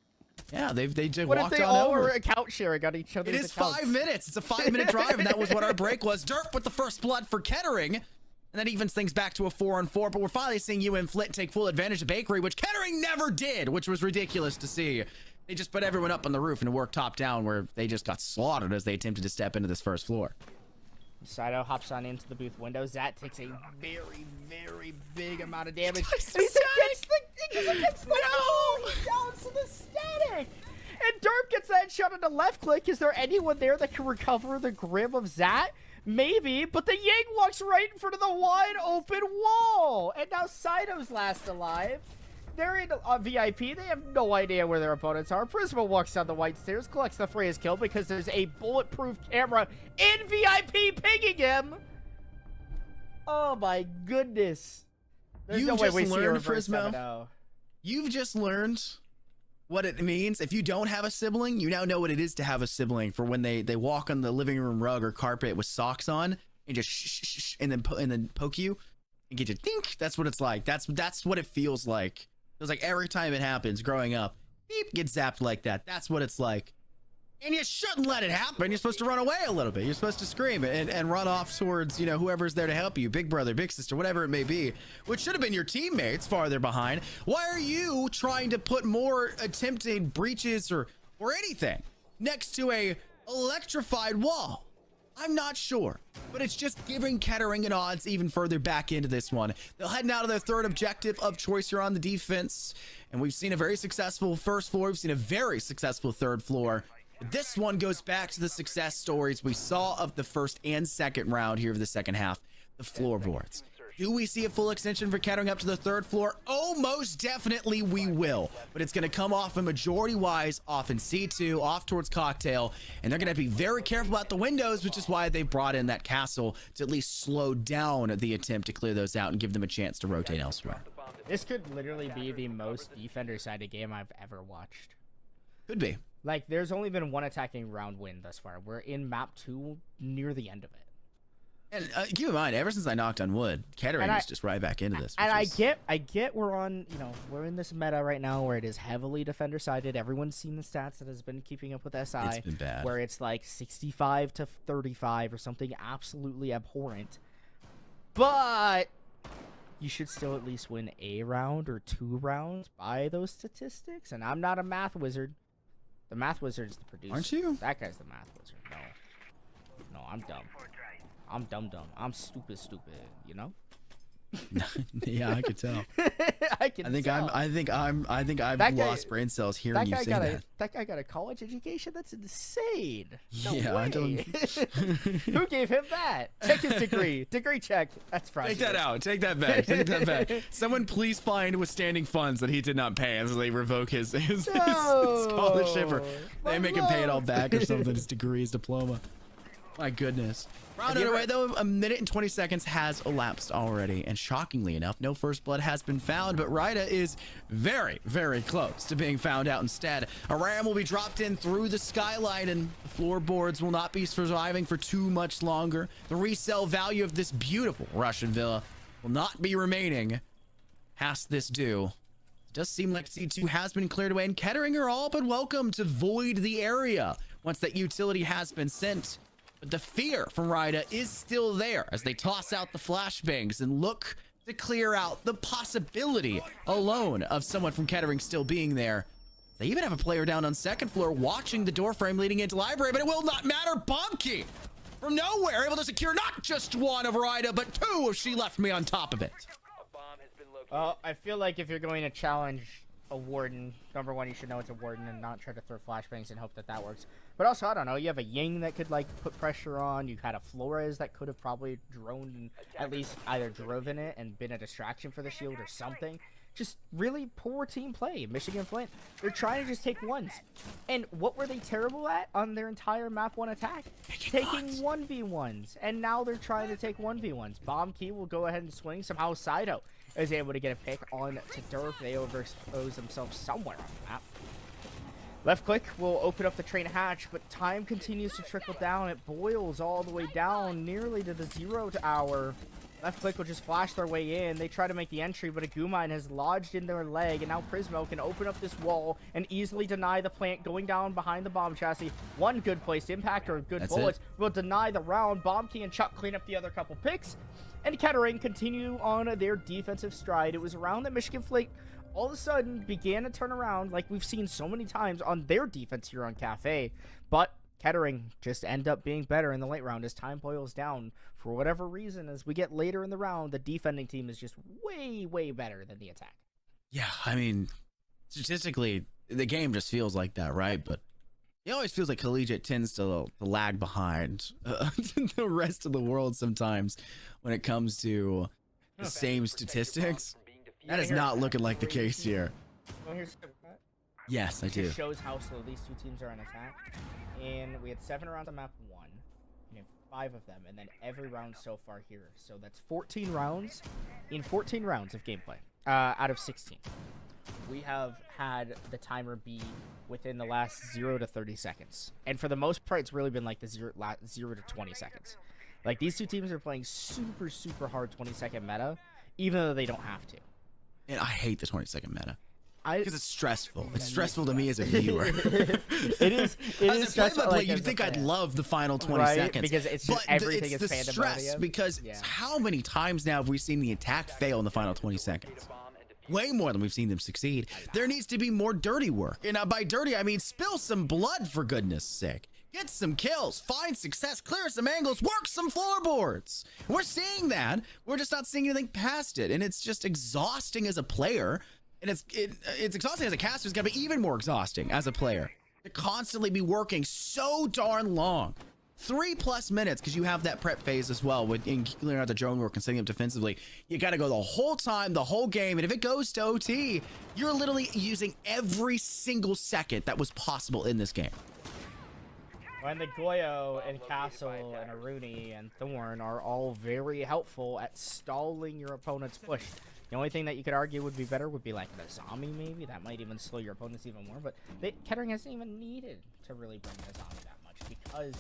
Yeah, they just what walked if they on all over. were account sharing on each other's accounts? It is accounts? 5 minutes. It's a 5-minute drive, and that was what our break was. Derp with the first blood for Kettering. And that evens things back to a 4-on-4, but we're finally seeing UM-Flint take full advantage of Bakery, which Kettering never did, which was ridiculous to see. They just put everyone up on the roof and worked top down, where they just got slaughtered as they attempted to step into this first floor. Sido hops on into the booth window. Zat takes a very, very big amount of damage. He's against the down to the static. And Derp gets that shot on the left click. Is there anyone there that can recover the grip of Zat? Maybe, but the Yang walks right in front of the wide open wall. And now Sido's last alive. They're in VIP. They have no idea where their opponents are. Prismo walks down the white stairs, collects the Freya's kill because there's a bulletproof camera in VIP pinging him. Oh my goodness. There's no way we see a reverse 7-0. You've just learned what it means. If you don't have a sibling, you now know what it is to have a sibling for when they walk on the living room rug or carpet with socks on and just shh, and then poke you and get you think. That's what it's like. That's what it feels like. It feels like every time it happens growing up, beep, get zapped like that. That's what it's like. And you shouldn't let it happen. You're supposed to run away a little bit. You're supposed to scream and run off towards, whoever's there to help you, big brother, big sister, whatever it may be, which should have been your teammates farther behind. Why are you trying to put more attempted breaches or anything next to a electrified wall? I'm not sure, but it's just giving Kettering an odds even further back into this one. They'll head now to their third objective of choice here on the defense, and we've seen a very successful first floor. We've seen a very successful third floor. This one goes back to the success stories we saw of the first and second round here of the second half, the floorboards. Do we see a full extension for Kettering up to the third floor? Oh, most definitely we will. But it's going to come off a majority-wise off in C2, off towards Cocktail. And they're going to be very careful about the windows, which is why they brought in that castle to at least slow down the attempt to clear those out and give them a chance to rotate elsewhere. This could literally be the most defender-sided game I've ever watched. Could be. Like, there's only been one attacking round win thus far. We're in map 2 near the end of it. And keep in mind, ever since I knocked on wood, Kettering is just right back into this. And I get we're on, we're in this meta right now where it is heavily defender-sided. Everyone's seen the stats that has been keeping up with SI. It's been bad. Where it's like 65 to 35 or something absolutely abhorrent. But you should still at least win a round or 2 rounds by those statistics. And I'm not a math wizard. The math wizard is the producer. Aren't you? That guy's the math wizard. No, I'm dumb. I'm dumb. I'm stupid, Yeah, I could tell. I think I've lost brain cells hearing you say that. That guy got a college education? That's insane. Yeah, I don't. Who gave him that? Check his degree. Degree check. That's fraudulent. Take that out. Take that back. Take that back. Someone please find withstanding funds that he did not pay, and so they revoke his scholarship, or they make him pay it all back or something. His degree, his diploma. My goodness. Round underway, though, a minute and 20 seconds has elapsed already. And shockingly enough, no first blood has been found, but Ryda is very, very close to being found out instead. A ram will be dropped in through the skylight, and the floorboards will not be surviving for too much longer. The resale value of this beautiful Russian villa will not be remaining past this due. It does seem like C2 has been cleared away, and Kettering are all but welcome to void the area once that utility has been sent. But the fear from Ryda is still there as they toss out the flashbangs and look to clear out the possibility alone of someone from Kettering still being there. They even have a player down on second floor watching the doorframe leading into library, but it will not matter. Bombkey from nowhere able to secure not just one of Ryda, but two if she left me on top of it. I feel like if you're going to challenge a warden, number one, you should know it's a warden and not try to throw flashbangs and hope that that works. But also, I don't know, you have a Ying that could like put pressure on. You had a Flores that could have probably droned and at least either driven it and been a distraction for the shield or something. Just really poor team play. Michigan-Flint, they're trying to just take ones. And what were they terrible at on their entire map 1 attack? Taking 1v1s. And now they're trying to take 1v1s. Bomb Key will go ahead and swing. Somehow Sido is able to get a pick on to Durf. They overexpose themselves somewhere on the map. Left click will open up the train hatch, but time continues to trickle down. It boils all the way down nearly to the 0 hour. Left click will just flash their way in. They try to make the entry, but a Gumine has lodged in their leg, and now Prismo can open up this wall and easily deny the plant going down behind the bomb chassis. One good placed impact or good bullets will deny the round. Bomb Key and Chuck clean up the other couple picks, and Kettering continue on their defensive stride. It was around that Michigan-Flint all of a sudden began to turn around like we've seen so many times on their defense here on Cafe, but Kettering just end up being better in the late round as time boils down. For whatever reason, as we get later in the round, the defending team is just way, way better than the attack. Yeah, I mean, statistically, the game just feels like that, right? But it always feels like Collegiate tends to lag behind the rest of the world sometimes when it comes to the same statistics. That is not looking like the case here. Yes, I do. It shows how slow these two teams are on attack. And we had 7 rounds on map 1. We have 5 of them, and then every round so far here. So that's 14 rounds in 14 rounds of gameplay out of 16. We have had the timer be within the last 0 to 30 seconds. And for the most part, it's really been like the 0 to 20 seconds. Like, these two teams are playing super, super hard 20-second meta, even though they don't have to. And I hate the 20-second meta. Because it's stressful. It's stressful to me as a It viewer. is. It as is a stressful. play-by-play, Like, you'd think I'd love the final 20 right? seconds. Because it's just everything is the stress. pandemonium. Because how many times now have we seen the attack fail in the final 20 seconds? Way more than we've seen them succeed. There needs to be more dirty work. And by dirty, I mean spill some blood, for goodness sake. Get some kills, find success, clear some angles, work some floorboards. We're seeing that. We're just not seeing anything past it. And it's just exhausting as a player. And it's exhausting as a caster. It's got to be even more exhausting as a player to constantly be working so darn long. 3+ minutes, because you have that prep phase as well in clearing out the drone work and setting up defensively. You got to go the whole time, the whole game. And if it goes to OT, you're literally using every single second that was possible in this game. When the Goyo and Castle and Aruni and Thorn are all very helpful at stalling your opponent's push. The only thing that you could argue would be better would be like the zombie, maybe. That might even slow your opponents even more. But Kettering hasn't even needed to really bring the zombie that much because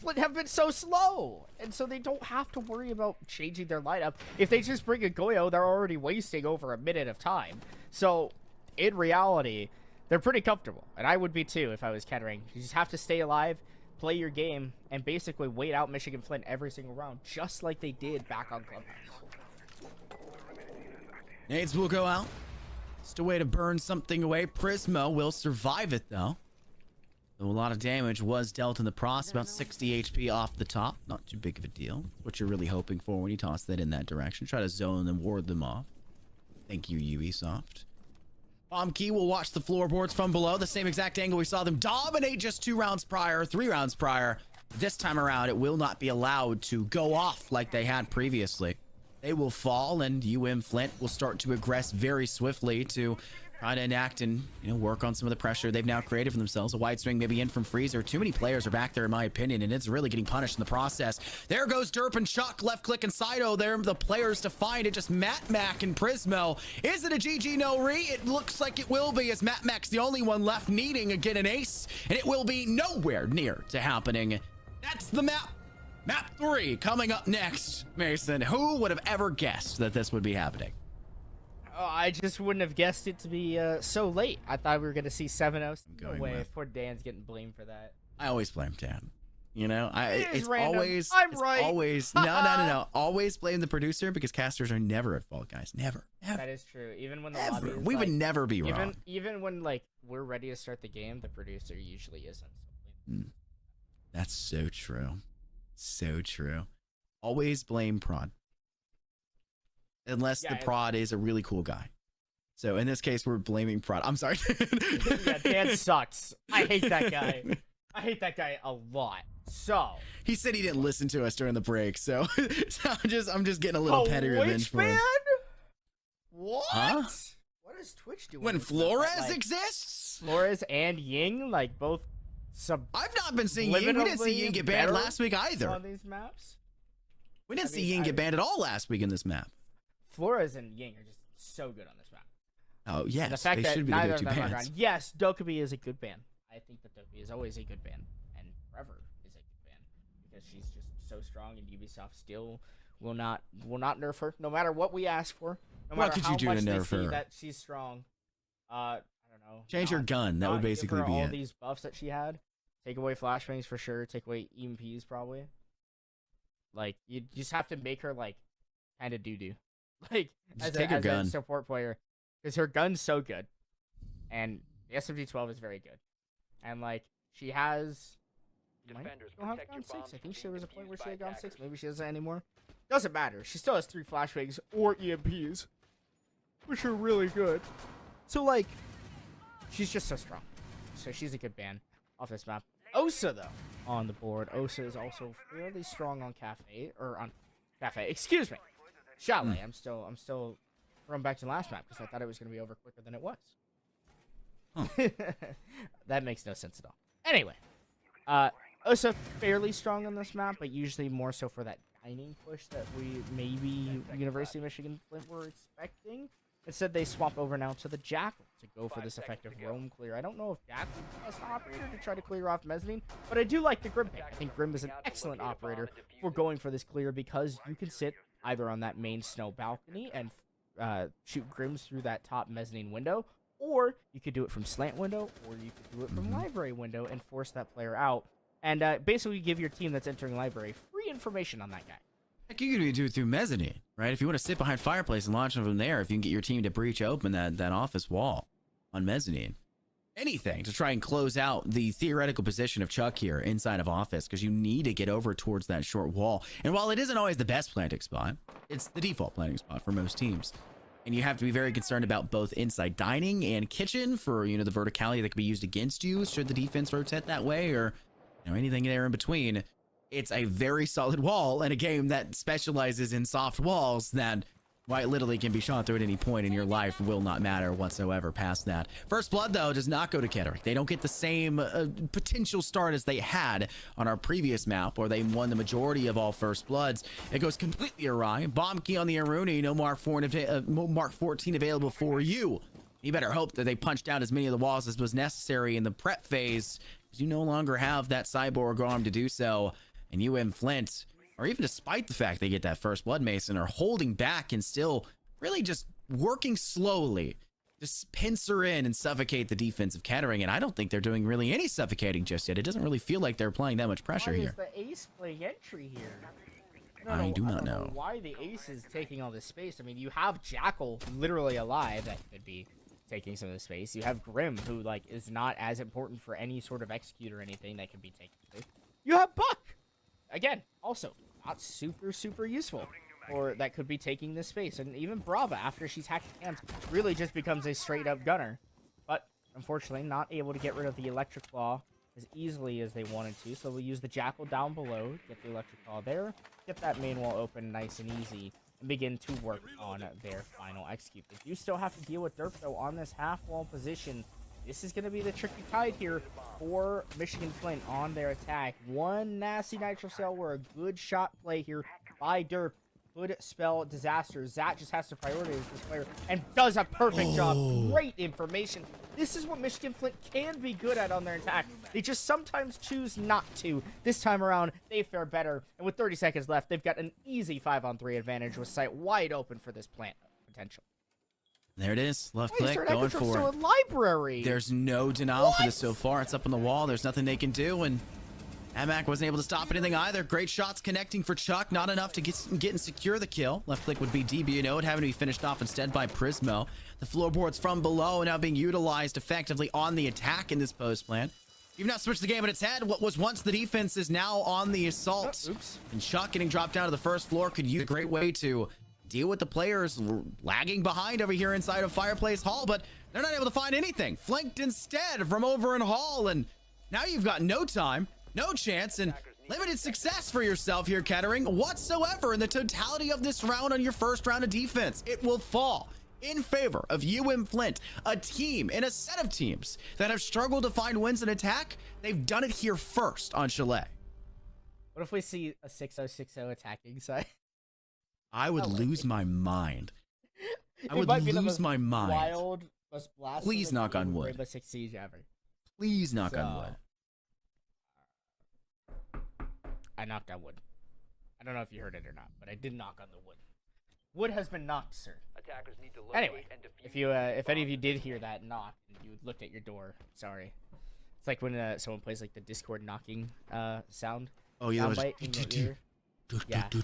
Flint have been so slow. And so they don't have to worry about changing their lineup. If they just bring a Goyo, they're already wasting over a minute of time. So in reality, they're pretty comfortable. And I would be too if I was Kettering. You just have to stay alive, play your game, and basically wait out Michigan-Flint every single round, just like they did back on Clubhouse. Nades will go out. Just a way to burn something away. Prismo will survive it, though. Though a lot of damage was dealt in the process. About 60 HP off the top. Not too big of a deal. What you're really hoping for when you toss that in that direction. Try to zone and ward them off. Thank you, Ubisoft. Bomb Key will watch the floorboards from below. The same exact angle we saw them dominate just 2 rounds prior, 3 rounds prior. This time around, it will not be allowed to go off like they had previously. They will fall, and UM-Flint will start to aggress very swiftly to try to enact and work on some of the pressure they've now created for themselves. A wide swing maybe in from Freezer. Too many players are back there in my opinion, and it's really getting punished in the process. There goes Derp and Chuck, left click and Sido. They're the players to find it. Just Matt Mac and Prismo. Is it a GG no re? It looks like it will be, as Matt Mac's the only one left needing again an ace, and it will be nowhere near to happening. That's the map. Map 3 coming up next. Mason, who would have ever guessed that this would be happening? Oh, I just wouldn't have guessed it to be so late. I thought we were going to see 7-0. No way. Poor Dan's getting blamed for that. I always blame Dan. It's random. always I'm right. Always no. Always blame the producer, because casters are never at fault, guys. Never. That is true. Even when the lobby is, we would never be wrong. Even when we're ready to start the game, the producer usually isn't. That's so true. So true. Always blame prod. Unless the prod is a really cool guy. So in this case, we're blaming prod. I'm sorry. Yeah, Dan sucks. I hate that guy. I hate that guy a lot. So he said he didn't listen to us during the break, so I'm just getting a little petty revenge for him. What? Huh? What is Twitch doing? When Flores exists? Flores and Ying, both I've not been seeing Ying. We didn't see Ying get banned last week either. On these maps? We didn't see Ying get banned at all last week in this map. Flores and Ying are just so good on this map. Oh, yes. And the fact they that should be neither the of them are bans. gone. Yes, Dokkaebi is a good ban. I think that Dokkaebi is always a good ban. And forever is a good ban. Because she's just so strong, and Ubisoft still will not nerf her, no matter what we ask for. No matter how much they see that she's strong. I don't know. Change her gun. That would basically be all it. These buffs that she had. Take away flashbangs for sure. Take away EMPs probably. You just have to make her kind of doo-doo. As a support player, because her gun's so good, and the SMG-12 is very good, and she has. Still have gone 6. I think there was a point where she had gone 6. Maybe she doesn't anymore. Doesn't matter. She still has 3 flashbangs or EMPs, which are really good. So she's just so strong. So she's a good ban off this map. Osa though on the board. Osa is also fairly strong on Cafe. Excuse me. Chalet. I'm still throwing back to the last map because I thought it was going to be over quicker than it was. Huh. That makes no sense at all. Anyway, Osa fairly strong on this map, but usually more so for that dining push that we maybe University of Michigan Flint were expecting. Instead, they swap over now to the Jackal to go for this effective roam clear. I don't know if Jackal is the best operator to try to clear off mezzanine, but I do like the Grim pick. I think Grim is an excellent operator for going for this clear because you can sit either on that main snow balcony and shoot Grims through that top mezzanine window, or you could do it from slant window, or you could do it from library window and force that player out. And basically give your team that's entering library free information on that guy. Heck, you could do it through mezzanine, right? If you want to sit behind fireplace and launch them from there, if you can get your team to breach open that office wall on mezzanine. Anything to try and close out the theoretical position of Chuck here inside of office, because you need to get over towards that short wall. And while it isn't always the best planting spot, it's the default planting spot for most teams. And you have to be very concerned about both inside dining and kitchen for, the verticality that could be used against you should the defense rotate that way, or anything there in between. It's a very solid wall in a game that specializes in soft walls that quite literally can be shot through at any point, and your life will not matter whatsoever past that. First Blood, though, does not go to Kettering. They don't get the same potential start as they had on our previous map, where they won the majority of all First Bloods. It goes completely awry. Bomb key on the Aruni, no Mark 14 available for you. You better hope that they punched out as many of the walls as was necessary in the prep phase, because you no longer have that cyborg arm to do so. And UM-Flint, or even despite the fact they get that First Blood Mason, are holding back and still really just working slowly to pincer in and suffocate the defense of Kettering. And I don't think they're doing really any suffocating just yet. It doesn't really feel like they're applying that much pressure here. Why is the ace playing entry here? I do not know why the ace is taking all this space. I mean, you have Jackal literally alive that could be taking some of the space. You have Grim, who is not as important for any sort of execute or anything that could be taking space. You have Buck! Again, also not super useful, or that could be taking this space. And even Brava, after she's hacked hands, really just becomes a straight up gunner. But unfortunately, not able to get rid of the electric claw as easily as they wanted to. So we'll use the Jackal down below, get the electric claw there, get that main wall open nice and easy. and begin to work on their final execute. They do still have to deal with Derp, though, on this half-wall position. This is going to be the tricky tide here for Michigan Flint on their attack. One nasty nitro cell where a good shot play here by Derp could spell disaster. Zach just has to prioritize this player and does a perfect job. Great information. This is what Michigan Flint can be good at on their attack. They just sometimes choose not to. This time around, they fare better. And with 30 seconds left, they've got an easy 5-on-3 advantage with sight wide open for this plant potential. There it is. Left click, going for it. Library. There's no denial for this so far. It's up on the wall. There's nothing they can do, and Amac wasn't able to stop anything either. Great shots connecting for Chuck. Not enough to get and secure the kill. Left click would be DB&O, having to be finished off instead by Prismo. The floorboards from below now being utilized effectively on the attack in this post plan. You've now switched the game on its head. What was once the defense is now on the assault. Oops. And Chuck getting dropped down to the first floor could use a great way to deal with the players lagging behind over here inside of Fireplace Hall, but they're not able to find anything. Flanked instead from over in Hall, and now you've got no time, no chance, and limited success for yourself here, Kettering, whatsoever in the totality of this round on your first round of defense. It will fall in favor of UM-Flint, a team and a set of teams that have struggled to find wins in attack. They've done it here first on Chalet. What if we see a 6-0-6-0 attacking side? I would lose my mind. I would might be the lose most my mind. Wild, most Please knock on wood. Rainbow Six Siege ever. Please knock on wood. I knocked on wood. I don't know if you heard it or not, but I did knock on the wood. Wood has been knocked, sir. Attackers need to locate Anyway, and defuse if you, if any of you did hear that knock and you looked at your door, sorry. It's like when someone plays like the Discord knocking sound. Oh yeah, soundbite in your ear. Yeah, the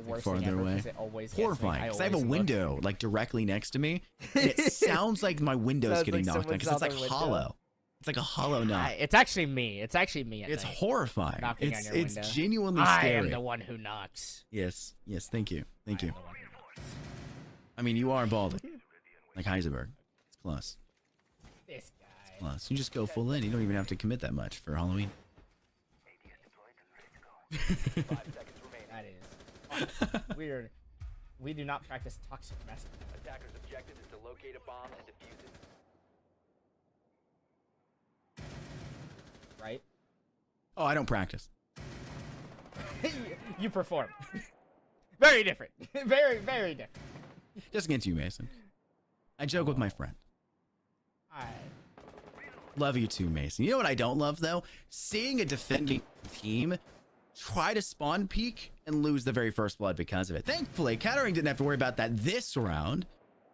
worst thing farther ever, away. 'cause it always Horrifying. Because I have a always window like directly next to me. And it sounds like my window's Sounds getting like knocked on because it's like someone's out the hollow. It's like a hollow knock. It's actually me. It's actually me. At It's night, horrifying. knocking on It's your window. genuinely I scary. am the one who knocks. Yes. Thank you. Thank I you. am the one who knocks. I mean, you are balding, like Heisenberg. It's close. This guy. Close. You just go full in. You don't even have to commit that much for Halloween. That is weird. We do not practice toxic masculinity. Attackers' objective is to locate a bomb and defuse it. Right? Oh, I don't practice. You perform. Very different. Very, very different. Just against you, Mason. I joke with my friend. Alright. Love you too, Mason. You know what I don't love, though? Seeing a defending team try to spawn peek and lose the very first blood because of it. Thankfully, Kettering didn't have to worry about that this round.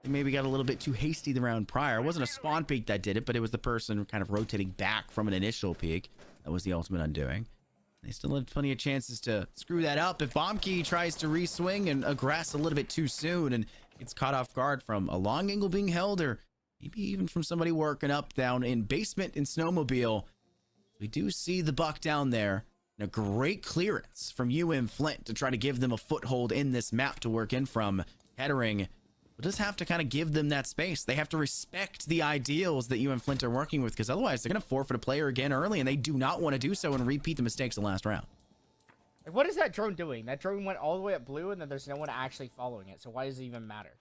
They maybe got a little bit too hasty the round prior. It wasn't a spawn peek that did it, but it was the person kind of rotating back from an initial peek. That was the ultimate undoing. They still have plenty of chances to screw that up if Bombkey tries to re-swing and aggress a little bit too soon and gets caught off guard from a long angle being held, or maybe even from somebody working up down in basement in Snowmobile. We do see the buck down there. And a great clearance from UM-Flint to try to give them a foothold in this map to work in from. Kettering will just have to kind of give them that space. They have to respect the ideals that UM-Flint are working with, because otherwise they're going to forfeit a player again early, and they do not want to do so and repeat the mistakes of last round. Like, what is that drone doing? That drone went all the way up blue, and then there's no one actually following it. So why does it even matter?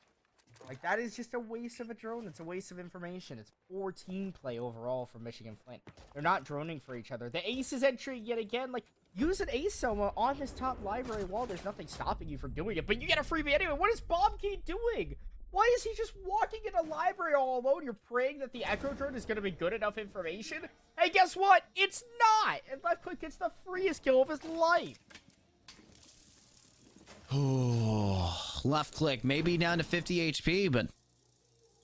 Like, that is just a waste of a drone. It's a waste of information. It's poor team play overall for Michigan Flint. They're not droning for each other. The aces entry yet again. Like, use an ace Soma on this top library wall. There's nothing stopping you from doing it, but you get a freebie anyway. What is Bombkey doing? Why is he just walking in a library all alone? You're praying that the Echo Drone is going to be good enough information? Hey, guess what? It's not! And Left Click gets the freest kill of his life. Oh, Left Click maybe down to 50 HP, but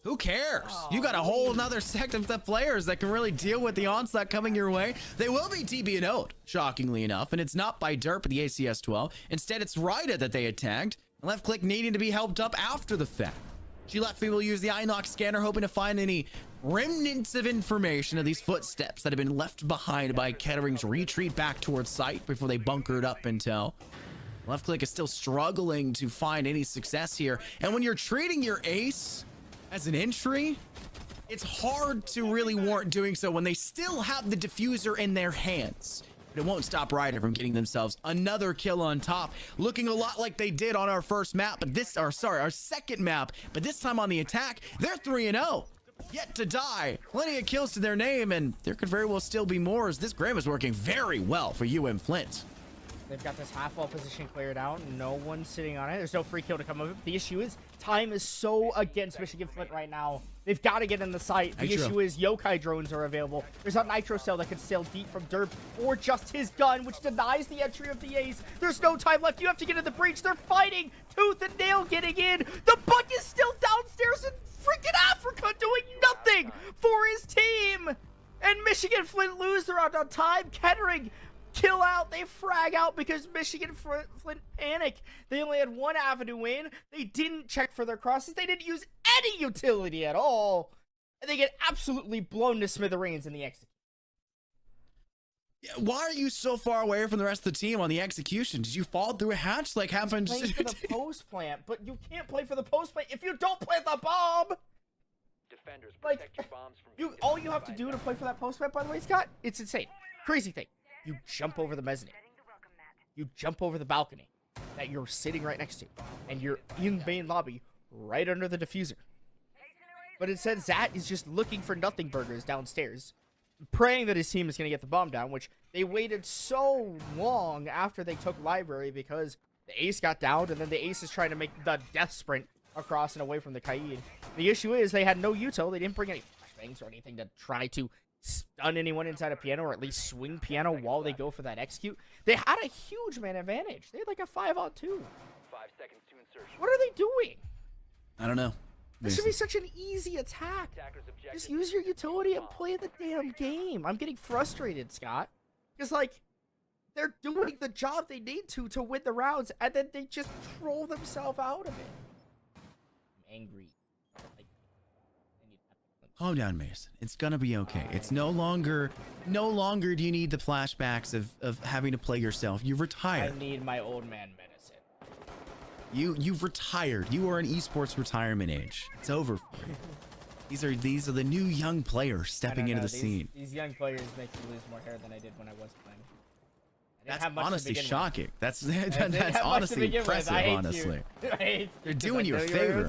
who cares? You got a whole nother sect of the players that can really deal with the onslaught coming your way. They will be DB&O'd, shockingly enough, and it's not by Derp at the ACS-12. Instead, it's Ryda that they attacked. Left Click needing to be helped up after the fact. She left people use the iNock scanner, hoping to find any remnants of information of these footsteps that have been left behind by Kettering's retreat back towards site before they bunkered up until. Left Click is still struggling to find any success here. And when you're treating your ace as an entry, it's hard to really warrant doing so when they still have the diffuser in their hands. But it won't stop Ryder from getting themselves another kill on top, looking a lot like they did on our first map, but this, or sorry, our second map, but this time on the attack, they're 3-0. Yet to die. Plenty of kills to their name, and there could very well still be more, as this Graham is working very well for UM-Flint. They've got this half-wall position cleared out. No one's sitting on it. There's no free kill to come of it. The issue is time is so against Michigan-Flint right now. They've got to get in the site. The issue is yokai drones are available. There's a nitro cell that can sail deep from derp, or just his gun, which denies the entry of the ace. There's no time left. You have to get in the breach. They're fighting tooth and nail getting in. The buck is still downstairs in freaking Africa doing nothing for his team. And Michigan-Flint lose. They're out on time. Kettering kill out, they frag out because Michigan-Flint panic. They only had one avenue in. They didn't check for their crosses. They didn't use any utility at all. And they get absolutely blown to smithereens in the execution. Why are you so far away from the rest of the team on the execution? Did you fall through a hatch like happened? Playing for the post plant, but you can't play for the post plant if you don't plant the bomb. Defenders, Like, protect your bombs from all you have to do to play for that post plant, by the way, Scott, it's insane. Crazy thing. You jump over the mezzanine. You jump over the balcony that you're sitting right next to. And you're in the main lobby right under the diffuser. But instead, Zat is just looking for nothing burgers downstairs, praying that his team is going to get the bomb down, which they waited so long after they took library because the ace got downed, and then the ace is trying to make the death sprint across and away from the Kaid. The issue is they had no util. They didn't bring any flashbangs or anything to try to stun anyone inside a piano, or at least swing piano while they go for that execute. They had a huge man advantage. They had like a 5-on-2. 5 seconds to insertion. What are they doing? I don't know. This should be such an easy attack. Attackers objective. Just use your utility and play the damn game. I'm getting frustrated, Scott. Because, like, they're doing the job they need to win the rounds, and then they just troll themselves out of it. I'm angry. Calm down, Mason. It's gonna be okay. It's no longer do you need the flashbacks of having to play yourself. You've retired. I need my old man medicine. You've retired. You are in esports retirement age. It's over for you. These are the new young players stepping into the scene. These young players make me lose more hair than I did when I was playing. That's honestly shocking. That's that's honestly impressive, honestly. They're doing you a favor.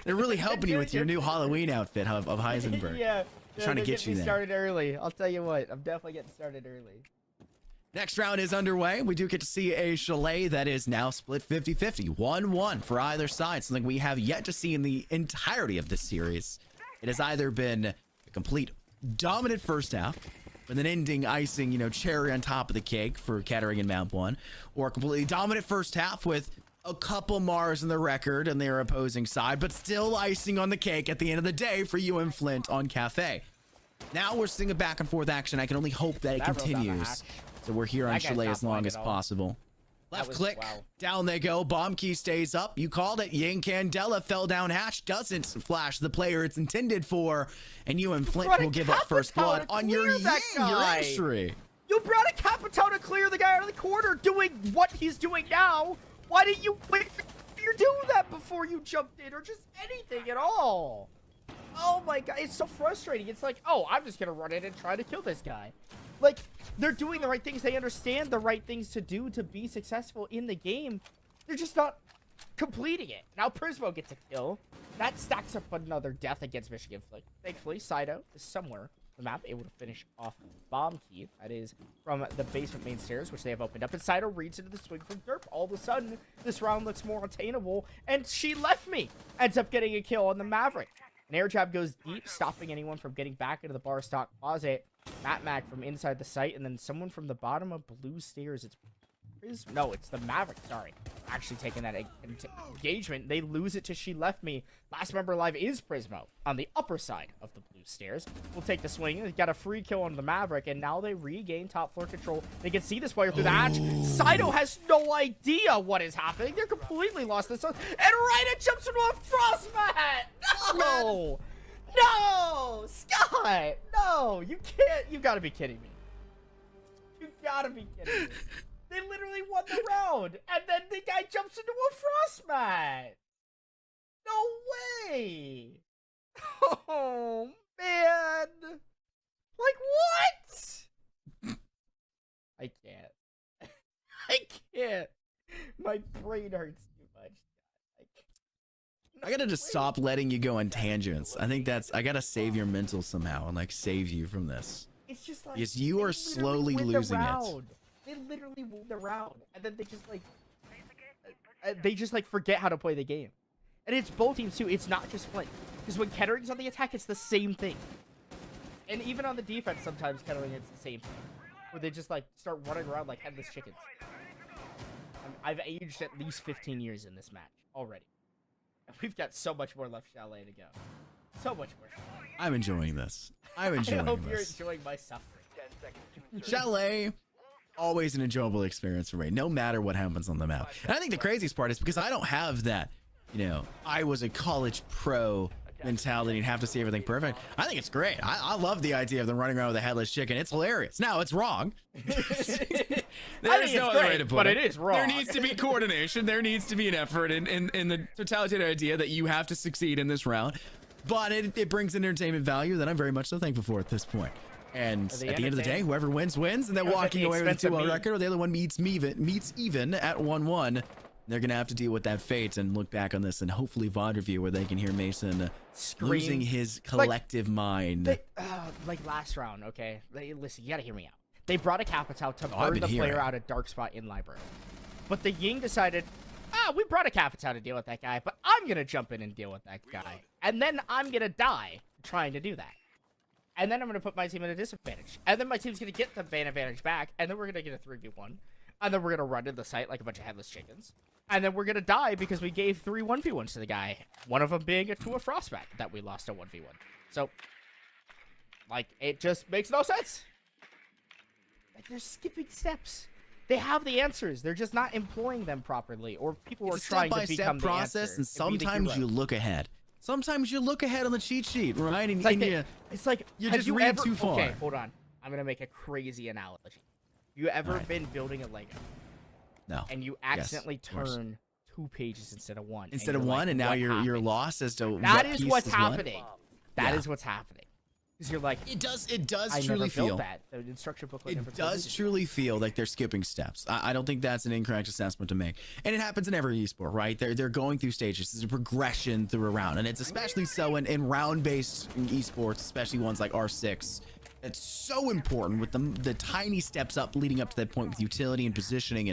They're really helping you with your new Halloween outfit of Heisenberg. Yeah. They're trying to get you there. Started early. I'll tell you what. I'm definitely getting started early. Next round is underway. We do get to see a Chalet that is now split 50-50. 1-1 for either side. Something we have yet to see in the entirety of this series. It has either been a complete dominant first half, with an ending icing, cherry on top of the cake for Kettering and Mount 1, or a completely dominant first half with a couple Mars in the record and their opposing side, but still icing on the cake at the end of the day for UM-Flint on Cafe. Now we're seeing a back and forth action. I can only hope that it continues. So we're here on Chalet as long as possible. Left click, down they go. Bomb key stays up. You called it. Yang Candela fell down hatch. Doesn't flash the player it's intended for. And UM-Flint will give up first blood on your entry. You brought a Capitão to clear the guy out of the corner doing what he's doing now. Why didn't you wait for you do that before you jumped in, or just anything at all? Oh my god, it's so frustrating. It's like, oh, I'm just going to run in and try to kill this guy. Like, they're doing the right things. They understand the right things to do to be successful in the game. They're just not completing it. Now Prismo gets a kill. That stacks up another death against Michigan-Flint. Thankfully, Saito is somewhere on the map able to finish off Bomb Key. That is from the basement main stairs, which they have opened up. And Saito reads into the swing from Derp. All of a sudden, this round looks more attainable. And she left me. Ends up getting a kill on the Maverick. An air jab goes deep, stopping anyone from getting back into the bar stock closet. Matt from inside the site, and then someone from the bottom of blue stairs. It's the Maverick, sorry. Actually taking that engagement. They lose it to She Left Me. Last member alive is Prismo on the upper side of the blue stairs. We'll take the swing. They got a free kill on the Maverick, and now they regain top floor control. They can see this player through the hatch. Saito has no idea what is happening. They're completely lost this one. And Ryder jumps into a frost mat. No! No! Scott! No! You can't. You gotta be kidding me. You gotta be kidding me. They literally won the round, and then the guy jumps into a frost mat. No way! Oh, man! Like, what? brain hurts too much. Like, I gotta just stop letting you go on tangents. I think I gotta save your mental somehow and like save you from this. it's just like Because you they are literally slowly win the losing it. round. They literally win the round, and then they just like forget how to play the game. And it's both teams too. It's not just Flint. Because when Kettering's on the attack, it's the same thing. And even on the defense, sometimes Kettering, it's the same thing. Where they just like start running around like headless chickens. I've aged at least 15 years in this match already. And we've got so much more left Chalet to go. So much more. I'm enjoying this. I'm I enjoying hope you're this. enjoying my suffering. 10 seconds to insert. Chalet, always an enjoyable experience for me, no matter what happens on the map. And I think the craziest part is because I don't have that, I was a college pro mentality and have to see everything perfect. I think it's great. I love the idea of them running around with a headless chicken. It's hilarious. Now, it's wrong. There's no other way to put but it. it is wrong. There needs to be coordination. There needs to be an effort in the totalitarian idea that you have to succeed in this round. But it brings an entertainment value that I'm very much so thankful for at this point. And at the end of the day, whoever wins, wins. And they're walking away with a 2-1 record, or the other one meets even at 1-1. They're going to have to deal with that fate and look back on this and hopefully VOD review where they can hear Mason losing his collective mind. Like last round, okay? Listen, you got to hear me out. They brought a Capital to I've burn been the player hearing. out of dark spot in library. But the Ying decided, we brought a Capital to deal with that guy, but I'm going to jump in and deal with that guy. And then I'm going to die trying to do that. And then I'm going to put my team at a disadvantage. And then my team's going to get the advantage back, and then we're going to get a 3v1. And then we're going to run to the site like a bunch of headless chickens. And then we're going to die because we gave 3 1v1s to the guy. One of them being to a Frostback that we lost a 1v1. So, like, it just makes no sense. Like, they're skipping steps. They have the answers. They're just not employing them properly. Or people are trying to become the process, answer and sometimes be the you hero. look ahead. Sometimes you look ahead on the cheat sheet, right? And, It's like you have just you read ever, too far. Okay, hold on. I'm going to make a crazy analogy. You ever Alright. been building a Lego? No. And you accidentally turn 2 pages instead of 1. Instead of 1, and now you're lost as to That what is piece what's is happening. what. That Yeah. is what's happening. Because you're like, It does I truly never feel. built that. The instruction booklet never It told me does to do truly feel like they're skipping steps. I don't think that's an incorrect assessment to make. And it happens in every esport, right? They're going through stages. There's a progression through a round. And it's especially so in round-based esports, especially ones like R6. It's so important with the tiny steps up leading up to that point with utility and positioning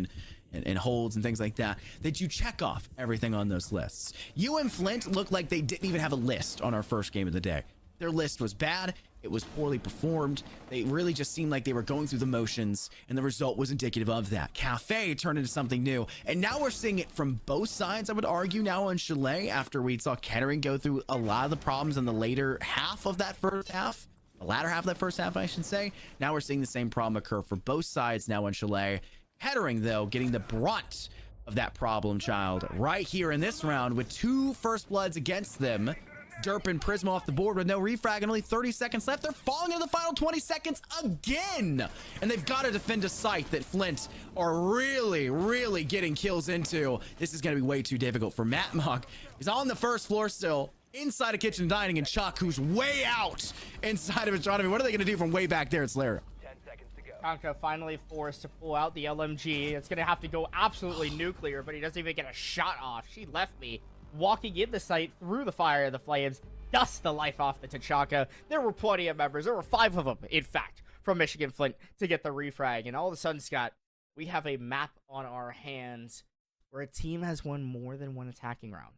and holds and things like that, that you check off everything on those lists. UM-Flint looked like they didn't even have a list on our first game of the day. Their list was bad. It was poorly performed. They really just seemed like they were going through the motions, and the result was indicative of that. Cafe turned into something new, and now we're seeing it from both sides, I would argue, now on Chalet, after we saw Kettering go through a lot of the problems in the later half of that first half. The latter half of that first half, I should say. Now we're seeing the same problem occur for both sides now on Chalet. Kettering, though, getting the brunt of that problem child right here in this round with 2 first bloods against them. Derp and Prisma off the board with no refrag and only 30 seconds left. They're falling into the final 20 seconds again. And they've got to defend a site that Flint are really, really getting kills into. This is going to be way too difficult for Matt Mock. He's on the first floor still, inside a kitchen dining, and Chuck, who's way out inside of astronomy. What are they going to do from way back there? It's Lara. 10 seconds to go. Conka finally forced to pull out the LMG. It's going to have to go absolutely nuclear, but he doesn't even get a shot off. She left me walking in the site through the fire of the flames, dust the life off the T'Chaka. There were plenty of members. There were 5 of them, in fact, from Michigan Flint to get the refrag. And all of a sudden, Scott, we have a map on our hands where a team has won more than 1 attacking round.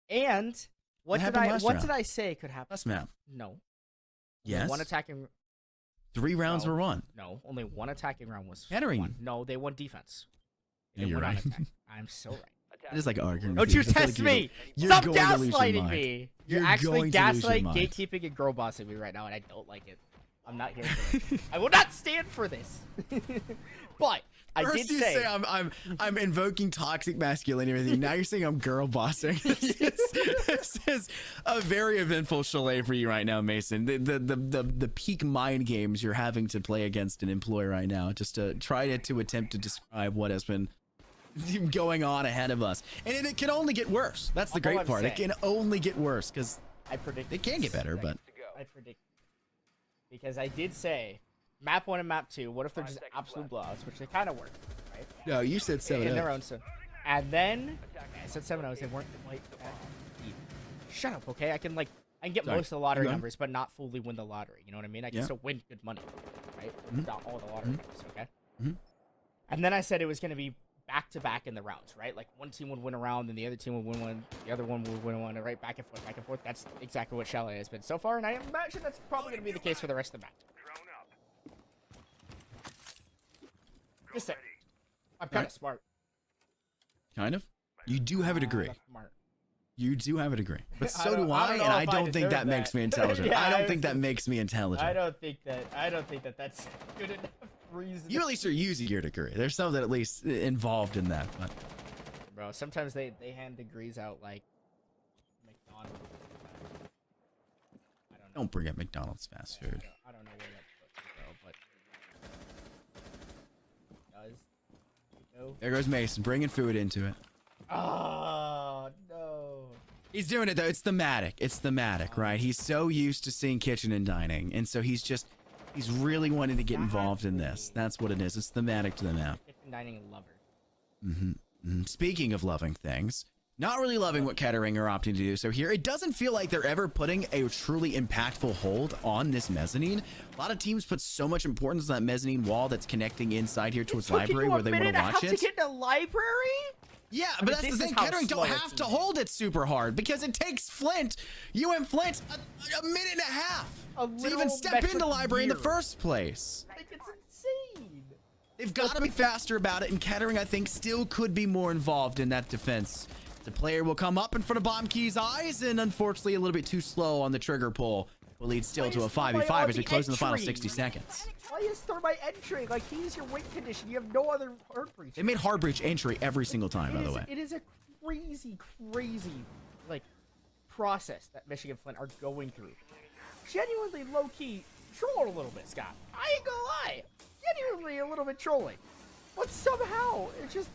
And what did I say could happen? Last map. No. Yes. 1 attacking 3 rounds No. were won. No, only 1 attacking round was Kettering. won. No, they won defense. They Yeah, didn't you're win on right. attack. I'm so right. It is like arguing. Don't with you I feel test like me! you're Stop going to lose your gaslighting mind. me! You're You're actually going to lose your gaslighting, mind. gatekeeping, and girl bossing me right now, and I don't like it. I'm not here for it. I will not stand for this. But I First did you say I'm invoking toxic masculinity and everything. Now you're saying I'm girl bossing. This is a very eventful Chalet for you right now, Mason. The peak mind games you're having to play against an employee right now, just to try to attempt to describe what has been going on ahead of us. And it can only get worse. That's the All great I'm part. It saying. can only get worse because I predict it can get better, but To go. I predict because I did say map 1 and map 2. What if they're 5 just seconds absolute left. blowouts, which they kind of were, right? no, you said 7 In their own son. And then I said 7-0s. They weren't quite that deep. Shut up, okay? I can get Sorry. most of the lottery Keep going. numbers, but not fully win the lottery. You know what I mean? I can Yeah. still win good money, right? Mhm. Not all the lottery numbers, okay? Mhm. And then I said it was going to be back to back in the rounds, right? Like one team would win a round, and the other team would win one, the other one would win one, right? Back and forth, back and forth. That's exactly what Chalet has been so far, and I imagine that's probably going to be the case for the rest of the match. Just say, I'm kind of smart. Kind of. You do have a degree. I'm smart. You do have a degree, but I so don't- do I I, don't and know I if I don't think deserve that makes that. me intelligent. Yeah, I don't I think that was- makes me intelligent. I don't think that that's good enough reason. You at least are using your degree. There's some that at least involved in that, but Bro, sometimes they hand degrees out like McDonald's. I don't know. don't bring up McDonald's fast food. I don't know where that's supposed to go, but it does. Go. There goes Mason, bringing food into it. Oh no. He's doing it though. It's thematic. It's thematic, right? He's so used to seeing kitchen and dining, and so he's really wanting to get involved in this. That's what it is. It's thematic to the map. Kitchen dining lover. Speaking of loving things, not really loving what Kettering are opting to do. So here, it doesn't feel like they're ever putting a truly impactful hold on this mezzanine. A lot of teams put so much importance on that mezzanine wall that's connecting inside here towards library where they want to watch it. To get to library? Yeah, I but mean, that's the this is thing. how Kettering slow don't it's have to been. hold it super hard because it takes Flint, UM-Flint, a minute and a half A to even literal step metric into library in the year. first place. Like, it's insane. They've got to be faster about it, and Kettering, I think, still could be more involved in that defense. The player will come up in front of Bombkey's eyes, and unfortunately a little bit too slow on the trigger pull. Will lead still to a 5v5 as we close in the final 60 seconds. Why is thermite entry? Like, he's your win condition. You have no other hard breach. They made hard breach entry every single time, by the way. It is a crazy, like, process that Michigan Flint are going through. Genuinely low-key trolling a little bit, Scott. I ain't gonna lie. Genuinely a little bit trolling. But somehow,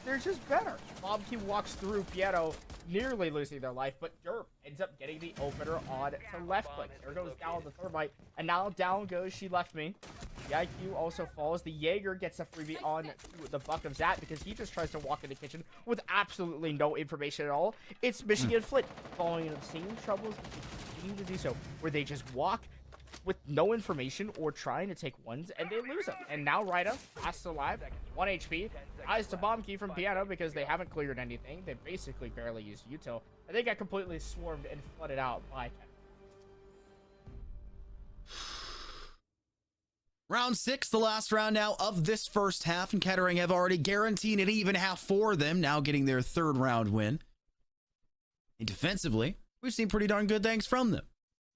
they're just better. Bombkey walks through Piano, nearly losing their life, but Derp ends up getting the opener on to left click. There goes down the thermite, and now down goes She Left Me. The IQ also falls. The Jaeger gets a freebie on to the buck of Zat because he just tries to walk in the kitchen with absolutely no information at all. It's Michigan Flint falling into the same troubles they continue to do so, where they just walk with no information or trying to take ones, and they lose them. And now Ryda, last alive, 1 HP, eyes to Bombkey from Piano because they haven't cleared anything. They basically barely used util, and they got completely swarmed and flooded out by Kettering. Round 6, the last round now of this first half, and Kettering have already guaranteed an even half for them, now getting their third round win. And defensively, we've seen pretty darn good things from them.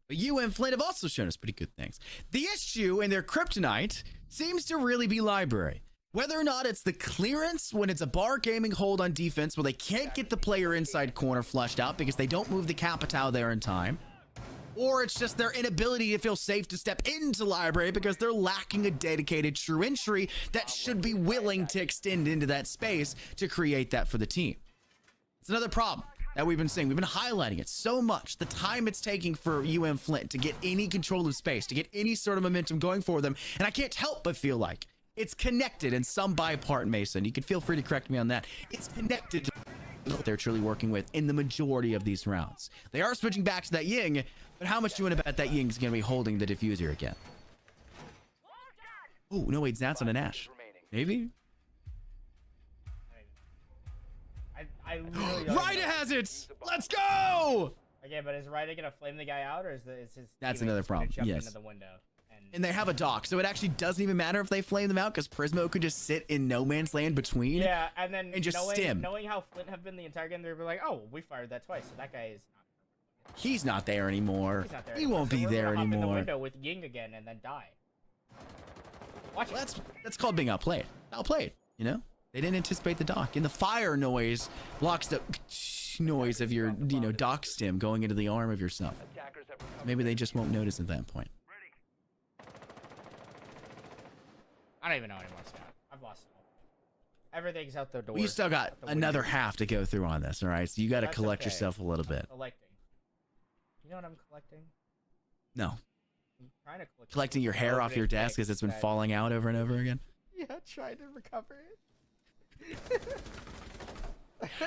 But UM-Flint have also shown us pretty good things. The issue in their kryptonite seems to really be library. Whether or not it's the clearance when it's a bar gaming hold on defense where they can't get the player inside corner flushed out because they don't move the Capitao there in time, or it's just their inability to feel safe to step into library because they're lacking a dedicated true entry that should be willing to extend into that space to create that for the team. It's another problem that we've been seeing. We've been highlighting it so much. The time it's taking for UM-Flint to get any control of space, to get any sort of momentum going for them. And I can't help but feel like it's connected in some by part, Mason. You can feel free to correct me on that. It's connected to what they're truly working with in the majority of these rounds. They are switching back to that Ying, but how much do you want to bet that Ying's going to be holding the diffuser again? Oh, no, wait, Zat's on an Ash. Maybe? I literally don't Ryda know. has it! Let's go! Okay, but is Ryda gonna flame the guy out, or is his That's teammate another just gonna problem, jump yes. into the window? And they have a dock, so it actually doesn't even matter if they flame them out because Prismo could just sit in no man's land between. Yeah, and then And just stim. knowing how Flint have been the entire game, they'll be like, oh, we fired that twice, so that guy is not. He's not there anymore. He's not there. He anymore, won't so be we're there gonna hop in the anymore. window with Ying again and then die. Watch Well, it. that's called being outplayed. Outplayed, you know? They didn't anticipate the dock. And the fire noise blocks the noise of your, dock stem going into the arm of yourself. Maybe they just won't notice at that point. I don't even know anymore, Scott. I've lost it all. Everything's out the door. Well, you still got out the window. another half to go through on this, all right? So you got to That's collect okay. yourself a little bit. Collecting. You know what I'm collecting? No. I'm trying to collect. Collecting your hair off your desk as it's been falling out over and over again. Yeah, trying to recover it.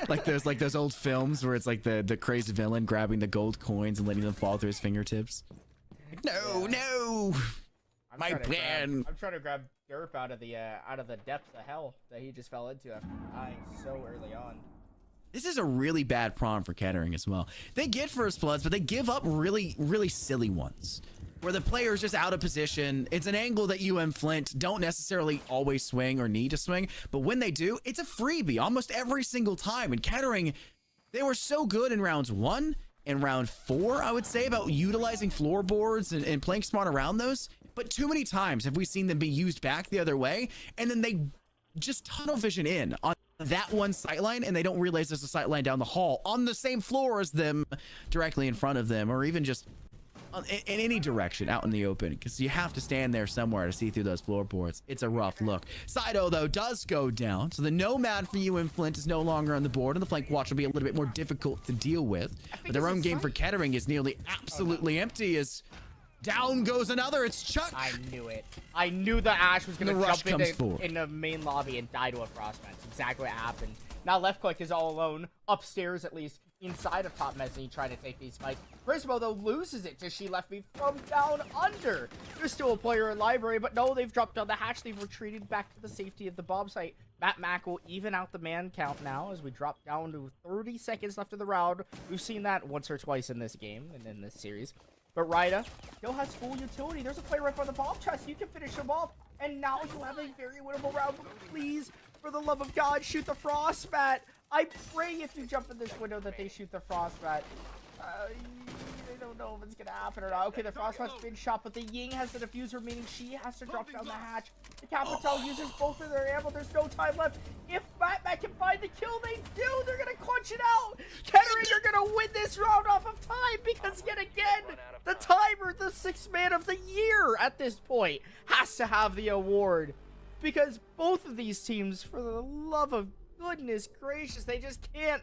like those old films where it's like the crazy villain grabbing the gold coins and letting them fall through his fingertips. No. My plan. I'm trying to grab Derp out of the depths of hell that he just fell into after dying so early on. This is a really bad prom for Kettering as well. They get first bloods, but they give up really, really silly ones where the player is just out of position. It's an angle that UM-Flint don't necessarily always swing or need to swing, but when they do, it's a freebie almost every single time. And Kettering, they were so good in rounds 1 and round 4, I would say, about utilizing floorboards and playing smart around those. But too many times have we seen them be used back the other way, and then they just tunnel vision in on that one sightline, and they don't realize there's a sightline down the hall on the same floor as them, directly in front of them, or even just in any direction out in the open, because you have to stand there somewhere to see through those floorboards. It's a rough look. Sido, though, does go down, so the Nomad for UM-Flint is no longer on the board, and the flank watch will be a little bit more difficult to deal with. But their own game for Kettering is nearly absolutely empty as down goes another. It's Chuck. I knew it. I knew the Ash was going to jump in the main lobby and die to a frostbite. That's exactly what happened. Now left click is all alone, upstairs at least, inside of top mezzanine, trying to take these fights. Prismo, though, loses it to She Left Me from down under. There's still a player in library, but no, they've dropped down the hatch. They've retreated back to the safety of the bomb site. Matt Mack will even out the man count now as we drop down to 30 seconds left of the round. We've seen that once or twice in this game and in this series. But Ryda still has full utility. There's a player right by the bomb chest. You can finish him off. And now you have a very winnable round. But please, for the love of God, shoot the frostbat. I pray if you jump in this window that they shoot the frostbat. I don't know if it's gonna happen or not. Okay, the frostbat's been shot, but the Ying has the diffuser, meaning she has to drop down the hatch. The Capital uses both of their ammo. There's no time left. If Batman can find the kill, they do. They're gonna clutch it out. Kettering are gonna win this round off of time because yet again, the timer, the 6th man of the year at this point, has to have the award because both of these teams, for the love of goodness gracious, they just can't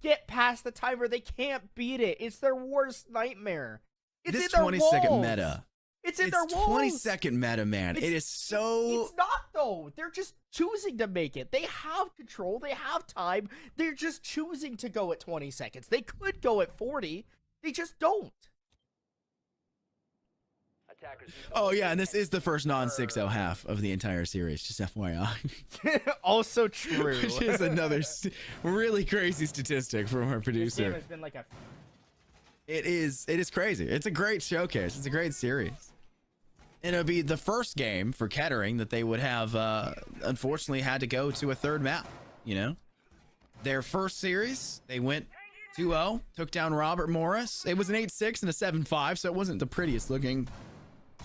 get past the timer. They can't beat it. It's their worst nightmare. It's this in their 20-second walls. meta. It's in their walls. 20-second meta, man. It is so... It's not, though. They're just choosing to make it. They have control. They have time. They're just choosing to go at 20 seconds. They could go at 40. They just don't. Oh, yeah, and this is the first non-6-0 half of the entire series, just FYI. Also true. Which is another really crazy statistic from our This producer. game has been like a... It is crazy. It's a great showcase. It's a great series. And it'll be the first game for Kettering that they would have, unfortunately, had to go to a third map, you know? Their first series, they went 2-0, took down Robert Morris. It was an 8-6 and a 7-5, so it wasn't the prettiest looking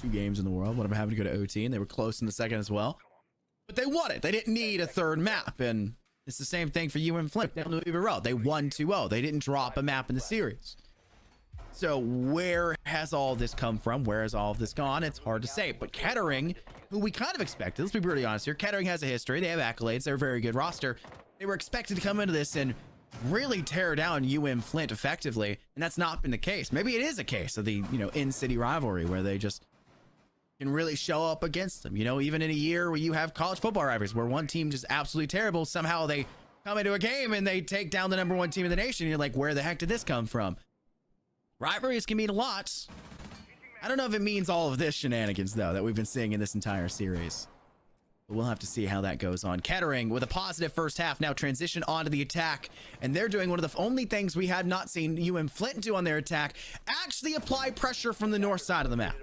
2 games in the world. Would have having to go to OT, and they were close in the second as well. But they won it. They didn't need a third map, and it's the same thing for UM-Flint. They won 2-0. They didn't drop a map in the series. So where has all this come from? Where has all of this gone? It's hard to say. But Kettering, who we kind of expected, let's be brutally honest here, Kettering has a history. They have accolades. They're a very good roster. They were expected to come into this and really tear down UM-Flint effectively, and that's not been the case. Maybe it is a case of the, in-city rivalry where they just can really show up against them. Even in a year where you have college football rivalries where one team just absolutely terrible, somehow they come into a game and they take down the #1 team in the nation. You're like, where the heck did this come from? Rivalries can mean a lot. I don't know if it means all of this shenanigans, though, that we've been seeing in this entire series. But we'll have to see how that goes on. Kettering, with a positive first half, now transition onto the attack. And they're doing one of the only things we had not seen UM-Flint do on their attack, actually apply pressure from the north side of the map.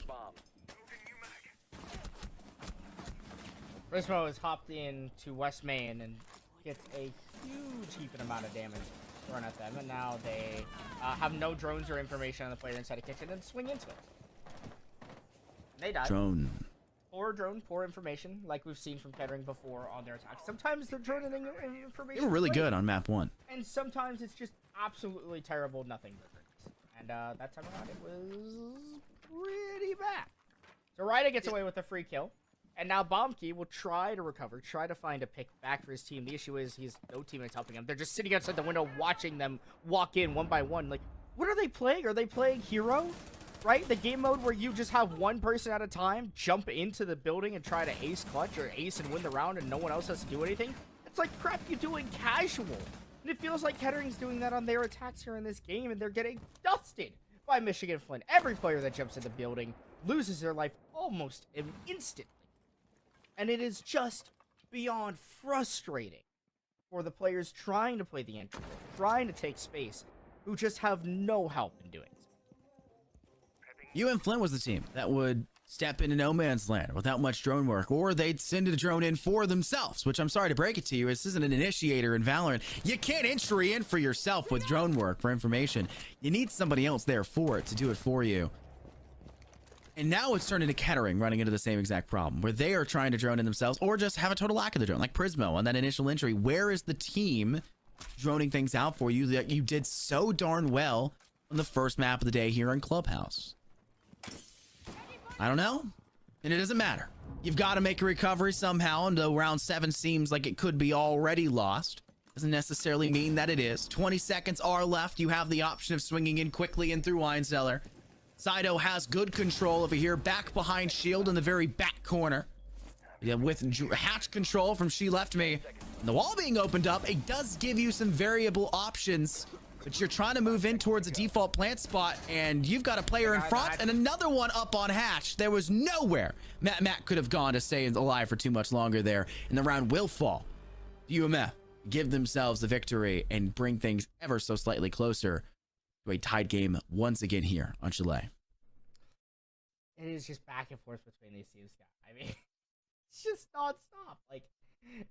Prismo has hopped in to West Main and gets a huge heaping amount of damage thrown at them, and now they have no drones or information on the player inside the kitchen and swing into it. They die. Drone. Poor information, like we've seen from Kettering before on their attacks. Sometimes their drone information They were really is great, good on map 1. and sometimes it's just absolutely terrible nothing burgers. And that time around it was pretty bad. So Ryda gets away with a free kill. And now Bombkey will try to recover, try to find a pick back for his team. The issue is he's no teammates helping him. They're just sitting outside the window watching them walk in one by one. Like, what are they playing? Are they playing Hero? Right? The game mode where you just have one person at a time jump into the building and try to ace clutch or ace and win the round and no one else has to do anything? It's like crap you do in casual. And it feels like Kettering's doing that on their attacks here in this game, and they're getting dusted by Michigan-Flint. Every player that jumps in the building loses their life almost instantly. And it is just beyond frustrating for the players trying to play the entry, trying to take space, who just have no help in doing so. UM-Flint was the team that would step into no man's land without much drone work, or they'd send a drone in for themselves, which I'm sorry to break it to you, this isn't an initiator in Valorant. You can't entry in for yourself with drone work for information. You need somebody else there for it to do it for you. And now it's turned into Kettering running into the same exact problem, where they are trying to drone in themselves or just have a total lack of the drone, like Prismo on that initial entry. Where is the team droning things out for you that you did so darn well on the first map of the day here in Clubhouse? I don't know. And it doesn't matter. You've got to make a recovery somehow, and though round 7 seems like it could be already lost, doesn't necessarily mean that it is. 20 seconds are left. You have the option of swinging in quickly in through Wine Cellar. Sido has good control over here, back behind Shield in the very back corner. Yeah, with hatch control from She Left Me. The wall being opened up, it does give you some variable options, but you're trying to move in towards a default plant spot, and you've got a player in front and another one up on hatch. There was nowhere Matt could have gone to stay alive for too much longer there, and the round will fall. UMF give themselves the victory and bring things ever so slightly closer to a tied game once again here on Chalet. It is just back and forth between these teams, Scott. I mean, it's just non-stop. Like,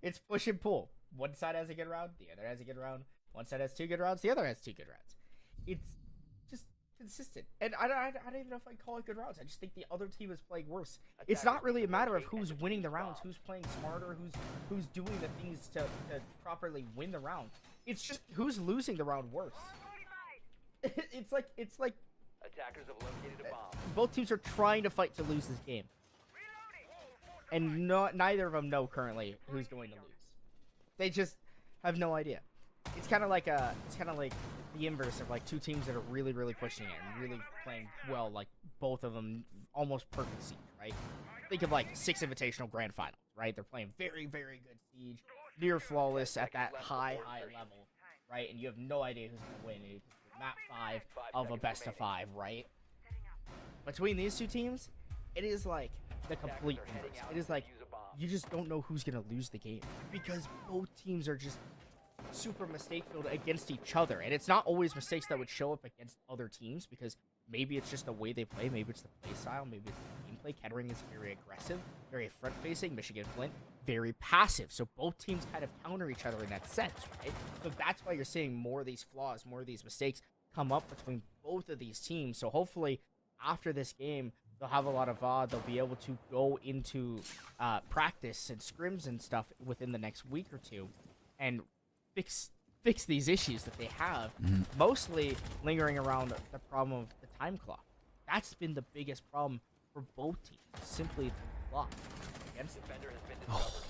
it's push and pull. One side has a good round, the other has a good round. One side has 2 good rounds, the other has 2 good rounds. It's just consistent. And I don't even know if I call it good rounds. I just think the other team is playing worse. It's not really a matter of who's winning the rounds, who's playing smarter, who's doing the things to properly win the round. It's just who's losing the round worse. It's like Attackers have located a bomb. both teams are trying to fight to lose this game. And neither of them know currently who's going to lose. They just have no idea. It's kind of like the inverse of like 2 teams that are really, really pushing it and really playing well, like both of them almost perfect siege, right? Think of like 6 invitational grand finals, right? They're playing very, very good siege, near flawless at that high level, right? And you have no idea who's gonna win. It's map 5 of a best of 5, right? Between these 2 teams, it is like the complete inverse. It is like you just don't know who's gonna lose the game because both teams are just super mistake filled against each other, and it's not always mistakes that would show up against other teams because maybe it's just the way they play, maybe it's the play style, maybe it's the gameplay. Kettering is very aggressive, very front facing. Michigan-Flint very passive, so both teams kind of counter each other in that sense, right? So that's why you're seeing more of these flaws, more of these mistakes come up between both of these teams. So hopefully after this game they'll have a lot of VOD. They'll be able to go into practice and scrims and stuff within the next week or 2 and fix these issues that they have, mostly lingering around the problem of the time clock. That's been the biggest problem for both teams, simply the clock. Against Defender has been discovered.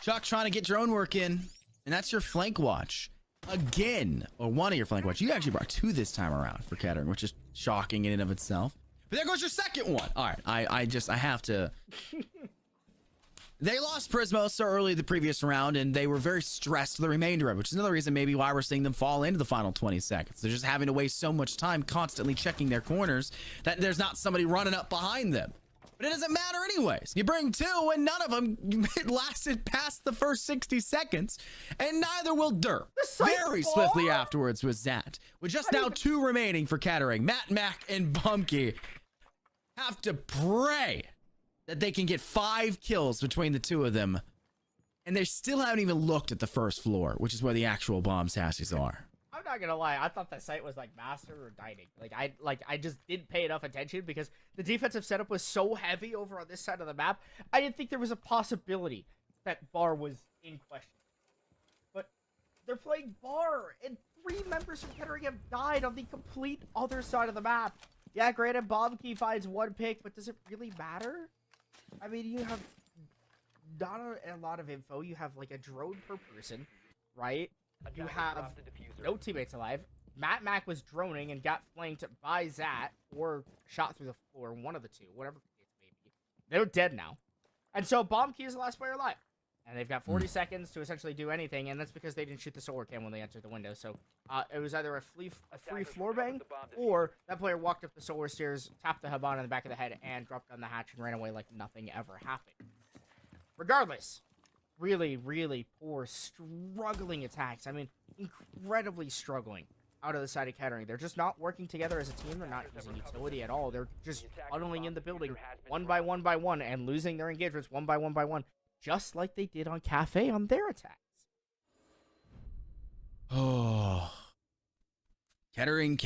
Chuck trying to get drone work in, and that's your flank watch. Again, or one of your flank watch. You actually brought 2 this time around for Kettering, which is shocking in and of itself. But there goes your second one. All right, I have to... They lost Prismo so early the previous round, and they were very stressed the remainder of it, which is another reason maybe why we're seeing them fall into the final 20 seconds. They're just having to waste so much time constantly checking their corners that there's not somebody running up behind them. But it doesn't matter anyways. You bring 2, and none of them lasted past the first 60 seconds, and neither will Derp. Very swiftly afterwards was Zat. With just now 2 remaining for Kettering, Matt, Mac, and Bumkey have to pray that they can get 5 kills between the 2 of them, and they still haven't even looked at the first floor, which is where the actual bomb sashes are. I'm not gonna lie, I thought that site was like master or dining. I just didn't pay enough attention because the defensive setup was so heavy over on this side of the map. I didn't think there was a possibility that bar was in question. But they're playing bar, and 3 members from Kettering have died on the complete other side of the map. Yeah, granted, Bombkey finds 1 pick, but does it really matter? I mean, you have not a lot of info. You have like a drone per person, right? You have no teammates alive. Mac was droning and got flanked by Zat or shot through the floor. One of the 2, whatever the case may be. They're dead now. And so Bombkey is the last player alive. And they've got 40 seconds to essentially do anything, and that's because they didn't shoot the solar cam when they entered the window. So it was either a free floor bang, or that player walked up the solar stairs, tapped the Habana in the back of the head, and dropped down the hatch and ran away like nothing ever happened. Regardless, really, really poor, struggling attacks. I mean, incredibly struggling out of the side of Kettering. They're just not working together as a team. They're not using utility at all. They're just funneling in the building one by one and losing their engagements one by one. Just like they did on Cafe on their attacks. Oh. Kettering.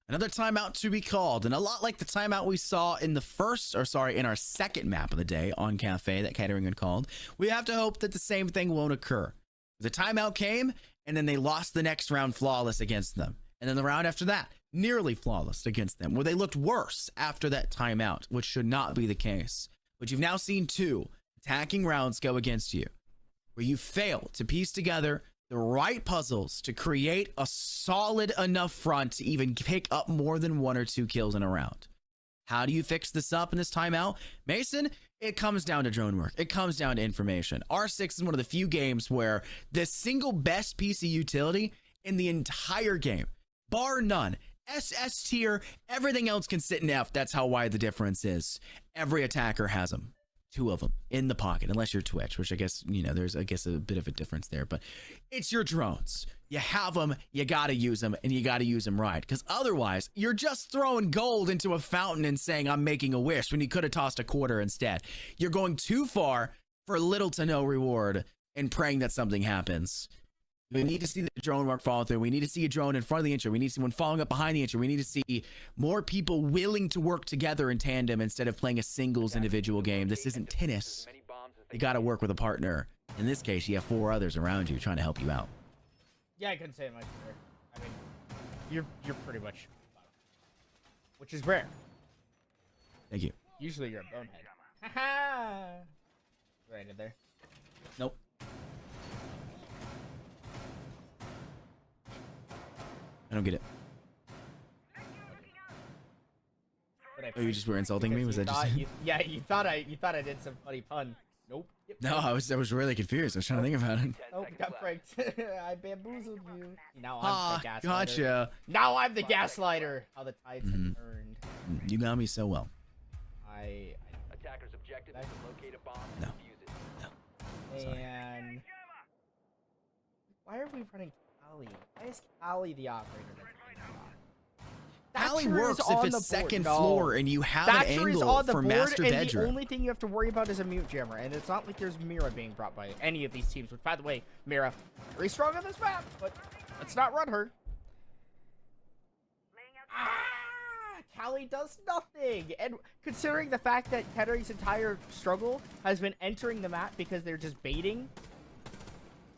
Another timeout to be called. And a lot like the timeout we saw in in our second map of the day on Cafe that Kettering had called. We have to hope that the same thing won't occur. The timeout came, and then they lost the next round flawless against them. And then the round after that, nearly flawless against them, where they looked worse after that timeout, which should not be the case. But you've now seen 2 attacking rounds go against you, where you fail to piece together the right puzzles to create a solid enough front to even pick up more than 1 or 2 kills in a round. How do you fix this up in this timeout? Mason, it comes down to drone work. It comes down to information. R6 is one of the few games where the single best piece of utility in the entire game, bar none, SS tier, everything else can sit in F. That's how wide the difference is. Every attacker has them. 2 of them in the pocket, unless you're Twitch, which I guess, there's, a bit of a difference there, but it's your drones. You have them, you got to use them, and you got to use them right, because otherwise you're just throwing gold into a fountain and saying, I'm making a wish, when you could have tossed a quarter instead. You're going too far for little to no reward and praying that something happens. We need to see the drone work follow through. We need to see a drone in front of the intro. We need to see one following up behind the intro. We need to see more people willing to work together in tandem instead of playing a singles individual game. This isn't tennis. You got to work with a partner. In this case, you have 4 others around you trying to help you out. Yeah, I couldn't say it much better. I mean, you're pretty much, which is rare. Thank you. Usually you're a bonehead. Haha. Right in there. Nope. I don't get it. Oh, you just were insulting me? Was that just? You thought I did some funny pun. Nope. Yep. No, I was really confused. I was trying to think about it. Oh, got pranked. I bamboozled you. Now I'm the gaslighter. Gotcha. Now I'm the gaslighter. How the tides have turned. You got me so well. Attackers' objective is to locate a bomb and No. defuse it. Sorry. And why are we running Cali? Why is Cali the operator? Cali works if it's second floor and you have an angle for master bedroom. The only thing you have to worry about is a mute jammer, and it's not like there's Mira being brought by any of these teams. Which, by the way, Mira very strong on this map, but let's not run her. Cali does nothing, and considering the fact that Kettering's entire struggle has been entering the map because they're just baiting.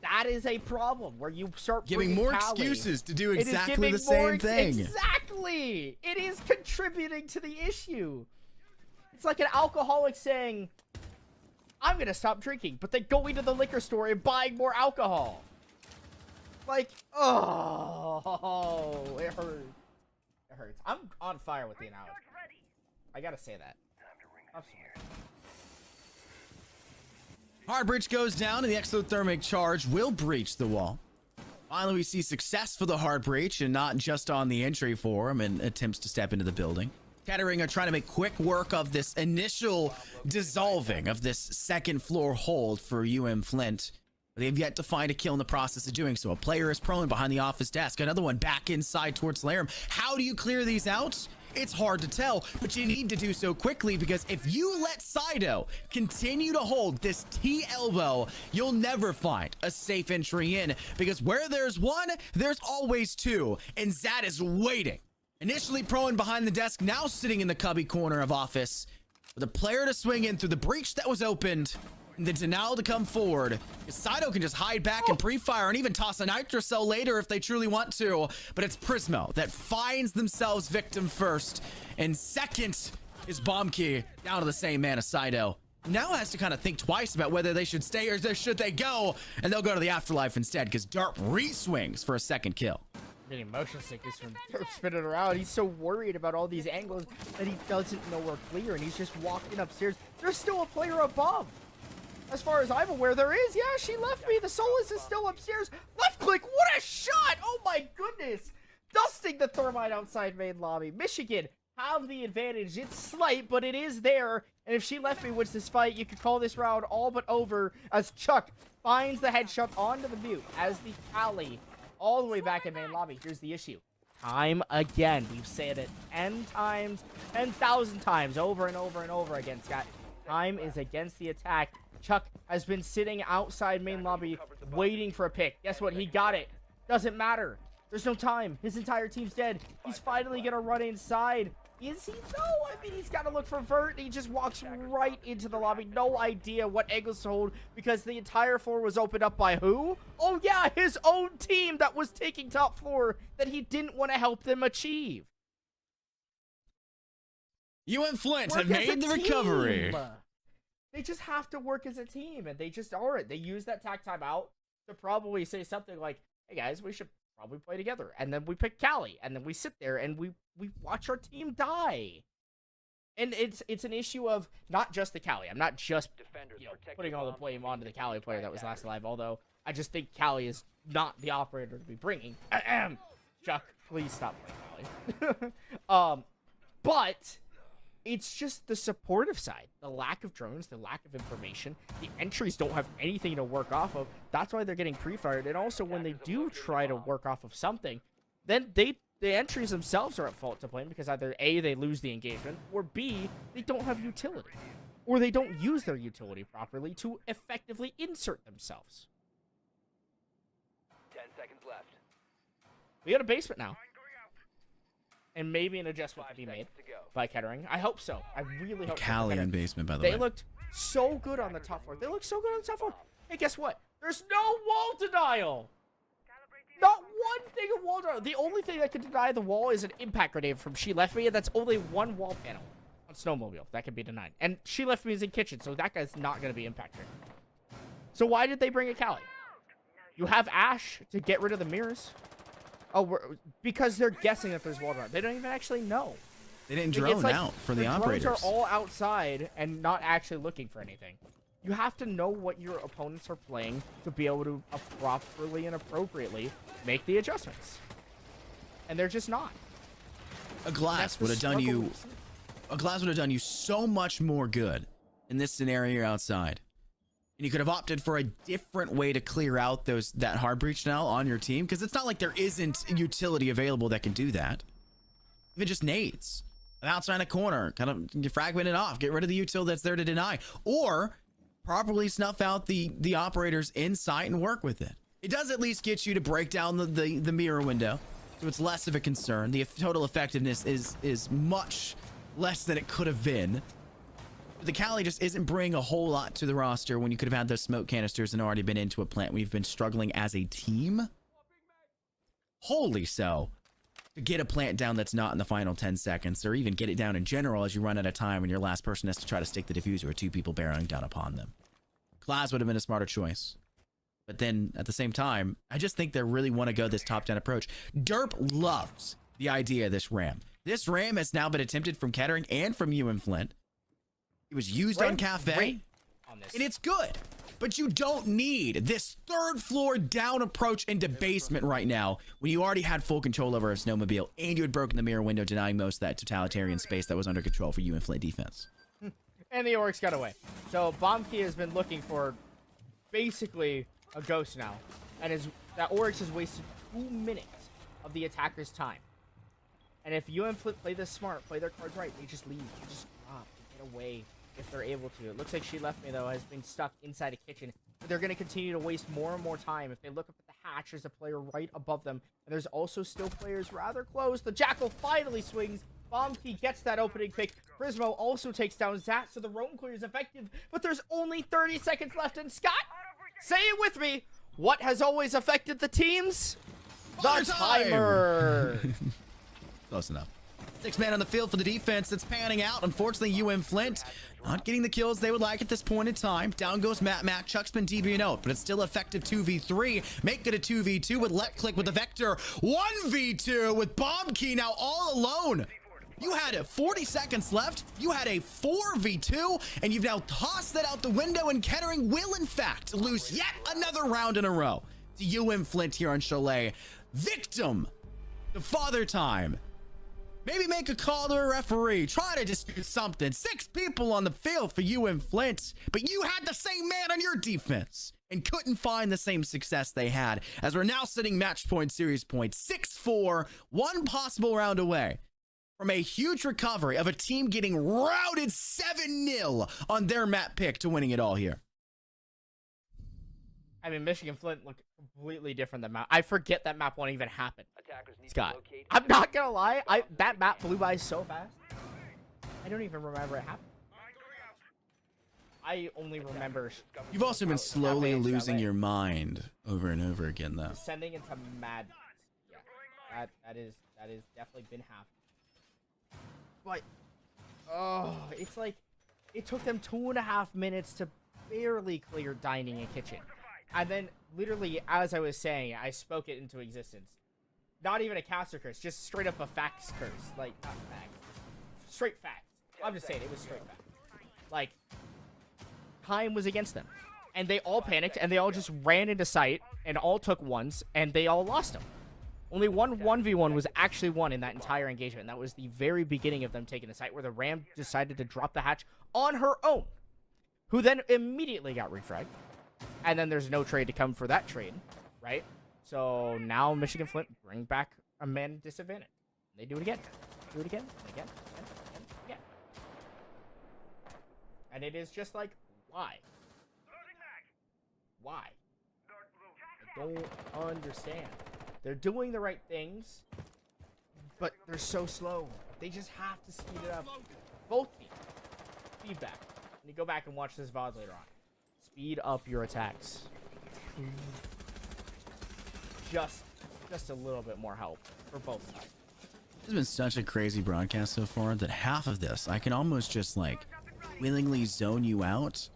That is a problem where you start giving more Cali. Excuses to do exactly the same thing. Exactly. It is contributing to the issue. It's like an alcoholic saying, I'm going to stop drinking, but then going to the liquor store and buying more alcohol. Like, oh, it hurts. It hurts. I'm on fire with the analogy. I got to say that. Hard breach goes down, and the exothermic charge will breach the wall. Finally, we see success for the hard breach, and not just on the entry for him and attempts to step into the building. Kettering are trying to make quick work of this initial dissolving of this second floor hold for UM-Flint. They've yet to find a kill in the process of doing so. A player is prone behind the office desk. Another one back inside towards Laram. How do you clear these out? It's hard to tell, but you need to do so quickly, because if you let Sido continue to hold this T elbow, you'll never find a safe entry in, because where there's one, there's always 2, and Zad is waiting. Initially prone behind the desk, now sitting in the cubby corner of office, with a player to swing in through the breach that was opened, and the denial to come forward. Sido can just hide back and pre-fire and even toss a nitro cell later if they truly want to, but it's Prismo that finds themselves victim first, and second is Bombkey down to the same man as Sido. Now has to kind of think twice about whether they should stay or should they go, and they'll go to the afterlife instead, because Dart re-swings for a second kill. Getting motion sickness from Derp spinning around. He's so worried about all these angles that he doesn't know where clear, and he's just walking upstairs. There's still a player above. As far as I'm aware, there is. Yeah, she left me. The Solus is still upstairs. Left click. What a shot. Oh, my goodness. Dusting the thermite outside main lobby. Michigan have the advantage. It's slight, but it is there. And if she left me wins this fight, you could call this round all but over as Chuck finds the headshot onto the mute as the Chalet all the way back in main lobby. Here's the issue. Time again. We've said it 10 times, 10,000 times, over and over and over again, Scott. Time is against the attack. Chuck has been sitting outside main lobby waiting for a pick. Guess what? He got it. Doesn't matter. There's no time. His entire team's dead. He's finally going to run inside. Is he? No. I mean, he's got to look for Vert. He just walks right into the lobby. No idea what angles to hold because the entire floor was opened up by who? Oh, yeah, his own team that was taking top floor that he didn't want to help them achieve. UM-Flint have made the recovery. They just have to work as a team, and they just aren't. They use that tack time out to probably say something like, hey, guys, we should probably play together. And then we pick Chalet, and then we sit there, and we watch our team die. And it's an issue of not just the Chalet. I'm not just putting all the blame onto the Chalet player that was last alive, although I just think Chalet is not the operator to be bringing. Chuck, please stop playing Chalet. But it's just the supportive side. The lack of drones, the lack of information. The entries don't have anything to work off of. That's why they're getting pre-fired. And also, when they do try to work off of something, then the entries themselves are at fault to blame because either A, they lose the engagement, or B, they don't have utility. Or they don't use their utility properly to effectively insert themselves. 10 seconds left. We got a basement now. And maybe an adjustment to be made by Kettering. I hope so. I really hope so. Chalet in basement, by the way. They looked so good on the top floor. They looked so good on the top floor. Hey, guess what? There's no wall denial. Not one thing of wall denial. The only thing that can deny the wall is an impact grenade from She Left Me, and that's only one wall panel on Snowmobile. That can be denied. And She Left Me is in kitchen, so that guy's not going to be impacted. So why did they bring a Chalet? You have Ash to get rid of the mirrors. Oh, because they're guessing that there's wall denial. They don't even actually know. They didn't drone out for the operators. Drones are all outside and not actually looking for anything. You have to know what your opponents are playing to be able to properly and appropriately make the adjustments. And they're just not. A glass would have done you. A glass would have done you so much more good in this scenario outside. And you could have opted for a different way to clear out that hard breach now on your team, because it's not like there isn't utility available that can do that. Even just nades, outside a corner, kind of fragment it off, get rid of the util that's there to deny, or properly snuff out the operators in sight and work with it. It does at least get you to break down the mirror window, so it's less of a concern. The total effectiveness is much less than it could have been. The Chalet just isn't bringing a whole lot to the roster when you could have had those smoke canisters and already been into a plant. We've been struggling as a team. Wholly so. To get a plant down that's not in the final 10 seconds, or even get it down in general as you run out of time and your last person has to try to stick the diffuser with two people barreling down upon them. Class would have been a smarter choice. But then, at the same time, I just think they really want to go this top-down approach. Derp loves the idea of this ram. This ram has now been attempted from Kettering and from UM-Flint. It was used on Cafe, and it's good. But you don't need this third floor down approach into basement right now when you already had full control over a snowmobile and you had broken the mirror window, denying most of that totalitarian space that was under control for UM-Flint defense. And the Oryx got away. So Bombkey has been looking for basically a ghost now. And that Oryx has wasted 2 minutes of the attacker's time. And if UM-Flint play this smart, play their cards right, they just leave. They just stop. They get away if they're able to. It looks like She Left Me, though, has been stuck inside a kitchen. But they're going to continue to waste more and more time. If they look up at the hatch, there's a player right above them. And there's also still players rather close. The Jackal finally swings. Bombkey gets that opening pick. Prismo also takes down Zat, so the roam clear is effective. But there's only 30 seconds left. And Scott, say it with me. What has always affected the teams? The timer. Close enough. 6 man on the field for the defense that's panning out. Unfortunately, UM-Flint not getting the kills they would like at this point in time. Down goes Matt. Chuck's been DBing out, but it's still effective 2v3. Make it a 2v2 with Let Click with the Vector. 1v2 with Bombkey now all alone. You had 40 seconds left. You had a 4v2, and you've now tossed that out the window, and Kettering will, in fact, lose yet another round in a row to UM-Flint here on Chalet. Victim to Father Time. Maybe make a call to a referee. Try to dispute something. 6 people on the field for UM-Flint, but you had the same man on your defense and couldn't find the same success they had, as we're now sitting match point, series point, 6-4, one possible round away from a huge recovery of a team getting routed 7-0 on their map pick to winning it all here. I mean, Michigan-Flint looked completely different than map. I forget that map won't even happen. Attackers need to Scott, locate. I'm not gonna lie. That map flew by so fast. I don't even remember it happening. I only remember. You've also been slowly losing your mind over and over again, though. Descending into madness. Yeah, that is definitely been happening. But oh, it's like it took them 2.5 minutes to barely clear dining and kitchen, and then literally, as I was saying, I spoke it into existence. Not even a caster curse, just straight up a facts curse. Like, not fact, straight fact. I'm just saying, it was straight fact. Like, time was against them, and they all panicked, and they all just ran into sight, and all took ones, and they all lost them. Only one 1v1 was actually won in that entire engagement, and that was the very beginning of them taking the site, where the Ram decided to drop the hatch on her own, who then immediately got refragged, and then there's no trade to come for that trade, right? So now Michigan-Flint bring back a man disadvantage. They do it again. Do it again. Again. Again. And it is just like, why? Why? I don't understand. They're doing the right things, but they're so slow. They just have to speed it up. Both teams. Feedback. And you go back and watch this VOD later on. Speed up your attacks. Just a little bit more help for both sides. This has been such a crazy broadcast so far that half of this I can almost just like willingly zone you out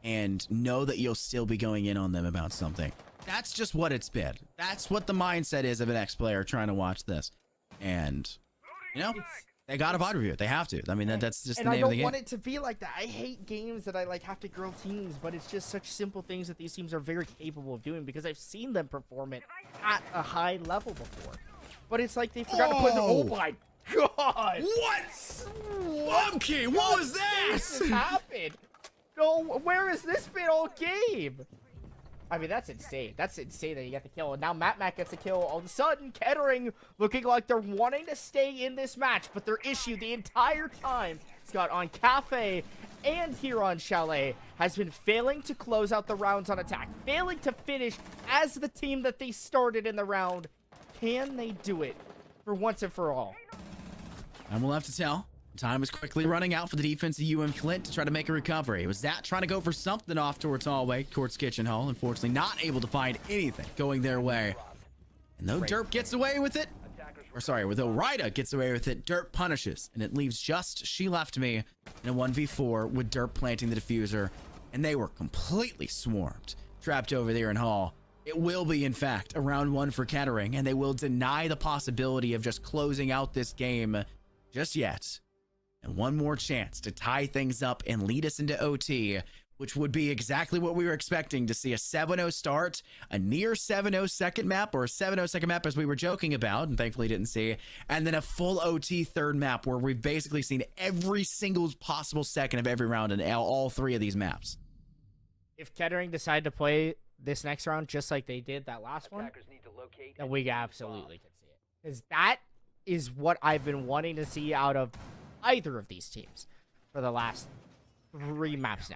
and know that you'll still be going in on them about something. That's just what it's been. That's what the mindset is of an ex-player trying to watch this. And, you know, they got a VOD review. They have to. I mean, that's just the name of the game. And I don't want it to be like that. I hate games that I like have to grill teams, but it's just such simple things that these teams are very capable of doing because I've seen them perform it at a high level before. But it's like they forgot to put the. Oh my god! What? Okay, what was that? This has happened. No, where has this been all game? I mean, that's insane. That's insane that you got the kill. And now Matt gets a kill. All of a sudden, Kettering looking like they're wanting to stay in this match, but their issue the entire time, Scott, on Cafe and here on Chalet, has been failing to close out the rounds on attack, failing to finish as the team that they started in the round. Can they do it for once and for all? And we'll have to tell. Time is quickly running out for the defense of UM-Flint to try to make a recovery. It was that trying to go for something off towards hallway, towards kitchen hall. Unfortunately, not able to find anything going their way. And though Derp gets away with it, or sorry, though Ryda gets away with it, Derp punishes. And it leaves just She Left Me in a 1v4 with Derp planting the diffuser. And they were completely swarmed, trapped over there in hall. It will be, in fact, a round 1 for Kettering, and they will deny the possibility of just closing out this game just yet. And one more chance to tie things up and lead us into OT, which would be exactly what we were expecting to see: a 7-0 start, a near 7-0 second map, or a 7-0 second map as we were joking about and thankfully didn't see, and then a full OT third map where we've basically seen every single possible second of every round in all 3 of these maps. If Kettering decide to play this next round just like they did that last one, then we absolutely can see it. Because that is what I've been wanting to see out of either of these teams for the last 3 maps now.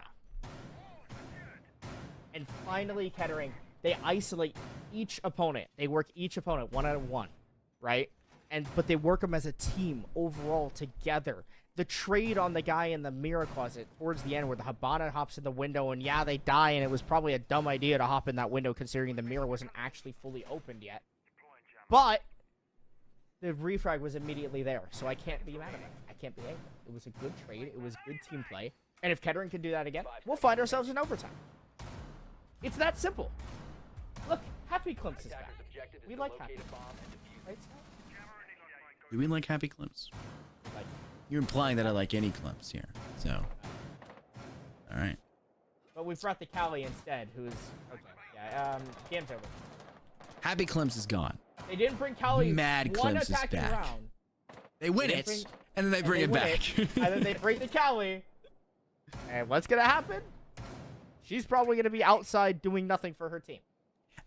And finally, Kettering, they isolate each opponent. They work each opponent 1-on-1, right? But they work them as a team overall together. The trade on the guy in the mirror closet towards the end where the Habana hops in the window and yeah, they die, and it was probably a dumb idea to hop in that window considering the mirror wasn't actually fully opened yet. But the refrag was immediately there, so I can't be mad at it. I can't be angry. It was a good trade. It was good team play. And if Kettering can do that again, we'll find ourselves in overtime. It's that simple. Look, Happy Klimpse is back. We like Happy. Right, Scott? Do we like Happy Klimpse? Like You're implying that I like any Klimpse here. So, all right. But we brought the Chalet instead, who's okay. Yeah, game's over. Happy Klimpse is gone. They didn't bring Chalet. Mad one Klimpse is attacking back. round. They win it, and then they bring it back. And then they bring the Chalet. And what's gonna happen? She's probably gonna be outside doing nothing for her team.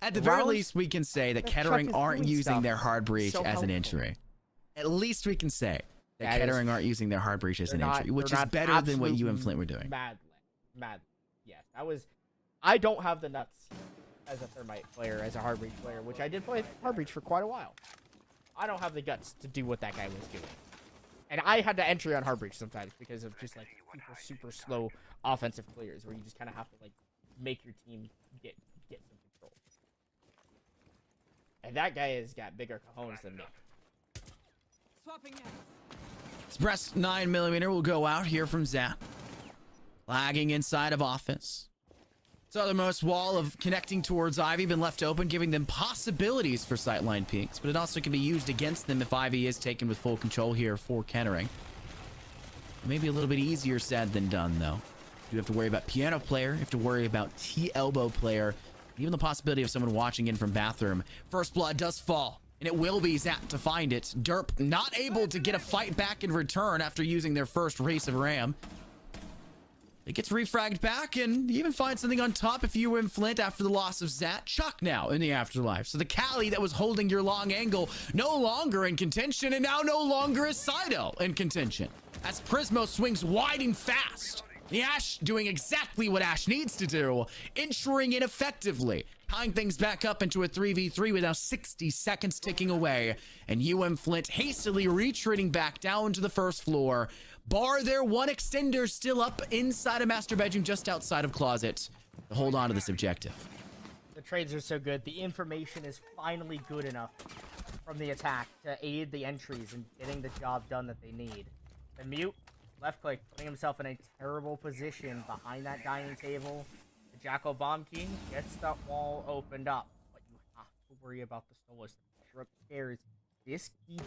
At the very least, we can say that Chuck Kettering is aren't doing using stuff. their hard breach So as an helpful. entry. At least we can say that That is Kettering aren't using their hard breach as an entry, which they're is not better than what absolute UM-Flint were doing. Mad. Yes, that was. I don't have the nuts as a Thermite player, as a hard breach player, which I did play hard breach for quite a while. I don't have the guts to do what that guy was doing. And I had to entry on hard breach sometimes because of just like super slow offensive clears where you just kind of have to like make your team get some control. And that guy has got bigger cojones than me. Swapping next. Express 9mm will go out here from Zat. Lagging inside of office. Southernmost wall of connecting towards Ivy been left open, giving them possibilities for sightline peaks, but it also can be used against them if Ivy is taken with full control here for Kettering. Maybe a little bit easier said than done, though. You have to worry about piano player, you have to worry about T-elbow player, even the possibility of someone watching in from bathroom. First blood does fall, and it will be Zat to find it. Derp not able to get a fight back in return after using their first race of Ram. It gets refragged back and even finds something on top if you were in Flint after the loss of Zat. Chuck now in the afterlife. So the Chalet that was holding your long angle no longer in contention, and now no longer is Sido in contention. As Prismo swings wide and fast. The Ash doing exactly what Ash needs to do, entering it effectively, tying things back up into a 3v3 with now 60 seconds ticking away, and UM-Flint hastily retreating back down to the first floor. Bar their one extender still up inside a master bedroom just outside of closet to hold on to this objective. The trades are so good. The information is finally good enough from the attack to aid the entries and getting the job done that they need. The mute, left click, putting himself in a terrible position behind that dining table. The Jackal Bomb King gets that wall opened up, but you have to worry about the Solus. The pressure upstairs. This key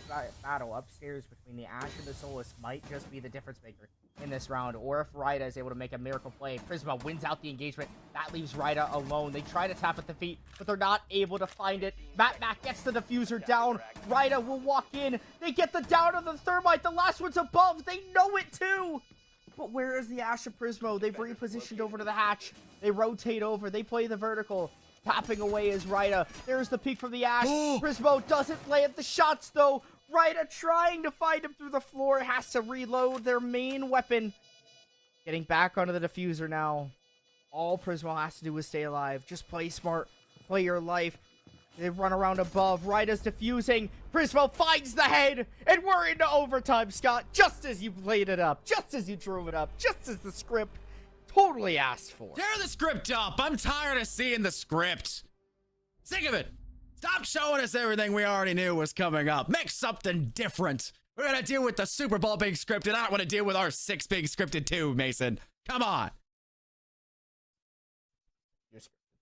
battle upstairs between the Ash and the Solus might just be the difference maker in this round. Or if Ryda is able to make a miracle play, Prisma wins out the engagement. That leaves Ryda alone. They try to tap at the feet, but they're not able to find it. Matt gets the diffuser down. Ryda will walk in. They get the down of the Thermite. The last one's above. They know it too. But where is the Ash of Prismo? They've repositioned over to the hatch. They rotate over. They play the vertical. Tapping away is Ryda. There's the peek from the Ash. Prismo doesn't land the shots, though. Ryda trying to find him through the floor. Has to reload their main weapon. Getting back onto the diffuser now. All Prismo has to do is stay alive. Just play smart. Play your life. They run around above. Ryda's diffusing. Prismo finds the head. And we're into overtime, Scott. Just as you played it up. Just as you drove it up. Just as the script totally asked for. Tear the script up. I'm tired of seeing the script. Sick of it. Stop showing us everything we already knew was coming up. Make something different. We're going to deal with the Super Bowl being scripted. I don't want to deal with our 6 being scripted too, Mason. Come on. You're scripted.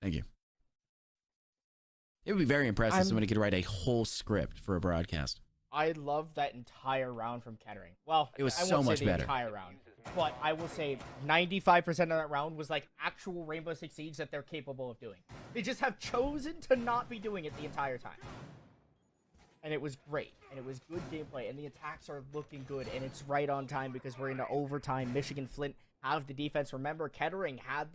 Thank you. It would be very impressive if somebody could write a whole script for a broadcast. I loved that entire round from Kettering. Well, It was I so won't say much the better. entire round, but I will say 95% of that round was like actual Rainbow Six Siege that they're capable of doing. They just have chosen to not be doing it the entire time. And it was great, and it was good gameplay, and the attacks are looking good, and it's right on time because we're into overtime. Michigan Flint have the defense. Remember, Kettering had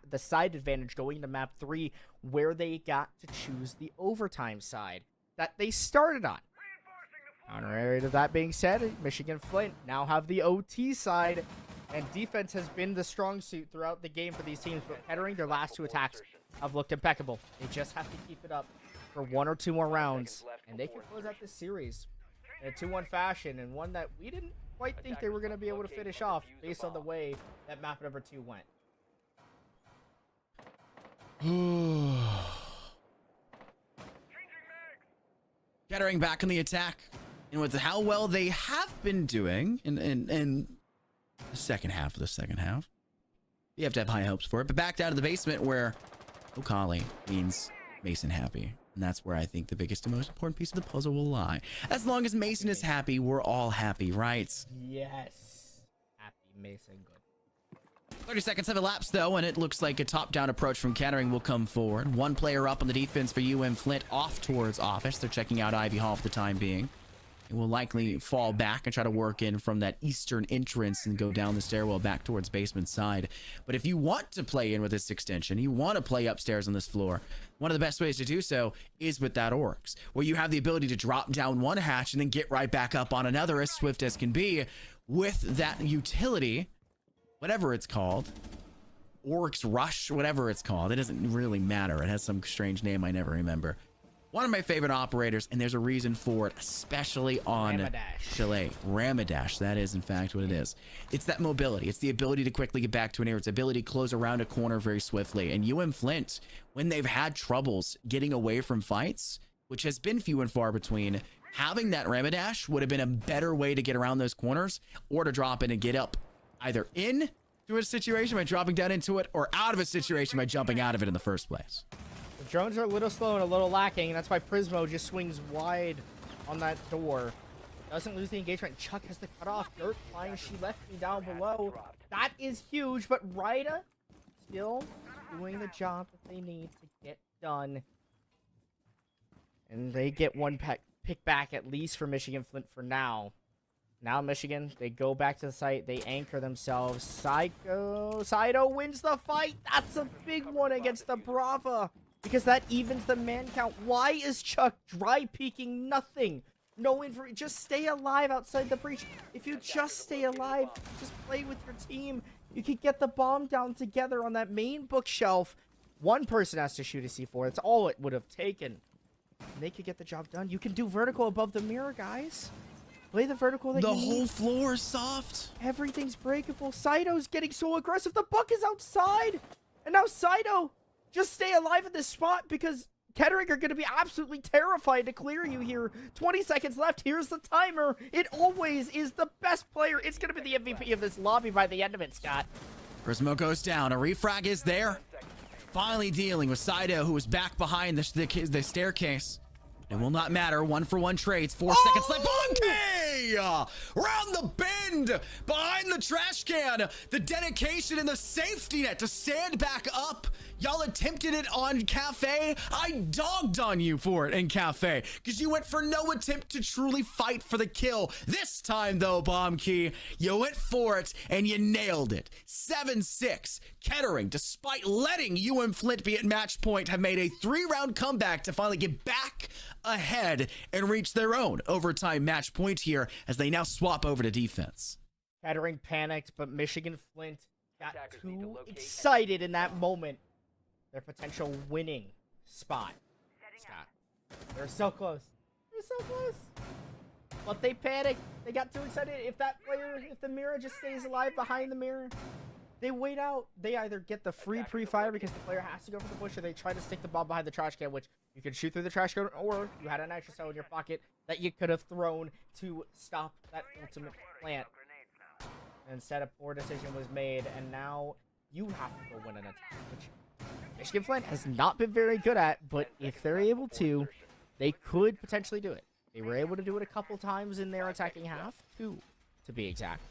the side advantage going into map 3, where they got to choose the overtime side that they started on. Honorary to that being said, Michigan Flint now have the OT side, and defense has been the strong suit throughout the game for these teams, but Kettering, their last 2 attacks have looked impeccable. They just have to keep it up for 1 or 2 more rounds, and they can close out this series in a 2-1 fashion, and one that we didn't quite think they were going to be able to finish off based on the way that map number 2 went. Kettering back in the attack. And with how well they have been doing in the second half, you have to have high hopes for it. But back down to the basement where Okali means Mason happy. And that's where I think the biggest and most important piece of the puzzle will lie. As long as Mason is happy, we're all happy, right? Yes. Happy Mason, good. 30 seconds have elapsed, though, and it looks like a top-down approach from Kettering will come forward. One player up on the defense for UM-Flint off towards office. They're checking out Ivy Hall for the time being. It will likely fall back and try to work in from that eastern entrance and go down the stairwell back towards basement side. But if you want to play in with this extension, you want to play upstairs on this floor, one of the best ways to do so is with that Oryx, where you have the ability to drop down one hatch and then get right back up on another as swift as can be with that utility, whatever it's called. Oryx Rush, whatever it's called. It doesn't really matter. It has some strange name I never remember. One of my favorite operators, and there's a reason for it, especially on Chalet. Ramadash, that is in fact what it is. It's that mobility. It's the ability to quickly get back to an area. It's the ability to close around a corner very swiftly. And UM-Flint, when they've had troubles getting away from fights, which has been few and far between, having that Ramadash would have been a better way to get around those corners or to drop in and get up either in to a situation by dropping down into it or out of a situation by jumping out of it in the first place. The drones are a little slow and a little lacking, and that's why Prismo just swings wide on that door. Doesn't lose the engagement. Chuck has the cutoff. Dirt flying. She left me down below. That is huge, but Ryda still doing the job that they need to get done. And they get one pick back, at least for Michigan Flint for now. Now Michigan, they go back to the site. They anchor themselves. Sido wins the fight. That's a big one against the Brava, because that evens the man count. Why is Chuck dry peeking nothing? No info. Just stay alive outside the breach. If you just stay alive, just play with your team, you could get the bomb down together on that main bookshelf. One person has to shoot a C4. That's all it would have taken. And they could get the job done. You can do vertical above the mirror, guys. Play the vertical that you need. The whole floor is soft. Everything's breakable. Sido's getting so aggressive. The buck is outside. And now Sido, just stay alive at this spot because Kettering are going to be absolutely terrified to clear you here. 20 seconds left. Here's the timer. It always is the best player. It's going to be the MVP of this lobby by the end of it, Scott. Prismo goes down. A refrag is there. Finally dealing with Sido, who was back behind the staircase. It will not matter. 1-for-1 trades. 4 seconds left. Bonke! Round the bend! Behind the trash can! The dedication and the safety net to stand back up. Y'all attempted it on Cafe. I dogged on you for it in Cafe because you went for no attempt to truly fight for the kill. This time, though, Bomb Key, you went for it and you nailed it. 7-6. Kettering, despite letting UM-Flint be at match point, have made a 3-round comeback to finally get back ahead and reach their own overtime match point here as they now swap over to defense. Kettering panicked, but Michigan Flint got too excited in that moment. Their potential winning spot. Scott. They're so close. They're so close. But they panicked. They got too excited. If that player, if the mirror just stays alive behind the mirror, they wait out. They either get the free pre-fire because the player has to go for the bush, or they try to stick the bomb behind the trash can, which you could shoot through the trash can, or you had an extra cell in your pocket that you could have thrown to stop that ultimate plant. And instead, a poor decision was made, and now you have to go win an attack, which Michigan Flint has not been very good at, but if they're able to, they could potentially do it. They were able to do it a couple times in their attacking half, 2 to be exact.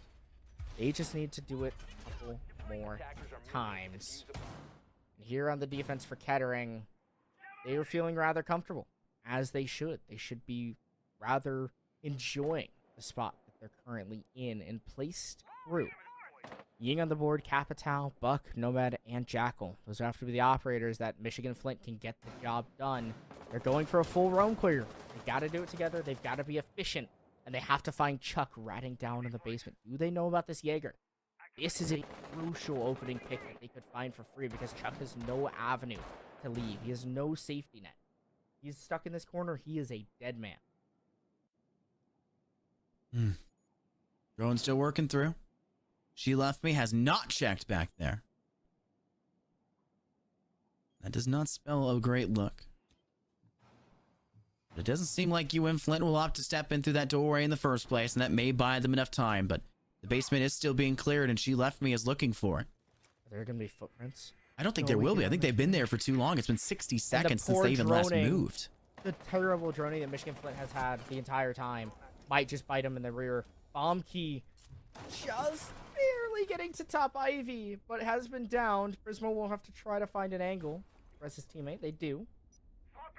They just need to do it a couple more times. And here on the defense for Kettering, they are feeling rather comfortable, as they should. They should be rather enjoying the spot that they're currently in and placed through. Ying on the board, Capital, Buck, Nomad, and Jackal. Those have to be the operators that Michigan Flint can get the job done. They're going for a full roam clear. They've got to do it together. They've got to be efficient. And they have to find Chuck ratting down in the basement. Do they know about this Jaeger? This is a crucial opening pick that they could find for free because Chuck has no avenue to leave. He has no safety net. He's stuck in this corner. He is a dead man. Drone still working through. She left me, has not checked back there. That does not spell a great look. But it doesn't seem like UM-Flint will opt to step in through that doorway in the first place, and that may buy them enough time, but the basement is still being cleared, and she left me is looking for it. Are there going to be footprints? I don't think there will be. I think they've been there for too long. It's been 60 seconds since they even last moved. the terrible droning that Michigan Flint has had the entire time might just bite him in the rear. Bomb key just barely getting to top Ivy, but has been downed. Prismo will have to try to find an angle. Press his teammate. They do.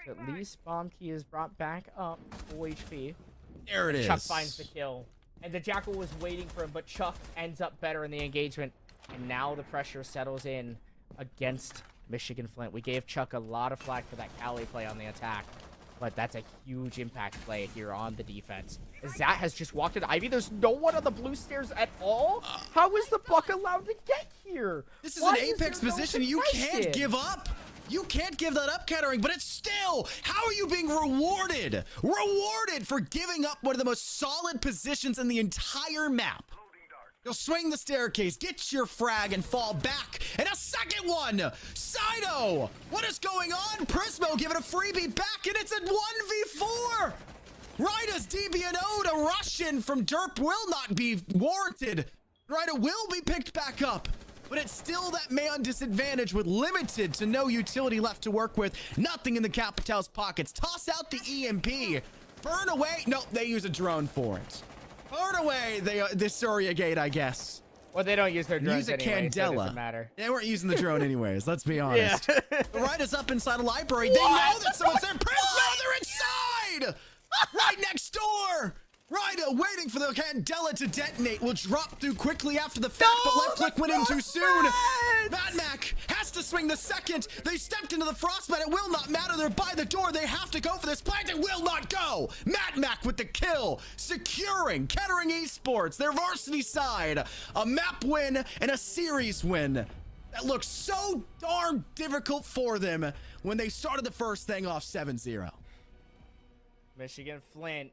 So at least bomb key is brought back up. Full HP. There it is. Chuck finds the kill. And the Jackal was waiting for him, but Chuck ends up better in the engagement. And now the pressure settles in against Michigan Flint. We gave Chuck a lot of flack for that Chalet play on the attack. But that's a huge impact play here on the defense. Zat has just walked into Ivy. There's no one on the blue stairs at all. How is the Buck allowed to get here? This is Why an apex there no position. You can't protection? give up. You can't give that up, Kettering, but it's still, how are you being rewarded? Rewarded for giving up one of the most solid positions in the entire map. You'll swing the staircase, get your frag, and fall back. And a second one! Sido! What is going on? Prismo giving a freebie back, and it's a 1v4! Ryda's DBNO to Russian from Derp will not be warranted. Ryda will be picked back up. But it's still that man disadvantage with limited to no utility left to work with. Nothing in the Capital's pockets. Toss out the EMP. Burn away. Nope, they use a drone for it. Burn away the Surya Gate, I guess. Well, they don't use their drones Use a anyway, so it Candela. doesn't matter. They weren't using the drone anyways, let's be honest. Yeah. The right is up inside a library. They know that someone's there. Prismo, they're inside! Right next door! Ryda waiting for the Candela to detonate. Will drop through quickly after the fact, but left click went in too soon. Madmac has to swing the second. They stepped into the frostbite. It will not matter. They're by the door. They have to go for this plant. It will not go. Madmac with the kill, securing Kettering Esports, their varsity side, a map win and a series win. That looks so darn difficult for them when they started the first thing off 7-0. Michigan Flint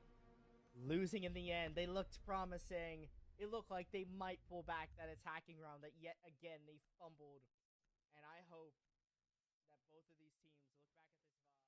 losing in the end. They looked promising. It looked like they might pull back that attacking round that yet again they fumbled. And I hope that both of these teams look back at this